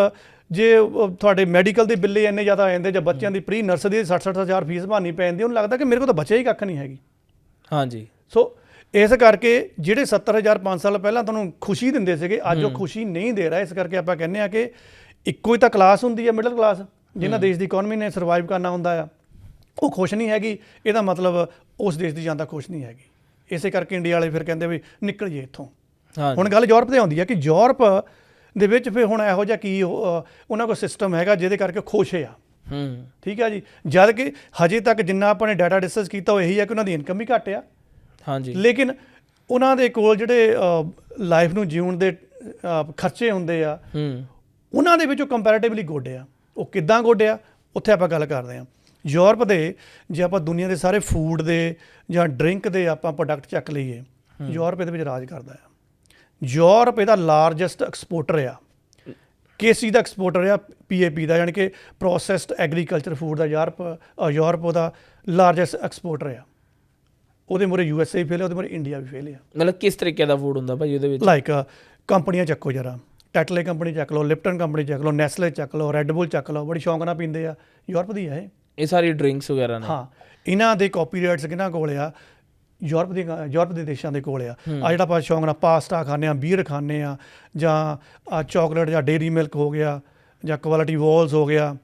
ਜੇ ਤੁਹਾਡੇ ਮੈਡੀਕਲ ਦੇ ਬਿੱਲੇ ਇੰਨੇ ਜ਼ਿਆਦਾ ਆ ਜਾਂਦੇ ਜਾਂ ਬੱਚਿਆਂ ਦੀ ਪ੍ਰੀ ਨਰਸਰੀ ਦੀ 60,000 ਫੀਸ ਭਰਨੀ ਪੈਂਦੀ, ਉਹਨੂੰ ਲੱਗਦਾ ਕਿ ਮੇਰੇ ਕੋਲ ਤਾਂ ਬਚਿਆ ਹੀ ਕੱਖ ਨਹੀਂ ਹੈਗੀ। ਹਾਂਜੀ। ਸੋ ਇਸ ਕਰਕੇ ਜਿਹੜੇ 70,000 5 ਸਾਲ ਪਹਿਲਾਂ ਤੁਹਾਨੂੰ ਖੁਸ਼ੀ ਦਿੰਦੇ ਸੀਗੇ, ਅੱਜ ਉਹ ਖੁਸ਼ੀ ਨਹੀਂ ਦੇ ਰਿਹਾ। ਇਸ ਕਰਕੇ ਆਪਾਂ ਕਹਿੰਦੇ ਆ ਕਿ ਇੱਕੋ ਹੀ ਤਾਂ ਕਲਾਸ ਹੁੰਦੀ ਹੈ, ਮਿਡਲ ਕਲਾਸ, ਜਿਹਨਾਂ ਦੇਸ਼ ਦੀ ਇਕੋਨਮੀ ਨੇ ਸਰਵਾਈਵ ਕਰਨਾ ਹੁੰਦਾ ਆ, ਉਹ ਖੁਸ਼ ਨਹੀਂ ਹੈਗੀ। ਇਹਦਾ ਮਤਲਬ ਉਸ ਦੇਸ਼ ਦੀ ਜਨਤਾ ਖੁਸ਼ ਨਹੀਂ ਹੈਗੀ। ਇਸੇ ਕਰਕੇ ਇੰਡੀਆ ਵਾਲੇ ਫਿਰ ਕਹਿੰਦੇ ਵੀ ਨਿਕਲ ਜੇ ਇੱਥੋਂ। ਹੁਣ ਗੱਲ ਯੂਰਪ 'ਤੇ ਆਉਂਦੀ ਹੈ ਕਿ ਯੂਰਪ ਦੇ ਵਿੱਚ ਫਿਰ ਹੁਣ ਇਹੋ ਜਿਹਾ ਕੀ ਉਹਨਾਂ ਕੋਲ ਸਿਸਟਮ ਹੈਗਾ ਜਿਹਦੇ ਕਰਕੇ ਖੁਸ਼ ਆ। ਠੀਕ ਹੈ ਜੀ। ਜਦ ਕਿ ਹਜੇ ਤੱਕ ਜਿੰਨਾ ਆਪਾਂ ਨੇ ਡਾਟਾ ਡਿਸਕਸ ਕੀਤਾ ਉਹ ਇਹੀ ਹੈ ਕਿ ਉਹਨਾਂ ਦੀ ਇਨਕਮ ਵੀ ਘੱਟ ਆ। ਹਾਂਜੀ। ਲੇਕਿਨ ਉਹਨਾਂ ਦੇ ਕੋਲ ਜਿਹੜੇ ਲਾਈਫ ਨੂੰ ਜਿਉਣ ਦੇ ਖਰਚੇ ਹੁੰਦੇ ਆ, ਉਹਨਾਂ ਦੇ ਵਿੱਚ ਉਹ ਕੰਪੈਰੇਟਿਵਲੀ ਗੁੱਡ ਆ। ਉਹ ਕਿੱਦਾਂ ਗੁੱਡ ਆ, ਉੱਥੇ ਆਪਾਂ ਗੱਲ ਕਰਦੇ ਹਾਂ। ਯੂਰਪ ਦੇ ਜੇ ਆਪਾਂ ਦੁਨੀਆ ਦੇ ਸਾਰੇ ਫੂਡ ਦੇ ਜਾਂ ਡਰਿੰਕ ਦੇ ਆਪਾਂ ਪ੍ਰੋਡਕਟ ਚੱਕ ਲਈਏ, ਯੂਰਪ ਇਹਦੇ ਵਿੱਚ ਰਾਜ ਕਰਦਾ ਆ। ਯੂਰਪ ਇਹਦਾ ਲਾਰਜੈਸਟ ਐਕਸਪੋਰਟਰ ਆ। ਕਿਸ ਚੀਜ਼ ਦਾ ਐਕਸਪੋਰਟਰ ਆ? PAP ਦਾ, ਯਾਨੀ ਕਿ ਪ੍ਰੋਸੈਸਡ ਐਗਰੀਕਲਚਰ ਫੂਡ ਦਾ। ਯੂਰਪ ਉਹਦਾ ਲਾਰਜੈਸਟ ਐਕਸਪੋਰਟਰ ਆ। ਉਹਦੇ ਮੂਹਰੇ USA ਵੀ ਫੇਲ ਆ, ਉਹਦੇ ਮੂਹਰੇ ਇੰਡੀਆ ਵੀ ਫੇਲ ਆ। ਮਤਲਬ ਕਿਸ ਤਰੀਕੇ ਦਾ ਫੂਡ ਹੁੰਦਾ ਭਾਈ ਉਹਦੇ ਵਿੱਚ? ਲਾਈਕ ਕੰਪਨੀਆਂ ਚੱਕੋ ਜਰਾ, ਟੈਟਲੇ ਕੰਪਨੀ ਚੱਕ ਲਓ, ਲਿਪਟਨ ਕੰਪਨੀ ਚੱਕ ਲਓ, ਨੈਸਲੇ ਚੱਕ ਲਓ, ਰੈੱਡ ਬੁੱਲ ਚੱਕ ਲਓ, ਬੜੀ ਸ਼ੌਂਕ ਨਾਲ ਪੀਂਦੇ ਆ। ਯੂਰਪ ਦੀ ਆ ਇਹ ਸਾਰੀ ਡਰਿੰਕਸ ਵਗੈਰਾ ਨੇ। ਹਾਂ, ਇਹਨਾਂ ਦੇ ਕਾਪੀਰਾਈਟਸ ਕਿਹਨਾਂ ਕੋਲ ਆ? ਯੂਰਪ ਦੇ ਦੇਸ਼ਾਂ ਦੇ ਕੋਲ ਆ। ਜਿਹੜਾ ਆਪਾਂ ਸ਼ੌਂਕ ਨਾਲ ਪਾਸਤਾ ਖਾਂਦੇ ਹਾਂ, ਬੀਅਰ ਖਾਂਦੇ ਹਾਂ, ਜਾਂ ਚੋਕਲੇਟ ਜਾਂ ਡੇਰੀ ਮਿਲਕ ਹੋ ਗਿਆ, ਜਾਂ ਕੁਆਲਿਟੀ ਵੋਲਸ ਹੋ ਗਿਆ,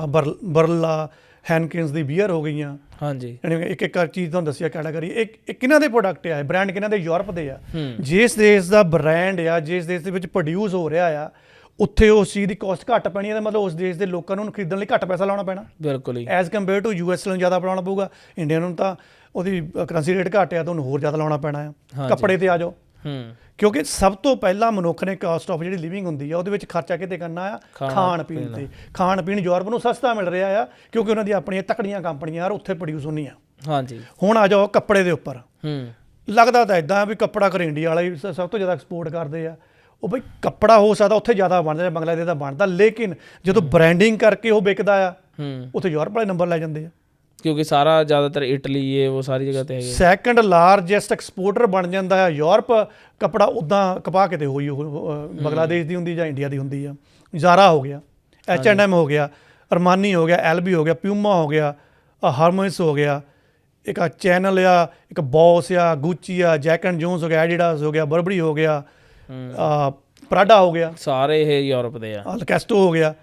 ਬਰਲਾ ਹੈਨਕਿਨਸ ਦੀ ਬੀਅਰ ਹੋ ਗਈਆਂ। ਹਾਂਜੀ। ਯਾਨੀ ਇੱਕ ਚੀਜ਼ ਤੁਹਾਨੂੰ ਦੱਸਿਆ ਕੈਟਾਗਰੀ। ਇਹ ਕਿਹਨਾਂ ਦੇ ਪ੍ਰੋਡਕਟ ਆ? ਬ੍ਰਾਂਡ ਕਿਹਨਾਂ ਦੇ? ਯੂਰਪ ਦੇ ਆ। ਜਿਸ ਦੇਸ਼ ਦਾ ਬ੍ਰਾਂਡ ਆ, ਜਿਸ ਦੇਸ਼ ਦੇ ਵਿੱਚ ਪ੍ਰੋਡਿਊਸ ਹੋ ਰਿਹਾ ਆ, ਉੱਥੇ ਉਸ ਚੀਜ਼ ਦੀ ਕਾਸਟ ਘੱਟ ਪੈਣੀ ਹੈ। ਤਾਂ ਮਤਲਬ ਉਸ ਦੇਸ਼ ਦੇ ਲੋਕਾਂ ਨੂੰ ਖਰੀਦਣ ਲਈ ਘੱਟ ਪੈਸਾ ਲਾਉਣਾ ਪੈਣਾ। ਬਿਲਕੁਲ ਹੀ। ਐਜ਼ ਕੰਪੇਅਰ ਟੂ US ਨੂੰ ਜ਼ਿਆਦਾ ਲਾਉਣਾ ਪਊਗਾ। ਇੰਡੀਆ ਨੂੰ ਤਾਂ ਉਹਦੀ ਕਰੰਸੀ ਰੇਟ ਘੱਟ ਆ ਤਾਂ ਉਹਨੂੰ ਹੋਰ ਜ਼ਿਆਦਾ ਲਾਉਣਾ ਪੈਣਾ ਆ। ਕੱਪੜੇ 'ਤੇ ਆ ਜਾਓ, ਕਿਉਂਕਿ ਸਭ ਤੋਂ ਪਹਿਲਾਂ ਮਨੁੱਖ ਨੇ ਕਾਸਟ ਆਫ ਜਿਹੜੀ ਲਿਵਿੰਗ ਹੁੰਦੀ ਆ ਉਹਦੇ ਵਿੱਚ ਖਰਚਾ ਕਿਤੇ ਕਰਨਾ ਆ? ਖਾਣ ਪੀਣ 'ਤੇ। ਖਾਣ ਪੀਣ ਯੂਰਪ ਨੂੰ ਸਸਤਾ ਮਿਲ ਰਿਹਾ ਆ ਕਿਉਂਕਿ ਉਹਨਾਂ ਦੀ ਆਪਣੀਆਂ ਤਕੜੀਆਂ ਕੰਪਨੀਆਂ ਯਾਰ ਉੱਥੇ ਪ੍ਰੋਡਿਊਸ ਹੁੰਦੀਆਂ। ਹਾਂਜੀ। ਹੁਣ ਆ ਜਾਓ ਕੱਪੜੇ ਦੇ ਉੱਪਰ। ਲੱਗਦਾ ਤਾਂ ਇੱਦਾਂ ਵੀ ਕੱਪੜਾ ਕਰ ਇੰਡੀਆ ਵਾਲੇ ਸਭ ਤੋਂ ਜ਼ਿਆਦਾ ਐਕਸਪੋਰਟ ਕਰਦੇ ਆ। ਉਹ ਬਈ ਕੱਪੜਾ ਹੋ ਸਕਦਾ ਉੱਥੇ ਜ਼ਿਆਦਾ ਬਣਦਾ ਜਾਂ ਬੰਗਲਾਦੇਸ਼ ਦਾ ਬਣਦਾ, ਲੇਕਿਨ ਜਦੋਂ ਬ੍ਰਾਂਡਿੰਗ ਕਰਕੇ ਉਹ ਵਿਕਦਾ ਆ ਉੱਥੇ ਯੂਰਪ ਵਾਲੇ ਨੰਬਰ ਲੈ ਜਾਂਦੇ ਆ, ਕਿਉਂਕਿ ਸਾਰਾ ਜ਼ਿਆਦਾਤਰ ਇਟਲੀ ਇਹ ਉਹ ਸਾਰੀ ਜਗ੍ਹਾ 'ਤੇ ਹੈਗੇ। ਸੈਕੰਡ ਲਾਰਜੈਸਟ ਐਕਸਪੋਰਟਰ ਬਣ ਜਾਂਦਾ ਆ ਯੂਰਪ। ਕੱਪੜਾ ਉੱਦਾਂ ਕਪਾ ਕੇ ਤੇ ਹੋਈ ਉਹ ਬੰਗਲਾਦੇਸ਼ ਦੀ ਹੁੰਦੀ ਜਾਂ ਇੰਡੀਆ ਦੀ ਹੁੰਦੀ ਆ। ਜ਼ਾਰਾ ਹੋ ਗਿਆ, H&M ਹੋ ਗਿਆ, ਅਰਮਾਨੀ ਹੋ ਗਿਆ, LV ਹੋ ਗਿਆ, ਪਿਊਮਾ ਹੋ ਗਿਆ, ਹਾਰਮੋਨਸ ਹੋ ਗਿਆ, ਇੱਕ ਚੈਨਲ ਆ, ਇੱਕ ਬੌਸ ਆ, ਗੁੱਚੀ ਆ, ਜੈਕ ਐਂਡ ਜੋਨਸ ਹੋ ਗਿਆ, ਐਡੀਡਾਸ ਹੋ ਗਿਆ, ਬਰਬਰੀ ਹੋ ਗਿਆ, ਪ੍ਰਾਡਾ ਹੋ ਗਿਆ, ਸਾਰੇ ਇਹ ਯੂਰਪ ਦੇ ਆ। ਲਕੈਸਟੋ ਹੋ ਗਿਆ,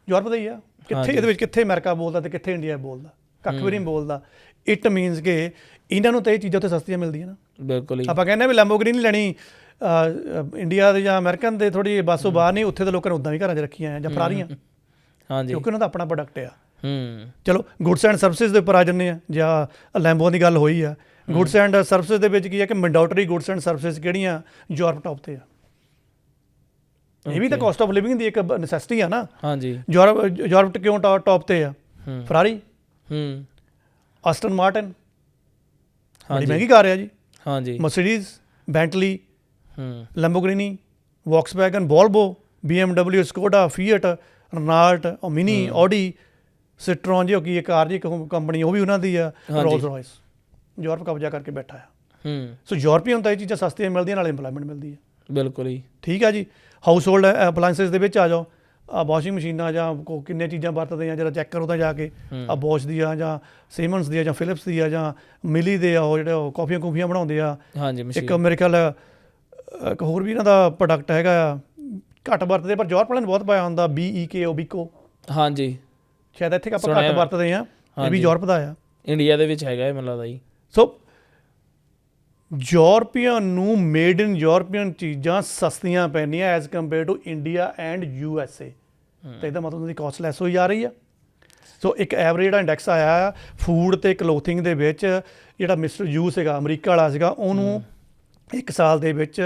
ਯੂਰਪ ਦਾ ਹੀ ਆ। ਕਿੱਥੇ ਇਹਦੇ ਵਿੱਚ ਕਿੱਥੇ ਅਮਰੀਕਾ ਬੋਲਦਾ ਤੇ ਕਿੱਥੇ ਇੰਡੀਆ ਬੋਲਦਾ? ਕੱਖ ਵੀ ਨਹੀਂ ਬੋਲਦਾ। ਇਟ ਮੀਨਸ ਕਿ ਇਹਨਾਂ ਨੂੰ ਤਾਂ ਇਹ ਚੀਜ਼ਾਂ ਉੱਥੇ ਸਸਤੀਆਂ ਮਿਲਦੀਆਂ ਨਾ। ਬਿਲਕੁਲ ਹੀ। ਆਪਾਂ ਕਹਿੰਦੇ ਵੀ ਲੈਂਬੋਰਗਿਨੀ ਲੈਣੀ ਇੰਡੀਆ ਦੇ ਜਾਂ ਅਮਰੀਕਨ ਦੇ ਥੋੜੀ ਬੱਸੋਂ ਬਾਹਰ ਨਹੀਂ, ਉੱਥੇ ਦੇ ਲੋਕਾਂ ਨੇ ਉਦਾਂ ਵੀ ਘਰਾਂ 'ਚ ਰੱਖੀਆਂ ਆ ਜਾਂ ਫਰਾਰੀਆਂ, ਹਾਂਜੀ, ਕਿਉਂਕਿ ਉਹਨਾਂ ਦਾ ਆਪਣਾ ਪ੍ਰੋਡਕਟ ਆ। ਹੂੰ, ਚਲੋ ਗੁੱਡਸ ਐਂਡ ਸਰਵਿਸਿਜ਼ ਦੇ ਉੱਪਰ ਆ ਜਾਂਦੇ ਆ, ਜਾਂ ਲੈਂਬੋ ਦੀ ਗੱਲ ਹੋਈ ਆ। ਗੁੱਡਸ ਐਂਡ ਸਰਵਿਸਿਜ਼ ਦੇ ਵਿੱਚ ਕੀ ਹੈ ਕਿ ਮੈਂਡੇਟਰੀ ਗੁੱਡਸ ਐਂਡ ਸਰਵਿਸਿਜ਼ ਕਿਹੜੀਆਂ ਯੂਰਪ ਟੌਪ ਤੇ ਆ। ਇਹ ਵੀ ਤਾਂ ਕਾਸਟ ਆਫ ਲਿਵਿੰਗ ਦੀ ਇੱਕ ਨੈਸੈਸਿਟੀ ਆ ਨਾ। ਹਾਂਜੀ, ਯੂਰਪ ਕਿਉਂ ਟੌਪ ਤੇ ਆ? ਫਰਾਰੀ, ਹੂੰ, ਆਸਟਨ ਮਾਰਟਨ, ਬੜੀ ਹਾਂਜੀ, ਮਹਿੰਗੀ ਕਾਰ ਆ ਜੀ। ਹਾਂਜੀ, Mercedes, Bentley, hmm, Lamborghini, Volkswagen, Volvo, BMW, Skoda, Fiat, Renault, Mini, Audi, Citroen, ਜੋ ਕਿ ਇੱਕ ਕਾਰ ਜੀ ਕੰਪਨੀ, ਉਹ ਵੀ ਉਹਨਾਂ ਦੀ ਆ। ਰੋਲਸ ਰॉयस ਯੂਰਪ ਕਬਜ਼ਾ ਕਰਕੇ ਬੈਠਾ ਆ। ਸੋ ਯੂਰਪੀਅਨ ਤਾਂ ਇਹ ਚੀਜ਼ਾਂ ਸਸਤੀਆਂ ਮਿਲਦੀਆਂ, ਨਾਲੇ ਇੰਪਲੋਇਮੈਂਟ ਮਿਲਦੀ ਹੈ। ਬਿਲਕੁਲ ਹੀ ਠੀਕ ਆ ਜੀ। ਹਾਊਸ ਹੋਲਡ ਅਪਲਾਇੰਸਿਸ ਦੇ ਵਿੱਚ ਆ ਜਾਓ, ਆ ਵਾਸ਼ਿੰਗ ਮਸ਼ੀਨਾਂ ਜਾਂ ਕਿੰਨੇ ਚੀਜ਼ਾਂ ਵਰਤਦੇ ਆ, ਜਰਾ ਚੈੱਕ ਕਰੋ ਤਾਂ ਜਾ ਕੇ। ਆ ਬੋਸ਼ ਦੀ ਆ, ਜਾਂ ਸੀਮਨਸ ਦੀ ਆ, ਜਾਂ ਫਿਲਿਪਸ ਦੀ ਆ, ਜਾਂ ਮਿਲੀ ਦੇ ਆ, ਉਹ ਜਿਹੜੇ ਉਹ ਕੌਫੀਆਂ ਬਣਾਉਂਦੇ ਆ। ਹਾਂਜੀ, ਇੱਕ ਮੇਰੇ ਖਿਆਲ ਇੱਕ ਹੋਰ ਵੀ ਇਹਨਾਂ ਦਾ ਪ੍ਰੋਡਕਟ ਹੈਗਾ ਆ, ਘੱਟ ਵਰਤਦੇ ਪਰ ਯੂਰਪ ਵਾਲਿਆਂ ਨੇ ਬਹੁਤ ਪਾਇਆ ਹੁੰਦਾ, BEKO, ਬੀਕੋ। ਹਾਂਜੀ, ਸ਼ਾਇਦ ਇੱਥੇ ਆਪਾਂ ਘੱਟ ਵਰਤਦੇ ਆ, ਇਹ ਵੀ ਯੂਰਪ ਦਾ ਆ। ਇੰਡੀਆ ਦੇ ਵਿੱਚ ਹੈਗਾ ਮੈਨੂੰ ਲੱਗਦਾ ਜੀ। ਸੋ ਯੂਰਪੀਅਨ ਨੂੰ ਮੇਡ ਇਨ ਯੂਰਪੀਅਨ ਚੀਜ਼ਾਂ ਸਸਤੀਆਂ ਪੈਂਦੀਆਂ as compare to India and USA। ਤਾਂ ਇਹਦਾ ਮਤਲਬ ਉਹਦੀ ਕਾਸਟ ਲੈਸ ਹੋਈ ਜਾ ਰਹੀ ਆ। ਸੋ ਇੱਕ ਐਵਰੇਜ ਜਿਹੜਾ ਇੰਡੈਕਸ ਆਇਆ ਫੂਡ ਅਤੇ ਕਲੋਥਿੰਗ ਦੇ ਵਿੱਚ, ਜਿਹੜਾ ਮਿਸਟਰ ਯੂ ਸੀਗਾ, ਅਮਰੀਕਾ ਵਾਲਾ ਸੀਗਾ, ਉਹਨੂੰ ਇੱਕ ਸਾਲ ਦੇ ਵਿੱਚ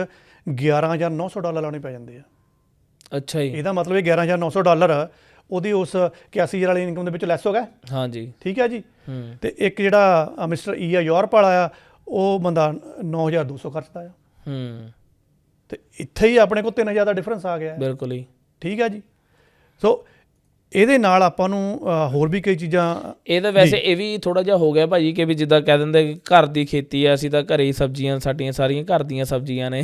$11,900 ਲਾਉਣੇ ਪੈ ਜਾਂਦੇ ਆ। ਅੱਛਾ ਜੀ। ਇਹਦਾ ਮਤਲਬ ਇਹ $11,900 ਉਹਦੀ ਉਸ 81,000 ਵਾਲੀ ਇਨਕਮ ਦੇ ਵਿੱਚ ਲੈਸ ਹੋ ਗਿਆ। ਹਾਂਜੀ, ਠੀਕ ਹੈ ਜੀ। ਤੇ ਇੱਕ ਜਿਹੜਾ ਮਿਸਟਰ ਈ ਆ ਯੂਰਪ ਵਾਲਾ ਆ, ਉਹ ਬੰਦਾ 9,200 ਖਰਚਦਾ ਆ। ਤੇ ਇੱਥੇ ਹੀ ਆਪਣੇ ਕੋਲ 3,000 ਦਾ ਡਿਫਰੈਂਸ ਆ ਗਿਆ। ਬਿਲਕੁਲ ਹੀ ਠੀਕ ਹੈ ਜੀ। ਸੋ ਇਹਦੇ ਨਾਲ ਆਪਾਂ ਨੂੰ ਹੋਰ ਵੀ ਕਈ ਚੀਜ਼ਾਂ, ਇਹਦਾ ਵੈਸੇ ਇਹ ਵੀ ਥੋੜਾ ਜਿਹਾ ਹੋ ਗਿਆ ਭਾਜੀ ਕਿ ਵੀ ਜਿੱਦਾਂ ਕਹਿ ਦਿੰਦੇ ਕਿ ਘਰ ਦੀ ਖੇਤੀ ਆ, ਅਸੀਂ ਤਾਂ ਘਰੇ ਹੀ ਸਬਜ਼ੀਆਂ, ਸਾਡੀਆਂ ਸਾਰੀਆਂ ਘਰ ਦੀਆਂ ਸਬਜ਼ੀਆਂ ਨੇ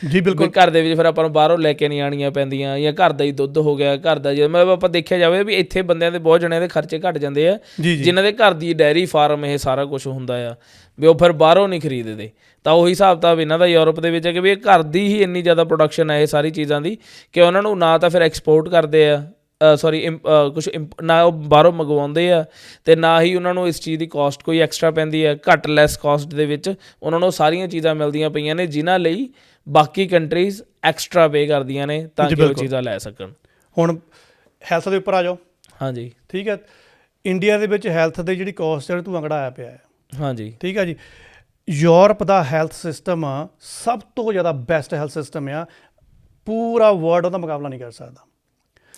ਜੀ। ਬਿਲਕੁਲ, ਘਰ ਦੇ ਵਿੱਚ ਫਿਰ ਆਪਾਂ ਨੂੰ ਬਾਹਰੋਂ ਲੈ ਕੇ ਨਹੀਂ ਆਉਣੀਆਂ ਪੈਂਦੀਆਂ, ਜਾਂ ਘਰ ਦਾ ਹੀ ਦੁੱਧ ਹੋ ਗਿਆ, ਘਰ ਦਾ ਜੇ ਮਤਲਬ ਆਪਾਂ ਦੇਖਿਆ ਜਾਵੇ ਵੀ ਇੱਥੇ ਬੰਦਿਆਂ ਦੇ ਬਹੁਤ ਜਣਿਆਂ ਦੇ ਖਰਚੇ ਘੱਟ ਜਾਂਦੇ ਆ, ਜਿਨ੍ਹਾਂ ਦੇ ਘਰ ਦੀ ਡੈਰੀ ਫਾਰਮ ਇਹ ਸਾਰਾ ਕੁਝ ਹੁੰਦਾ ਆ, ਵੀ ਉਹ ਫਿਰ ਬਾਹਰੋਂ ਨਹੀਂ ਖਰੀਦਦੇ। ਤਾਂ ਉਹੀ ਹਿਸਾਬ ਤਾਂ ਇਹਨਾਂ ਦਾ ਯੂਰਪ ਦੇ ਵਿੱਚ ਹੈ ਕਿ ਵੀ ਇਹ ਘਰ ਦੀ ਹੀ ਇੰਨੀ ਜ਼ਿਆਦਾ ਪ੍ਰੋਡਕਸ਼ਨ ਹੈ ਇਹ ਸਾਰੀ ਚੀਜ਼ਾਂ ਦੀ, ਕਿ ਉਹਨਾਂ ਨੂੰ ਨਾ ਤਾਂ ਫਿਰ ਐਕਸਪੋਰਟ ਕਰਦੇ ਆ, ਕੁਛ ਨਾ ਉਹ ਬਾਹਰੋਂ ਮੰਗਵਾਉਂਦੇ ਆ, ਅਤੇ ਨਾ ਹੀ ਉਹਨਾਂ ਨੂੰ ਇਸ ਚੀਜ਼ ਦੀ ਕਾਸਟ ਕੋਈ ਐਕਸਟਰਾ ਪੈਂਦੀ ਹੈ। ਘੱਟ ਲੈਸ ਕਾਸਟ ਦੇ ਵਿੱਚ ਉਹਨਾਂ ਨੂੰ ਸਾਰੀਆਂ ਚੀਜ਼ਾਂ ਮਿਲਦੀਆਂ ਪਈਆਂ ਨੇ, ਜਿਨ੍ਹਾਂ ਲਈ ਬਾਕੀ ਕੰਟਰੀਜ਼ ਐਕਸਟਰਾ ਪੇ ਕਰਦੀਆਂ ਨੇ ਤਾਂ ਕਿ ਉਹ ਚੀਜ਼ਾਂ ਲੈ ਸਕਣ। ਹੁਣ ਹੈਲਥ ਦੇ ਉੱਪਰ ਆ ਜਾਓ। ਹਾਂਜੀ, ਠੀਕ ਹੈ। ਇੰਡੀਆ ਦੇ ਵਿੱਚ ਹੈਲਥ ਦੀ ਜਿਹੜੀ ਕਾਸਟ ਹੈ, ਧੂੰਆਂ ਕਢਾਇਆ ਪਿਆ ਹੈ। ਹਾਂਜੀ, ਠੀਕ ਹੈ ਜੀ। ਯੂਰਪ ਦਾ ਹੈਲਥ ਸਿਸਟਮ ਸਭ ਤੋਂ ਜ਼ਿਆਦਾ ਬੈਸਟ ਹੈਲਥ ਸਿਸਟਮ ਆ, ਪੂਰਾ ਵਰਲਡ ਉਹਦਾ ਮੁਕਾਬਲਾ ਨਹੀਂ ਕਰ ਸਕਦਾ।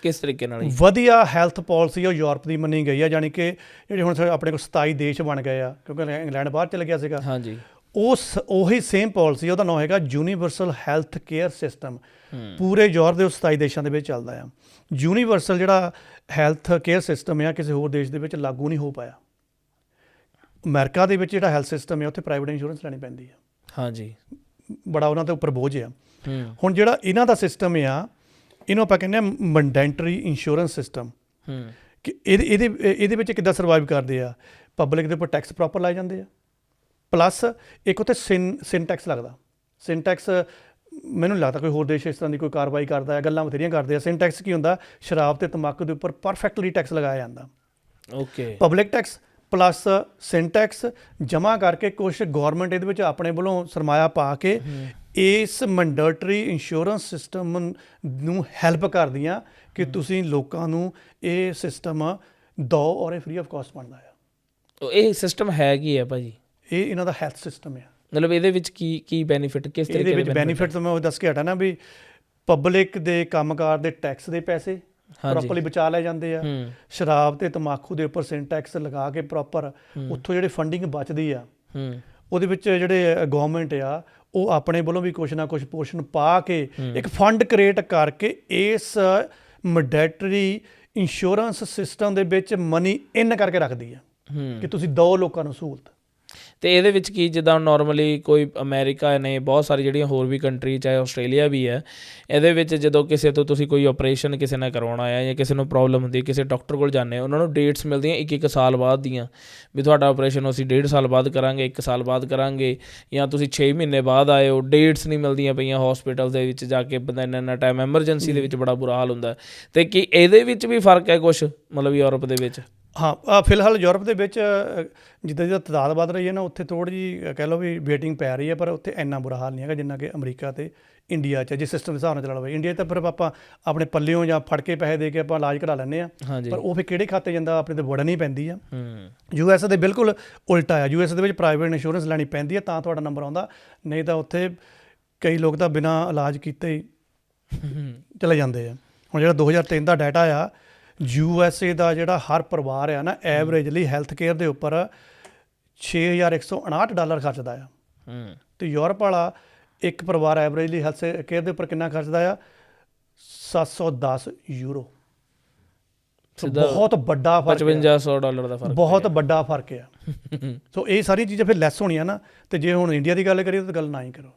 ਕਿਸ ਤਰੀਕੇ ਨਾਲ? ਵਧੀਆ ਹੈਲਥ ਪਾਲਿਸੀ ਉਹ ਯੂਰਪ ਦੀ ਮੰਨੀ ਗਈ ਆ, ਜਾਣੀ ਕਿ ਜਿਹੜੇ ਹੁਣ ਆਪਣੇ ਕੋਲ 27 ਦੇਸ਼ ਬਣ ਗਏ ਆ, ਕਿਉਂਕਿ ਇੰਗਲੈਂਡ ਬਾਹਰ ਚਲੇ ਗਿਆ ਸੀਗਾ। ਹਾਂਜੀ, ਉਹੀ ਸੇਮ ਪਾਲਿਸੀ, ਉਹਦਾ ਨਾਮ ਹੈਗਾ ਯੂਨੀਵਰਸਲ ਹੈਲਥ ਕੇਅਰ ਸਿਸਟਮ। ਪੂਰੇ ਯੂਰਪ ਦੇ 27 ਦੇਸ਼ਾਂ ਦੇ ਵਿੱਚ ਚੱਲਦਾ ਆ। ਯੂਨੀਵਰਸਲ ਜਿਹੜਾ ਹੈਲਥ ਕੇਅਰ ਸਿਸਟਮ ਆ ਕਿਸੇ ਹੋਰ ਦੇਸ਼ ਦੇ ਵਿੱਚ ਲਾਗੂ ਨਹੀਂ ਹੋ ਪਾਇਆ। ਅਮਰੀਕਾ ਦੇ ਵਿੱਚ ਜਿਹੜਾ ਹੈਲਥ ਸਿਸਟਮ ਹੈ ਉੱਥੇ ਪ੍ਰਾਈਵੇਟ ਇੰਸ਼ੋਰੈਂਸ ਲੈਣੀ ਪੈਂਦੀ ਆ। ਹਾਂਜੀ, ਬੜਾ ਉਹਨਾਂ ਦੇ ਉੱਪਰ ਬੋਝ ਆ। ਹੁਣ ਜਿਹੜਾ ਇਹਨਾਂ ਦਾ ਸਿਸਟਮ ਆ, ਇਹਨੂੰ ਆਪਾਂ ਕਹਿੰਦੇ ਹਾਂ ਮੈਂਡੇਟਰੀ ਇੰਸ਼ੋਰੈਂਸ ਸਿਸਟਮ, ਕਿ ਇਹਦੇ ਵਿੱਚ ਕਿੱਦਾਂ ਸਰਵਾਈਵ ਕਰਦੇ ਆ। ਪਬਲਿਕ ਦੇ ਉੱਪਰ ਟੈਕਸ ਪ੍ਰੋਪਰ ਲਾਏ ਜਾਂਦੇ ਆ, ਪਲੱਸ ਇੱਕ ਉੱਥੇ ਸਿਨ ਟੈਕਸ ਲੱਗਦਾ। ਸਿਨ ਟੈਕਸ ਮੈਨੂੰ ਲੱਗਦਾ ਕੋਈ ਹੋਰ ਦੇਸ਼ ਇਸ ਤਰ੍ਹਾਂ ਦੀ ਕੋਈ ਕਾਰਵਾਈ ਕਰਦਾ ਹੈ, ਗੱਲਾਂ ਬਥੇਰੀਆਂ ਕਰਦੇ ਆ। ਸਿਨ ਟੈਕਸ ਕੀ ਹੁੰਦਾ? ਸ਼ਰਾਬ ਅਤੇ ਤੰਬਾਕੂ ਦੇ ਉੱਪਰ ਪਰਫੈਕਟਲੀ ਟੈਕਸ ਲਗਾਇਆ ਜਾਂਦਾ। ਓਕੇ, ਪਬਲਿਕ ਟੈਕਸ ਪਲੱਸ ਸਿਨ ਟੈਕਸ ਜਮ੍ਹਾਂ ਕਰਕੇ ਕੁਛ ਗੌਰਮੈਂਟ ਇਹਦੇ ਵਿੱਚ ਆਪਣੇ ਵੱਲੋਂ ਸਰਮਾਇਆ ਪਾ ਕੇ ਇਸ ਮੈਂਡੇਟਰੀ ਇੰਸ਼ੋਰੈਂਸ ਸਿਸਟਮ ਨੂੰ ਹੈਲਪ ਕਰਦੀਆਂ ਕਿ ਤੁਸੀਂ ਲੋਕਾਂ ਨੂੰ ਇਹ ਸਿਸਟਮ ਦਿਓ, ਔਰ ਇਹ ਫ੍ਰੀ ਆਫ ਕਾਸਟ ਬਣਦਾ ਆ। ਇਹ ਸਿਸਟਮ ਹੈ ਕੀ ਹੈ ਭਾਜੀ? ਇਹ ਇਹਨਾਂ ਦਾ ਹੈਲਥ ਸਿਸਟਮ ਆ। ਮਤਲਬ ਇਹਦੇ ਵਿੱਚ ਕੀ ਬੈਨੀਫਿਟ, ਕਿਸ ਤਰੀਕੇ ਦੇ ਵਿੱਚ ਬੈਨੀਫਿਟ? ਮੈਂ ਉਹ ਦੱਸ ਕੇ ਹਟਾ ਨਾ ਵੀ ਪਬਲਿਕ ਦੇ ਕੰਮਕਾਰ ਦੇ ਟੈਕਸ ਦੇ ਪੈਸੇ ਪ੍ਰੋਪਰਲੀ ਬਚਾ ਲਏ ਜਾਂਦੇ ਆ। ਸ਼ਰਾਬ ਤੇ ਤੰਬਾਕੂ ਦੇ ਉੱਪਰ ਸਿਨ ਟੈਕਸ ਲਗਾ ਕੇ ਪ੍ਰੋਪਰ ਉੱਥੋਂ ਜਿਹੜੇ ਫੰਡਿੰਗ ਬਚਦੀ ਆ, ਉਹਦੇ ਵਿੱਚ ਜਿਹੜੇ ਗਵਰਨਮੈਂਟ ਆ ਉਹ ਆਪਣੇ ਵੱਲੋਂ ਵੀ ਕੁਛ ਨਾ ਕੁਛ ਪੋਰਸ਼ਨ ਪਾ ਕੇ ਇੱਕ ਫੰਡ ਕ੍ਰੀਏਟ ਕਰਕੇ ਇਸ ਮੈਂਡੇਟਰੀ ਇੰਸ਼ੋਰੈਂਸ ਸਿਸਟਮ ਦੇ ਵਿੱਚ ਮਨੀ ਇਨ ਕਰਕੇ ਰੱਖਦੀ ਆ ਕਿ ਤੁਸੀਂ ਦਿਓ ਲੋਕਾਂ ਨੂੰ ਸਹੂਲਤ। ਅਤੇ ਇਹਦੇ ਵਿੱਚ ਕੀ, ਜਿੱਦਾਂ ਨੋਰਮਲੀ ਕੋਈ ਅਮੈਰੀਕਾ ਨੇ, ਬਹੁਤ ਸਾਰੀ ਜਿਹੜੀਆਂ ਹੋਰ ਵੀ ਕੰਟਰੀ, ਚਾਹੇ ਆਸਟ੍ਰੇਲੀਆ ਵੀ ਹੈ, ਇਹਦੇ ਵਿੱਚ ਜਦੋਂ ਕਿਸੇ ਤੋਂ ਤੁਸੀਂ ਕੋਈ ਆਪਰੇਸ਼ਨ ਕਿਸੇ ਨੇ ਕਰਵਾਉਣਾ ਹੈ ਜਾਂ ਕਿਸੇ ਨੂੰ ਪ੍ਰੋਬਲਮ ਹੁੰਦੀ, ਕਿਸੇ ਡਾਕਟਰ ਕੋਲ ਜਾਂਦੇ ਹੋ, ਉਹਨਾਂ ਨੂੰ ਡੇਟਸ ਮਿਲਦੀਆਂ 1 ਸਾਲ ਬਾਅਦ ਦੀਆਂ, ਵੀ ਤੁਹਾਡਾ ਆਪਰੇਸ਼ਨ ਅਸੀਂ 1.5 ਸਾਲ ਬਾਅਦ ਕਰਾਂਗੇ, 1 ਸਾਲ ਬਾਅਦ ਕਰਾਂਗੇ, ਜਾਂ ਤੁਸੀਂ 6 ਮਹੀਨੇ ਬਾਅਦ ਆਏ ਹੋ। ਡੇਟਸ ਨਹੀਂ ਮਿਲਦੀਆਂ ਪਈਆਂ ਹੋਸਪੀਟਲ ਦੇ ਵਿੱਚ ਜਾ ਕੇ, ਬੰਦਾ ਇੰਨਾ ਟਾਈਮ ਐਮਰਜੈਂਸੀ ਦੇ ਵਿੱਚ ਬੜਾ ਬੁਰਾ ਹਾਲ ਹੁੰਦਾ। ਅਤੇ ਕੀ ਇਹਦੇ ਵਿੱਚ ਵੀ ਫਰਕ ਹੈ ਕੁਛ, ਮਤਲਬ ਯੂਰਪ ਦੇ ਵਿੱਚ? ਹਾਂ ਫਿਲਹਾਲ ਯੂਰਪ ਦੇ ਵਿੱਚ ਜਿੱਦਾਂ ਜਿੱਦਾਂ ਤਾਦਾਦ ਵੱਧ ਰਹੀ ਹੈ ਨਾ, ਉੱਥੇ ਥੋੜ੍ਹੀ ਜਿਹੀ ਕਹਿ ਲਓ ਵੀ ਵੇਟਿੰਗ ਪੈ ਰਹੀ ਹੈ, ਪਰ ਉੱਥੇ ਇੰਨਾ ਬੁਰਾ ਹਾਲ ਨਹੀਂ ਹੈਗਾ ਜਿੰਨਾ ਕਿ ਅਮਰੀਕਾ ਅਤੇ ਇੰਡੀਆ 'ਚ ਜੇ ਸਿਸਟਮ ਦੇ ਹਿਸਾਬ ਨਾਲ ਚੱਲਣਾ ਹੋਵੇ। ਇੰਡੀਆ ਤਾਂ ਫਿਰ ਆਪਾਂ ਆਪਣੇ ਪੱਲਿਓਂ ਜਾਂ ਫੜ ਕੇ ਪੈਸੇ ਦੇ ਕੇ ਆਪਾਂ ਇਲਾਜ ਕਰਾ ਲੈਂਦੇ ਹਾਂ, ਪਰ ਉਹ ਫਿਰ ਕਿਹੜੇ ਖਾਤੇ ਜਾਂਦਾ ਆਪਣੇ ਤੇ ਵੜਨ ਹੀ ਪੈਂਦੀ ਆ। US ਦੇ ਬਿਲਕੁਲ ਉਲਟਾ ਆ, US ਦੇ ਵਿੱਚ ਪ੍ਰਾਈਵੇਟ ਇੰਸ਼ੋਰੈਂਸ ਲੈਣੀ ਪੈਂਦੀ ਹੈ ਤਾਂ ਤੁਹਾਡਾ ਨੰਬਰ ਆਉਂਦਾ, ਨਹੀਂ ਤਾਂ ਉੱਥੇ ਕਈ ਲੋਕ ਤਾਂ ਬਿਨਾਂ ਇਲਾਜ ਕੀਤੇ ਹੀ ਚਲੇ ਜਾਂਦੇ ਆ। ਹੁਣ ਜਿਹੜਾ 2003 ਦਾ ਡਾਟਾ ਆ, USA ਦਾ ਜਿਹੜਾ ਹਰ ਪਰਿਵਾਰ ਆ ਨਾ, ਐਵਰੇਜਲੀ ਹੈਲਥ ਕੇਅਰ ਦੇ ਉੱਪਰ $6,159 ਖਰਚਦਾ ਆ, ਅਤੇ ਯੂਰਪ ਵਾਲਾ ਇੱਕ ਪਰਿਵਾਰ ਐਵਰੇਜਲੀ ਹੈਲਥ ਕੇਅਰ ਦੇ ਉੱਪਰ ਕਿੰਨਾ ਖਰਚਦਾ ਆ? €710। ਬਹੁਤ ਵੱਡਾ ਫਰਕ, $5500 ਦਾ ਫਰਕ, ਬਹੁਤ ਵੱਡਾ ਫਰਕ ਆ। ਸੋ ਇਹ ਸਾਰੀਆਂ ਚੀਜ਼ਾਂ ਫਿਰ ਲੈਸ ਹੋਣੀਆਂ ਨਾ। ਅਤੇ ਜੇ ਹੁਣ ਇੰਡੀਆ ਦੀ ਗੱਲ ਕਰੀਏ ਤਾਂ ਗੱਲ ਨਾ ਹੀ ਕਰੋ।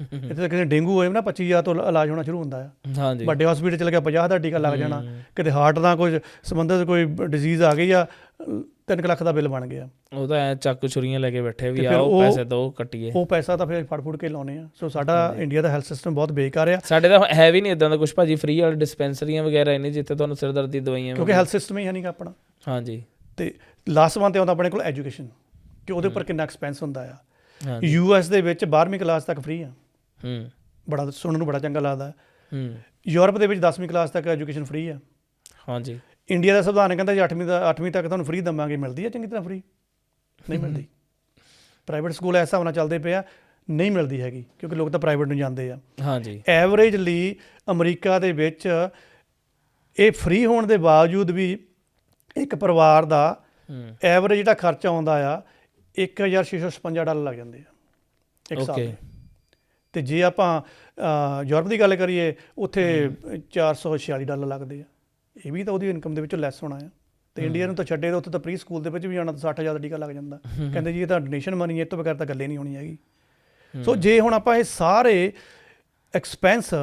ਇੱਥੇ ਤਾਂ ਕਿਸੇ ਡੇਂਗੂ ਹੋਏ ਨਾ 25,000 ਤੋਂ ਇਲਾਜ ਹੋਣਾ ਸ਼ੁਰੂ ਹੁੰਦਾ ਆ। ਹਾਂਜੀ, ਵੱਡੇ ਹਸਪੀਟਲ ਚਲ ਗਿਆ 50 ਦਾ ਟੀਕਾ ਲੱਗ ਜਾਣਾ। ਕਿਤੇ ਹਾਰਟ ਦਾ ਕੋਈ ਸੰਬੰਧਿਤ ਕੋਈ ਡਿਜ਼ੀਜ਼ ਆ ਗਈ ਆ, 3 ਲੱਖ ਦਾ ਬਿੱਲ ਬਣ ਗਿਆ। ਉਹ ਤਾਂ ਐਂ ਚੱਕ ਛੁਰੀਆਂ ਲੈ ਕੇ ਬੈਠੇ ਵੀ ਆਓ ਪੈਸੇ ਦੋ ਕੱਟੀਏ, ਉਹ ਪੈਸਾ ਤਾਂ ਫਿਰ ਫੜ ਕੇ ਲਾਉਣੇ ਆ। ਸੋ ਸਾਡਾ ਇੰਡੀਆ ਦਾ ਹੈਲਥ ਸਿਸਟਮ ਬਹੁਤ ਬੇਕਾਰ ਆ। ਸਾਡੇ ਤਾਂ ਹੈ ਵੀ ਨਹੀਂ ਇੱਦਾਂ ਦਾ ਕੁਛ ਭਾਜੀ, ਫ੍ਰੀ ਵਾਲੇ ਡਿਸਪੈਂਸਰੀਆਂ ਵਗੈਰਾ ਨਹੀਂ ਜਿੱਥੇ ਤੁਹਾਨੂੰ ਸਿਰਦਰਦ ਦੀ ਦਵਾਈਆਂ, ਕਿਉਂਕਿ ਹੈਲਥ ਸਿਸਟਮ ਹੀ ਹੈ ਨਹੀਂ ਗਾ ਆਪਣਾ। ਹਾਂਜੀ, ਅਤੇ ਲਾਸਟ ਵਨ 'ਤੇ ਆਉਂਦਾ ਆਪਣੇ ਕੋਲ ਐਜੂਕੇਸ਼ਨ, ਕਿ ਉਹਦੇ ਉੱਪਰ ਕਿੰਨਾ ਐਕਸਪੈਂਸ ਹੁੰਦਾ ਆ। US ਦੇ ਵਿੱਚ 12ਵੀਂ ਕਲਾਸ ਤੱਕ ਫ੍ਰੀ ਆ, ਬੜਾ ਸੁਣਨ ਨੂੰ ਬੜਾ ਚੰਗਾ ਲੱਗਦਾ। ਯੂਰਪ ਦੇ ਵਿੱਚ 10ਵੀਂ ਕਲਾਸ ਤੱਕ ਐਜੂਕੇਸ਼ਨ ਫ੍ਰੀ ਆ। ਹਾਂਜੀ, ਇੰਡੀਆ ਦਾ ਸੰਵਿਧਾਨ ਕਹਿੰਦਾ ਜੀ 8ਵੀਂ ਤੱਕ ਤੁਹਾਨੂੰ ਫ੍ਰੀ ਦੇਵਾਂਗੇ। ਮਿਲਦੀ ਹੈ ਚੰਗੀ ਤਰ੍ਹਾਂ ਫ੍ਰੀ? ਨਹੀਂ ਮਿਲਦੀ। ਪ੍ਰਾਈਵੇਟ ਸਕੂਲ ਇਸ ਹਿਸਾਬ ਨਾਲ ਚੱਲਦੇ ਪਏ ਆ, ਨਹੀਂ ਮਿਲਦੀ ਹੈਗੀ, ਕਿਉਂਕਿ ਲੋਕ ਤਾਂ ਪ੍ਰਾਈਵੇਟ ਨੂੰ ਜਾਂਦੇ ਆ। ਹਾਂਜੀ, ਐਵਰੇਜਲੀ ਅਮਰੀਕਾ ਦੇ ਵਿੱਚ ਇਹ ਫ੍ਰੀ ਹੋਣ ਦੇ ਬਾਵਜੂਦ ਵੀ ਇੱਕ ਪਰਿਵਾਰ ਦਾ ਐਵਰੇਜ ਜਿਹੜਾ ਖਰਚਾ ਆਉਂਦਾ ਆ $1,656 ਲੱਗ ਜਾਂਦੇ ਆ ਇੱਕ ਸਾਲ ਦੇ। ਅਤੇ ਜੇ ਆਪਾਂ ਯੂਰਪ ਦੀ ਗੱਲ ਕਰੀਏ, ਉੱਥੇ $446 ਲੱਗਦੇ ਆ। ਇਹ ਵੀ ਤਾਂ ਉਹਦੀ ਇਨਕਮ ਦੇ ਵਿੱਚੋਂ ਲੈਸ ਹੋਣਾ ਆ। ਅਤੇ ਇੰਡੀਆ ਨੂੰ ਤਾਂ ਛੱਡੇ ਤਾਂ ਉੱਥੇ ਤਾਂ ਪ੍ਰੀ ਸਕੂਲ ਦੇ ਵਿੱਚ ਵੀ ਜਾਣਾ ਤਾਂ 60,000 ਦਾ ਟੀਕਾ ਲੱਗ ਜਾਂਦਾ। ਕਹਿੰਦੇ ਜੀ ਇਹ ਤਾਂ ਡੋਨੇਸ਼ਨ ਮਨੀ, ਇਹ ਤੋਂ ਬਗੈਰ ਤਾਂ ਗੱਲੇ ਨਹੀਂ ਹੋਣੀ ਹੈਗੀ। ਸੋ ਜੇ ਹੁਣ ਆਪਾਂ ਇਹ ਸਾਰੇ ਐਕਸਪੈਂਸ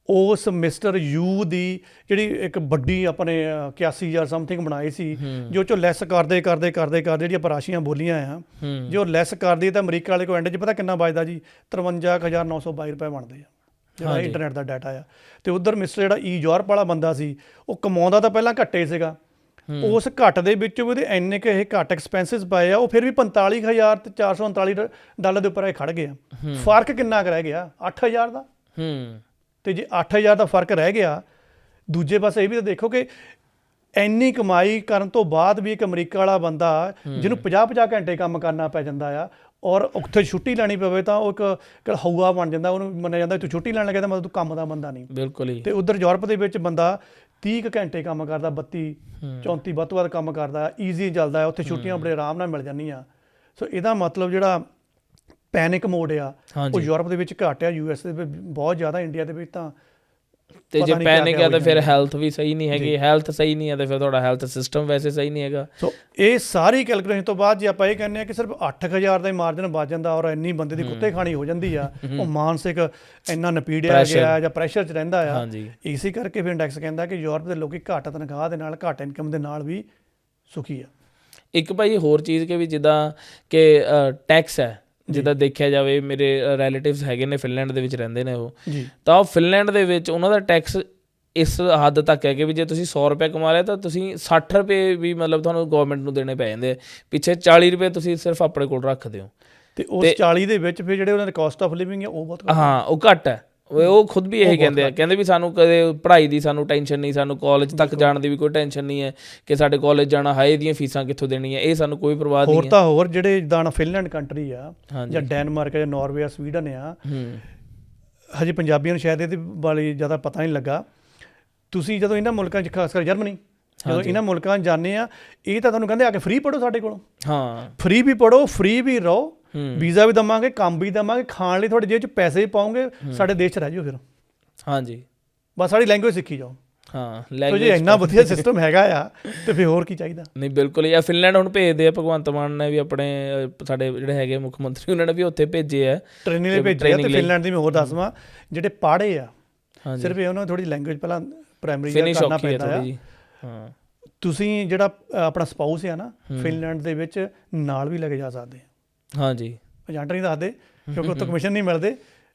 ਉਸ ਮਿਸਟਰ ਯੂ ਦੀ ਜਿਹੜੀ ਇੱਕ ਵੱਡੀ ਆਪਣੇ 81,000 ਸਮਥਿੰਗ ਬਣਾਈ ਸੀ, ਜੋ ਚੋਂ ਲੈਸ ਕਰਦੇ ਜਿਹੜੀ ਆਪਾਂ ਰਾਸ਼ੀਆਂ ਬੋਲੀਆਂ ਆ, ਜੋ ਲੈਸ ਕਰਦੀ ਤਾਂ ਅਮਰੀਕਾ ਵਾਲੇ ਕੋਲ ਐਂਡ 'ਚ ਪਤਾ ਕਿੰਨਾ ਬਚਦਾ ਜੀ? $53,922 ਬਣਦੇ ਆ, ਜਿਹੜਾ ਇੰਟਰਨੈਟ ਦਾ ਡਾਟਾ ਆ। ਅਤੇ ਉੱਧਰ ਮਿਸਟਰ ਜਿਹੜਾ ਯੂਰਪ ਵਾਲਾ ਬੰਦਾ ਸੀ, ਉਹ ਕਮਾਉਂਦਾ ਤਾਂ ਪਹਿਲਾਂ ਘੱਟੇ ਸੀਗਾ, ਉਸ ਘੱਟ ਦੇ ਵਿੱਚੋਂ ਵੀ ਉਹਦੇ ਇੰਨੇ ਕੁ ਇਹ ਘੱਟ ਐਕਸਪੈਂਸਿਸ ਪਏ ਆ, ਉਹ ਫਿਰ ਵੀ $45,439 ਦੇ ਉੱਪਰ ਇਹ ਖੜ੍ਹ ਗਿਆ। ਫਰਕ ਕਿੰਨਾ ਕੁ ਰਹਿ ਗਿਆ? 8,000 ਦਾ। ਅਤੇ ਜੇ 8,000 ਦਾ ਫਰਕ ਰਹਿ ਗਿਆ, ਦੂਜੇ ਪਾਸੇ ਇਹ ਵੀ ਤਾਂ ਦੇਖੋ ਕਿ ਇੰਨੀ ਕਮਾਈ ਕਰਨ ਤੋਂ ਬਾਅਦ ਵੀ ਇੱਕ ਅਮਰੀਕਾ ਵਾਲਾ ਬੰਦਾ ਜਿਹਨੂੰ 50-50 ਘੰਟੇ ਕੰਮ ਕਰਨਾ ਪੈ ਜਾਂਦਾ ਆ, ਔਰ ਉੱਥੇ ਛੁੱਟੀ ਲੈਣੀ ਪਵੇ ਤਾਂ ਉਹ ਇੱਕ ਹਊਆ ਬਣ ਜਾਂਦਾ, ਉਹਨੂੰ ਮੰਨਿਆ ਜਾਂਦਾ ਤੂੰ ਛੁੱਟੀ ਲੈਣ ਲੱਗਿਆ ਤਾਂ ਮਤਲਬ ਤੂੰ ਕੰਮ ਦਾ ਬੰਦਾ ਨਹੀਂ। ਬਿਲਕੁਲ ਹੀ। ਅਤੇ ਉੱਧਰ ਯੂਰਪ ਦੇ ਵਿੱਚ ਬੰਦਾ 30 ਘੰਟੇ ਕੰਮ ਕਰਦਾ, 32-34 ਵੱਧ ਤੋਂ ਵੱਧ ਕੰਮ ਕਰਦਾ, ਈਜ਼ੀ ਚੱਲਦਾ। ਉੱਥੇ ਛੁੱਟੀਆਂ ਬੜੇ ਆਰਾਮ ਨਾਲ ਮਿਲ ਜਾਂਦੀਆਂ। ਸੋ ਇਹਦਾ ਮਤਲਬ ਜਿਹੜਾ ਪੈਨਿਕ ਮੋਡ ਆ ਉਹ ਯੂਰਪ ਦੇ ਵਿੱਚ ਘੱਟ ਆ, US ਦੇ ਵਿੱਚ ਬਹੁਤ ਜ਼ਿਆਦਾ। ਇੰਡੀਆ ਦੇ ਵਿੱਚ ਤਾਂ ਤੇ ਜੇ ਪੈਨਿਕ ਆ ਤਾਂ ਫਿਰ ਹੈਲਥ ਵੀ ਸਹੀ ਨਹੀਂ ਹੈਗੀ, ਹੈਲਥ ਸਹੀ ਨਹੀਂ ਹੈ ਤਾਂ ਫਿਰ ਤੁਹਾਡਾ ਹੈਲਥ ਸਿਸਟਮ ਵੈਸੇ ਸਹੀ ਨਹੀਂ ਹੈਗਾ। ਸੋ ਇਹ ਸਾਰੀ ਕੈਲਕੂਲੇਸ਼ਨ ਤੋਂ ਬਾਅਦ ਜੇ ਆਪਾਂ ਇਹ ਕਹਿੰਦੇ ਹਾਂ ਕਿ ਸਿਰਫ 8,000 ਦਾ ਹੀ ਮਾਰਜਨ ਬਚ ਜਾਂਦਾ, ਔਰ ਇੰਨੀ ਬੰਦੇ ਦੀ ਕੁੱਤੇ ਖਾਣੀ ਹੋ ਜਾਂਦੀ ਆ, ਉਹ ਮਾਨਸਿਕ ਇੰਨਾ ਨਪੀੜਿਆ ਗਿਆ ਜਾਂ ਪ੍ਰੈਸ਼ਰ 'ਚ ਰਹਿੰਦਾ ਆ। ਇਸੇ ਕਰਕੇ ਫਿਰ ਇੰਡੈਕਸ ਕਹਿੰਦਾ ਕਿ ਯੂਰਪ ਦੇ ਲੋਕ ਘੱਟ ਤਨਖਾਹ ਦੇ ਨਾਲ, ਘੱਟ ਇਨਕਮ ਦੇ ਨਾਲ ਵੀ ਸੁਖੀ ਆ। ਇੱਕ ਭਾਈ ਹੋਰ ਚੀਜ਼ ਕਿ ਵੀ ਜਿੱਦਾਂ ਕਿ ਟੈਕਸ ਹੈ, ਜਿੱਦਾਂ ਦੇਖਿਆ ਜਾਵੇ ਮੇਰੇ ਰਿਲੇਟਿਵਸ ਹੈਗੇ ਨੇ ਫਿਨਲੈਂਡ ਦੇ ਵਿੱਚ ਰਹਿੰਦੇ ਨੇ ਉਹ, ਤਾਂ ਉਹ ਫਿਨਲੈਂਡ ਦੇ ਵਿੱਚ ਉਹਨਾਂ ਦਾ ਟੈਕਸ ਇਸ ਹੱਦ ਤੱਕ ਹੈ ਕਿ ਵੀ ਜੇ ਤੁਸੀਂ ₹100 ਕਮਾ ਲਿਆ ਤਾਂ ਤੁਸੀਂ ₹60 ਵੀ ਮਤਲਬ ਤੁਹਾਨੂੰ ਗੌਰਮੈਂਟ ਨੂੰ ਦੇਣੇ ਪੈ ਜਾਂਦੇ ਆ, ਪਿੱਛੇ ₹40 ਤੁਸੀਂ ਸਿਰਫ ਆਪਣੇ ਕੋਲ ਰੱਖਦੇ ਹੋ। ਅਤੇ ਉਸ 40 ਦੇ ਵਿੱਚ ਫਿਰ ਜਿਹੜੇ ਉਹਨਾਂ ਦੇ ਕਾਸਟ ਆਫ ਲਿਵਿੰਗ ਹੈ ਉਹ ਬਹੁਤ ਘੱਟ। ਹਾਂ, ਉਹ ਘੱਟ ਹੈ। ਉਹ ਖੁਦ ਵੀ ਇਹ ਕਹਿੰਦੇ ਵੀ ਸਾਨੂੰ ਕਦੇ ਪੜ੍ਹਾਈ ਦੀ ਸਾਨੂੰ ਟੈਨਸ਼ਨ ਨਹੀਂ, ਸਾਨੂੰ ਕਾਲਜ ਤੱਕ ਜਾਣ ਦੀ ਵੀ ਕੋਈ ਟੈਨਸ਼ਨ ਨਹੀਂ ਹੈ ਕਿ ਸਾਡੇ ਕਾਲਜ ਜਾਣਾ, ਹਾਏ ਦੀਆਂ ਫੀਸਾਂ ਕਿੱਥੋਂ ਦੇਣੀਆਂ, ਇਹ ਸਾਨੂੰ ਕੋਈ ਪਰਵਾਹ ਨਹੀਂ ਹੈ। ਹੋਰ ਤਾਂ ਹੋਰ ਜਿਹੜੇ ਜਿੱਦਾਂ ਫਿਨਲੈਂਡ ਕੰਟਰੀ ਆ ਜਾਂ ਡੈਨਮਾਰਕ ਜਾਂ ਨਾਰਵੇ ਆ, ਸਵੀਡਨ ਆ, ਹਜੇ ਪੰਜਾਬੀਆਂ ਨੂੰ ਸ਼ਾਇਦ ਇਹਦੇ ਬਾਰੇ ਜ਼ਿਆਦਾ ਪਤਾ ਨਹੀਂ ਲੱਗਾ। ਤੁਸੀਂ ਜਦੋਂ ਇਹਨਾਂ ਮੁਲਕਾਂ 'ਚ, ਖਾਸ ਕਰ ਜਰਮਨੀ, ਜਦੋਂ ਇਹਨਾਂ ਮੁਲਕਾਂ 'ਚ ਜਾਂਦੇ ਆ, ਇਹ ਤਾਂ ਤੁਹਾਨੂੰ ਕਹਿੰਦੇ ਆ ਕੇ ਫ੍ਰੀ ਪੜ੍ਹੋ ਸਾਡੇ ਕੋਲੋਂ। ਹਾਂ, ਫ੍ਰੀ ਵੀ ਪੜ੍ਹੋ, ਫ੍ਰੀ ਵੀ ਰਹੋ, ਵੀਜ਼ਾ ਵੀ ਦੇਵਾਂਗੇ, ਕੰਮ ਵੀ ਦੇਵਾਂਗੇ, ਖਾਣ ਲਈ ਤੁਹਾਡੇ ਜੇਬ 'ਚ ਪੈਸੇ ਵੀ ਪਾਉਂਗੇ, ਸਾਡੇ ਦੇਸ਼ 'ਚ ਰਹਿ ਜਾਓ ਫਿਰ। ਹਾਂਜੀ, ਬਸ ਸਾਡੀ ਲੈਂਗੁਏਜ ਸਿੱਖੀ ਜਾਓ। ਹਾਂ, ਲੈਂਗੁਏਜ ਜੇ ਇੰਨਾ ਵਧੀਆ ਸਿਸਟਮ ਹੈਗਾ ਆ ਤੇ ਫਿਰ ਹੋਰ ਕੀ ਚਾਹੀਦਾ। ਨਹੀਂ, ਬਿਲਕੁਲ ਹੀ। ਫਿਨਲੈਂਡ ਹੁਣ ਭੇਜਦੇ ਆ, ਭਗਵੰਤ ਮਾਨ ਨੇ ਵੀ ਆਪਣੇ ਸਾਡੇ ਜਿਹੜੇ ਹੈਗੇ ਮੁੱਖ ਮੰਤਰੀ ਉਹਨਾਂ ਨੇ ਵੀ ਉੱਥੇ ਭੇਜੇ ਆ, ਟ੍ਰੇਨਿੰਗ ਲਈ ਭੇਜੇ ਆ। ਅਤੇ ਫਿਨਲੈਂਡ ਦੀ ਮੈਂ ਹੋਰ ਦੱਸਵਾਂ, ਜਿਹੜੇ ਪੜ੍ਹੇ ਆ ਸਿਰਫ ਉਹਨਾਂ ਨੂੰ ਥੋੜ੍ਹੀ ਲੈਂਗੁਏਜ ਪਹਿਲਾਂ ਪ੍ਰਾਇਮਰੀ ਕਰਨਾ ਪੈਂਦਾ ਆ। ਹਾਂ, ਤੁਸੀਂ ਜਿਹੜਾ ਆਪਣਾ ਸਪਾਊਸ ਆ ਨਾ, ਫਿਨਲੈਂਡ ਦੇ ਵਿੱਚ ਨਾਲ ਵੀ ਲੈ ਕੇ ਜਾ ਸਕਦੇ ਆ। ਹਾਂਜੀ, ਏਜੰਟ ਨਹੀਂ ਦੱਸਦੇ ਕਿਉਂਕਿ ਉੱਥੋਂ ਕਮਿਸ਼ਨ ਨਹੀਂ ਮਿਲਦੇ,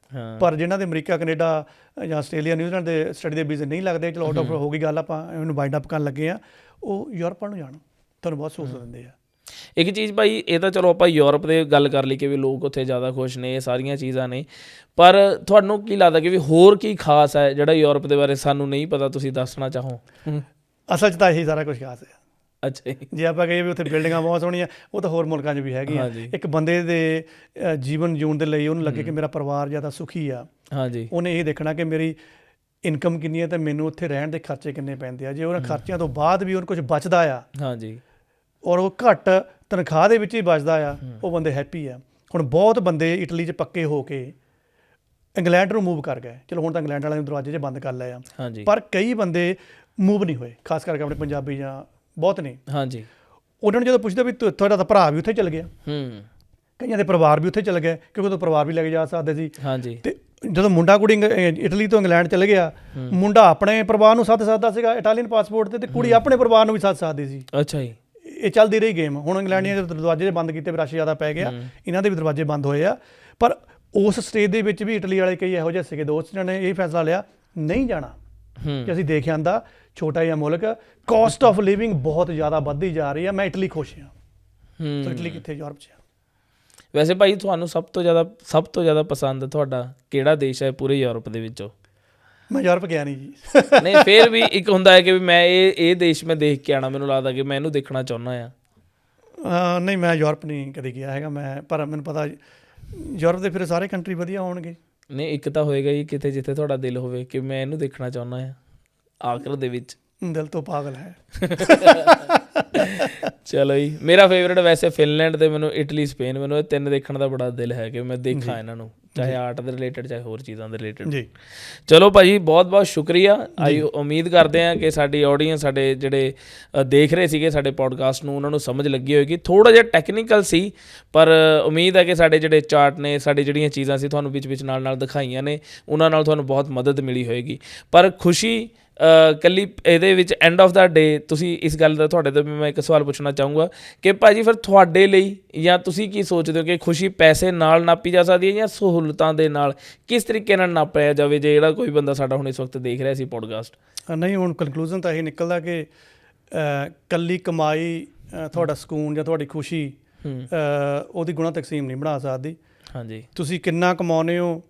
ਪਰ ਜਿਨ੍ਹਾਂ ਦੇ ਅਮਰੀਕਾ ਕੈਨੇਡਾ ਜਾਂ ਆਸਟ੍ਰੇਲੀਆ ਨਿਊਜ਼ੀਲੈਂਡ ਦੇ ਸਟੱਡੀ ਦੇ ਵੀਜ਼ੇ ਨਹੀਂ ਲੱਗਦੇ, ਚਲੋ ਆਊਟ ਆਫ ਹੋ ਗਈ ਗੱਲ, ਆਪਾਂ ਇਹਨੂੰ ਬਾਈਂਡ ਅਪ ਕਰਨ ਲੱਗੇ ਆ, ਉਹ ਯੂਰਪ ਵੱਲ ਨੂੰ ਜਾਣ, ਤੁਹਾਨੂੰ ਬਹੁਤ ਸਹੂਲਤ ਦਿੰਦੇ ਆ। ਇੱਕ ਚੀਜ਼ ਭਾਈ, ਇਹ ਤਾਂ ਚਲੋ ਆਪਾਂ ਯੂਰਪ ਦੇ ਗੱਲ ਕਰ ਲਈ ਕਿ ਵੀ ਲੋਕ ਉੱਥੇ ਜ਼ਿਆਦਾ ਖੁਸ਼ ਨੇ, ਇਹ ਸਾਰੀਆਂ ਚੀਜ਼ਾਂ ਨੇ, ਪਰ ਤੁਹਾਨੂੰ ਕੀ ਲੱਗਦਾ ਕਿ ਵੀ ਹੋਰ ਕੀ ਖਾਸ ਹੈ ਜਿਹੜਾ ਯੂਰਪ ਦੇ ਬਾਰੇ ਸਾਨੂੰ ਨਹੀਂ ਪਤਾ, ਤੁਸੀਂ ਦੱਸਣਾ ਚਾਹੋ? ਅਸਲ 'ਚ ਤਾਂ ਇਹੀ ਸਾਰਾ ਕੁਝ ਖਾਸ ਹੈ। ਅੱਛਾ ਜੀ। ਜੇ ਆਪਾਂ ਕਹੀਏ ਵੀ ਉੱਥੇ ਬਿਲਡਿੰਗਾਂ ਬਹੁਤ ਸੋਹਣੀਆਂ, ਉਹ ਤਾਂ ਹੋਰ ਮੁਲਕਾਂ 'ਚ ਵੀ ਹੈਗੀਆਂ। ਇੱਕ ਬੰਦੇ ਦੇ ਜੀਵਨ ਜਿਉਣ ਦੇ ਲਈ ਉਹਨੂੰ ਲੱਗੇ ਕਿ ਮੇਰਾ ਪਰਿਵਾਰ ਜ਼ਿਆਦਾ ਸੁਖੀ ਆ, ਹਾਂਜੀ, ਉਹਨੇ ਇਹ ਦੇਖਣਾ ਕਿ ਮੇਰੀ ਇਨਕਮ ਕਿੰਨੀ ਹੈ ਤੇ ਮੈਨੂੰ ਉੱਥੇ ਰਹਿਣ ਦੇ ਖਰਚੇ ਕਿੰਨੇ ਪੈਂਦੇ ਆ। ਜੇ ਉਹਨਾਂ ਖਰਚਿਆਂ ਤੋਂ ਬਾਅਦ ਵੀ ਉਹਨੂੰ ਕੁਝ ਬਚਦਾ ਆ, ਹਾਂਜੀ, ਔਰ ਉਹ ਘੱਟ ਤਨਖਾਹ ਦੇ ਵਿੱਚ ਹੀ ਬਚਦਾ ਆ, ਉਹ ਬੰਦੇ ਹੈਪੀ ਆ। ਹੁਣ ਬਹੁਤ ਬੰਦੇ ਇਟਲੀ 'ਚ ਪੱਕੇ ਹੋ ਕੇ ਇੰਗਲੈਂਡ ਨੂੰ ਮੂਵ ਕਰ ਗਏ, ਚਲੋ ਹੁਣ ਤਾਂ ਇੰਗਲੈਂਡ ਵਾਲਿਆਂ ਨੇ ਦਰਵਾਜ਼ੇ 'ਚ ਬੰਦ ਕਰ ਲਏ ਆ, ਪਰ ਕਈ ਬੰਦੇ ਮੂਵ ਨਹੀਂ ਹੋਏ, ਖਾਸ ਕਰਕੇ ਆਪਣੇ ਪੰਜਾਬੀ ਜਾਂ ਬਹੁਤ ਨੇ। ਹਾਂਜੀ, ਉਹਨਾਂ ਨੂੰ ਜਦੋਂ ਪੁੱਛਦੇ ਵੀ ਤੁਹਾਡਾ ਤਾਂ ਭਰਾ ਵੀ ਉੱਥੇ ਚਲ ਗਿਆ, ਕਈਆਂ ਦੇ ਪਰਿਵਾਰ ਵੀ ਉੱਥੇ ਚਲ ਗਏ, ਕਿਉਂਕਿ ਉਦੋਂ ਪਰਿਵਾਰ ਵੀ ਲੈ ਕੇ ਜਾ ਸਕਦੇ ਸੀ। ਹਾਂਜੀ, ਤੇ ਜਦੋਂ ਮੁੰਡਾ ਕੁੜੀ ਇਟਲੀ ਤੋਂ ਇੰਗਲੈਂਡ ਚਲੇ ਗਿਆ, ਮੁੰਡਾ ਆਪਣੇ ਪਰਿਵਾਰ ਨੂੰ ਸੱਦ ਸਕਦਾ ਸੀਗਾ ਇਟਾਲੀਅਨ ਪਾਸਪੋਰਟ ਤੇ ਕੁੜੀ ਆਪਣੇ ਪਰਿਵਾਰ ਨੂੰ ਵੀ ਸੱਦ ਸਕਦੀ ਸੀ। ਅੱਛਾ ਜੀ। ਇਹ ਚੱਲਦੀ ਰਹੀ ਗੇਮ। ਹੁਣ ਇੰਗਲੈਂਡੀਆਂ ਦੇ ਦਰਵਾਜ਼ੇ ਬੰਦ ਕੀਤੇ, ਰਸ਼ ਜ਼ਿਆਦਾ ਪੈ ਗਿਆ, ਇਹਨਾਂ ਦੇ ਵੀ ਦਰਵਾਜ਼ੇ ਬੰਦ ਹੋਏ ਆ। ਪਰ ਉਸ ਸਟੇਜ ਦੇ ਵਿੱਚ ਵੀ ਇਟਲੀ ਵਾਲੇ ਕਈ ਇਹੋ ਜਿਹੇ ਸੀਗੇ ਦੋਸਤ ਜਿਹਨਾਂ ਨੇ ਇਹ ਫੈਸਲਾ ਲਿਆ ਨਹੀਂ ਜਾਣਾ, ਕਿ ਅਸੀਂ ਦੇਖ ਆਂਦਾ ਛੋਟਾ ਜਿਹਾ ਮੁਲਕ, ਕਾਸਟ ਆਫ ਲਿਵਿੰਗ ਬਹੁਤ ਜ਼ਿਆਦਾ ਵੱਧਦੀ ਜਾ ਰਹੀ ਆ, ਮੈਂ ਇਟਲੀ ਖੁਸ਼ ਹਾਂ। ਤਾਂ ਇਟਲੀ ਕਿੱਥੇ, ਯੂਰਪ 'ਚ। ਵੈਸੇ ਭਾਈ ਤੁਹਾਨੂੰ ਸਭ ਤੋਂ ਜ਼ਿਆਦਾ ਪਸੰਦ ਤੁਹਾਡਾ ਕਿਹੜਾ ਦੇਸ਼ ਹੈ ਪੂਰੇ ਯੂਰਪ ਦੇ ਵਿੱਚੋਂ? ਮੈਂ ਯੂਰਪ ਗਿਆ ਨਹੀਂ ਜੀ। ਨਹੀਂ, ਫਿਰ ਵੀ ਇੱਕ ਹੁੰਦਾ ਹੈ ਕਿ ਵੀ ਮੈਂ ਇਹ ਦੇਸ਼ ਮੈਂ ਦੇਖ ਕੇ ਆਉਣਾ, ਮੈਨੂੰ ਲੱਗਦਾ ਕਿ ਮੈਂ ਇਹਨੂੰ ਦੇਖਣਾ ਚਾਹੁੰਦਾ ਆ। ਨਹੀਂ, ਮੈਂ ਯੂਰਪ ਨਹੀਂ ਕਦੇ ਗਿਆ ਹੈਗਾ ਮੈਂ, ਪਰ ਮੈਨੂੰ ਪਤਾ ਯੂਰਪ ਦੇ ਫਿਰ ਸਾਰੇ ਕੰਟਰੀ ਵਧੀਆ ਹੋਣਗੇ। ਨਹੀਂ, ਇੱਕ ਤਾਂ ਹੋਏਗਾ ਹੀ ਕਿਤੇ ਜਿੱਥੇ ਤੁਹਾਡਾ ਦਿਲ ਹੋਵੇ ਕਿ ਮੈਂ ਇਹਨੂੰ ਦੇਖਣਾ ਚਾਹੁੰਦਾ ਆ ਆਖਰ ਦੇ ਵਿੱਚ। ਦਿਲ ਤੋਂ ਪਾਗਲ ਹੈ। ਚਲੋ ਜੀ, ਮੇਰਾ ਫੇਵਰੇਟ ਵੈਸੇ ਫਿਨਲੈਂਡ ਤੇ ਮੈਨੂੰ ਇਟਲੀ, ਸਪੇਨ, ਮੈਨੂੰ ਇਹ ਤਿੰਨ ਦੇਖਣ ਦਾ ਬੜਾ ਦਿਲ ਹੈ ਕਿ ਮੈਂ ਦੇਖਾਂ ਇਹਨਾਂ ਨੂੰ, ਚਾਹੇ ਆਰਟ ਦੇ ਰਿਲੇਟਡ ਚਾਹੇ ਹੋਰ ਚੀਜ਼ਾਂ ਦੇ ਰਿਲੇਟਡ ਜੀ। ਚਲੋ ਭਾਜੀ, ਬਹੁਤ ਬਹੁਤ ਸ਼ੁਕਰੀਆ। ਉਮੀਦ ਕਰਦੇ ਹਾਂ ਕਿ ਸਾਡੀ ਆਡੀਅנס, ਸਾਡੇ ਜਿਹੜੇ ਦੇਖ ਰਹੇ ਸੀਗੇ ਸਾਡੇ ਪੋਡਕਾਸਟ ਨੂੰ, ਉਹਨਾਂ ਨੂੰ ਸਮਝ ਲੱਗੀ ਹੋਏਗੀ। ਥੋੜ੍ਹਾ ਜਿਹਾ ਟੈਕਨੀਕਲ ਸੀ, ਪਰ ਉਮੀਦ ਹੈ ਕਿ ਸਾਡੇ ਜਿਹੜੇ ਚਾਰਟ ਨੇ, ਸਾਡੀ ਜਿਹੜੀਆਂ ਚੀਜ਼ਾਂ ਸੀ ਤੁਹਾਨੂੰ ਵਿੱਚ ਨਾਲ ਦਿਖਾਈਆਂ ਨੇ, ਉਹਨਾਂ ਨਾਲ ਤੁਹਾਨੂੰ ਬਹੁਤ ਮਦਦ ਮਿਲੀ ਹੋਏਗੀ। ਪਰ ਖੁਸ਼ੀ ਇਕੱਲੀ ਇਹਦੇ ਵਿੱਚ ਐਂਡ ਆਫ ਦਾ ਡੇ, ਤੁਸੀਂ ਇਸ ਗੱਲ ਦਾ, ਤੁਹਾਡੇ ਤੋਂ ਵੀ ਮੈਂ ਇੱਕ ਸਵਾਲ ਪੁੱਛਣਾ ਚਾਹੂੰਗਾ ਕਿ ਭਾਜੀ ਫਿਰ ਤੁਹਾਡੇ ਲਈ ਜਾਂ ਤੁਸੀਂ ਕੀ ਸੋਚਦੇ ਹੋ ਕਿ ਖੁਸ਼ੀ ਪੈਸੇ ਨਾਲ ਨਾਪੀ ਜਾ ਸਕਦੀ ਹੈ ਜਾਂ ਸਹੂਲਤਾਂ ਦੇ ਨਾਲ? ਕਿਸ ਤਰੀਕੇ ਨਾਲ ਨਾਪਿਆ ਜਾਵੇ ਜੇ ਜਿਹੜਾ ਕੋਈ ਬੰਦਾ ਸਾਡਾ ਹੁਣ ਇਸ ਵਕਤ ਦੇਖ ਰਿਹਾ ਸੀ ਪੋਡਕਾਸਟ? ਨਹੀਂ, ਹੁਣ ਕਨਕਲੂਜਨ ਤਾਂ ਇਹ ਨਿਕਲਦਾ ਕਿ ਇਕੱਲੀ ਕਮਾਈ ਤੁਹਾਡਾ ਸਕੂਨ ਜਾਂ ਤੁਹਾਡੀ ਖੁਸ਼ੀ ਉਹਦੀ ਗੁਣਾ ਤਕਸੀਮ ਨਹੀਂ ਬਣਾ ਸਕਦੀ। ਹਾਂਜੀ, ਤੁਸੀਂ ਕਿੰਨਾ ਕਮਾਉਂਦੇ ਹੋ,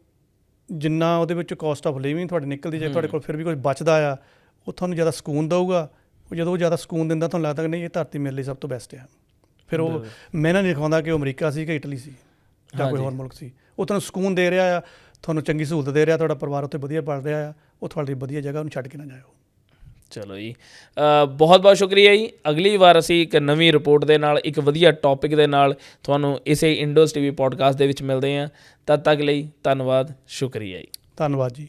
ਜਿੰਨਾ ਉਹਦੇ ਵਿੱਚ ਕਾਸਟ ਆਫ ਲਿਵਿੰਗ ਤੁਹਾਡੀ ਨਿਕਲਦੀ, ਜੇ ਤੁਹਾਡੇ ਕੋਲ ਫਿਰ ਵੀ ਕੁਝ ਬਚਦਾ ਆ, ਉਹ ਤੁਹਾਨੂੰ ਜ਼ਿਆਦਾ ਸਕੂਨ ਦਊਗਾ। ਜਦੋਂ ਉਹ ਜ਼ਿਆਦਾ ਸਕੂਨ ਦਿੰਦਾ, ਤੁਹਾਨੂੰ ਲੱਗਦਾ ਕਿ ਨਹੀਂ, ਇਹ ਧਰਤੀ ਮੇਰੇ ਲਈ ਸਭ ਤੋਂ ਬੈਸਟ ਆ। ਫਿਰ ਉਹ ਮੈਂ ਨਾ ਨਹੀਂ ਦਿਖਾਉਂਦਾ ਕਿ ਉਹ ਅਮਰੀਕਾ ਸੀ ਕਿ ਇਟਲੀ ਸੀ ਜਾਂ ਕੋਈ ਹੋਰ ਮੁਲਕ ਸੀ, ਉਹ ਤੁਹਾਨੂੰ ਸਕੂਨ ਦੇ ਰਿਹਾ ਆ, ਤੁਹਾਨੂੰ ਚੰਗੀ ਸਹੂਲਤ ਦੇ ਰਿਹਾ, ਤੁਹਾਡਾ ਪਰਿਵਾਰ ਉੱਥੇ ਵਧੀਆ ਪਲ ਰਿਹਾ ਆ, ਉਹ ਤੁਹਾਡੀ ਵਧੀਆ ਜਗ੍ਹਾ, ਉਹਨੂੰ ਛੱਡ ਕੇ ਨਾ ਜਾਇਓ। ਚਲੋ ਜੀ, ਬਹੁਤ ਬਹੁਤ ਸ਼ੁਕਰੀਆ ਜੀ। ਅਗਲੀ ਵਾਰ ਅਸੀਂ ਇੱਕ ਨਵੀਂ ਰਿਪੋਰਟ ਦੇ ਨਾਲ, ਇੱਕ ਵਧੀਆ ਟੌਪਿਕ ਦੇ ਨਾਲ ਤੁਹਾਨੂੰ ਇਸੇ ਇੰਡੋਜ਼ TV ਪੋਡਕਾਸਟ ਦੇ ਵਿੱਚ ਮਿਲਦੇ ਹਾਂ। ਤਦ ਤੱਕ ਲਈ ਧੰਨਵਾਦ, ਸ਼ੁਕਰੀਆ ਜੀ। ਧੰਨਵਾਦ ਜੀ।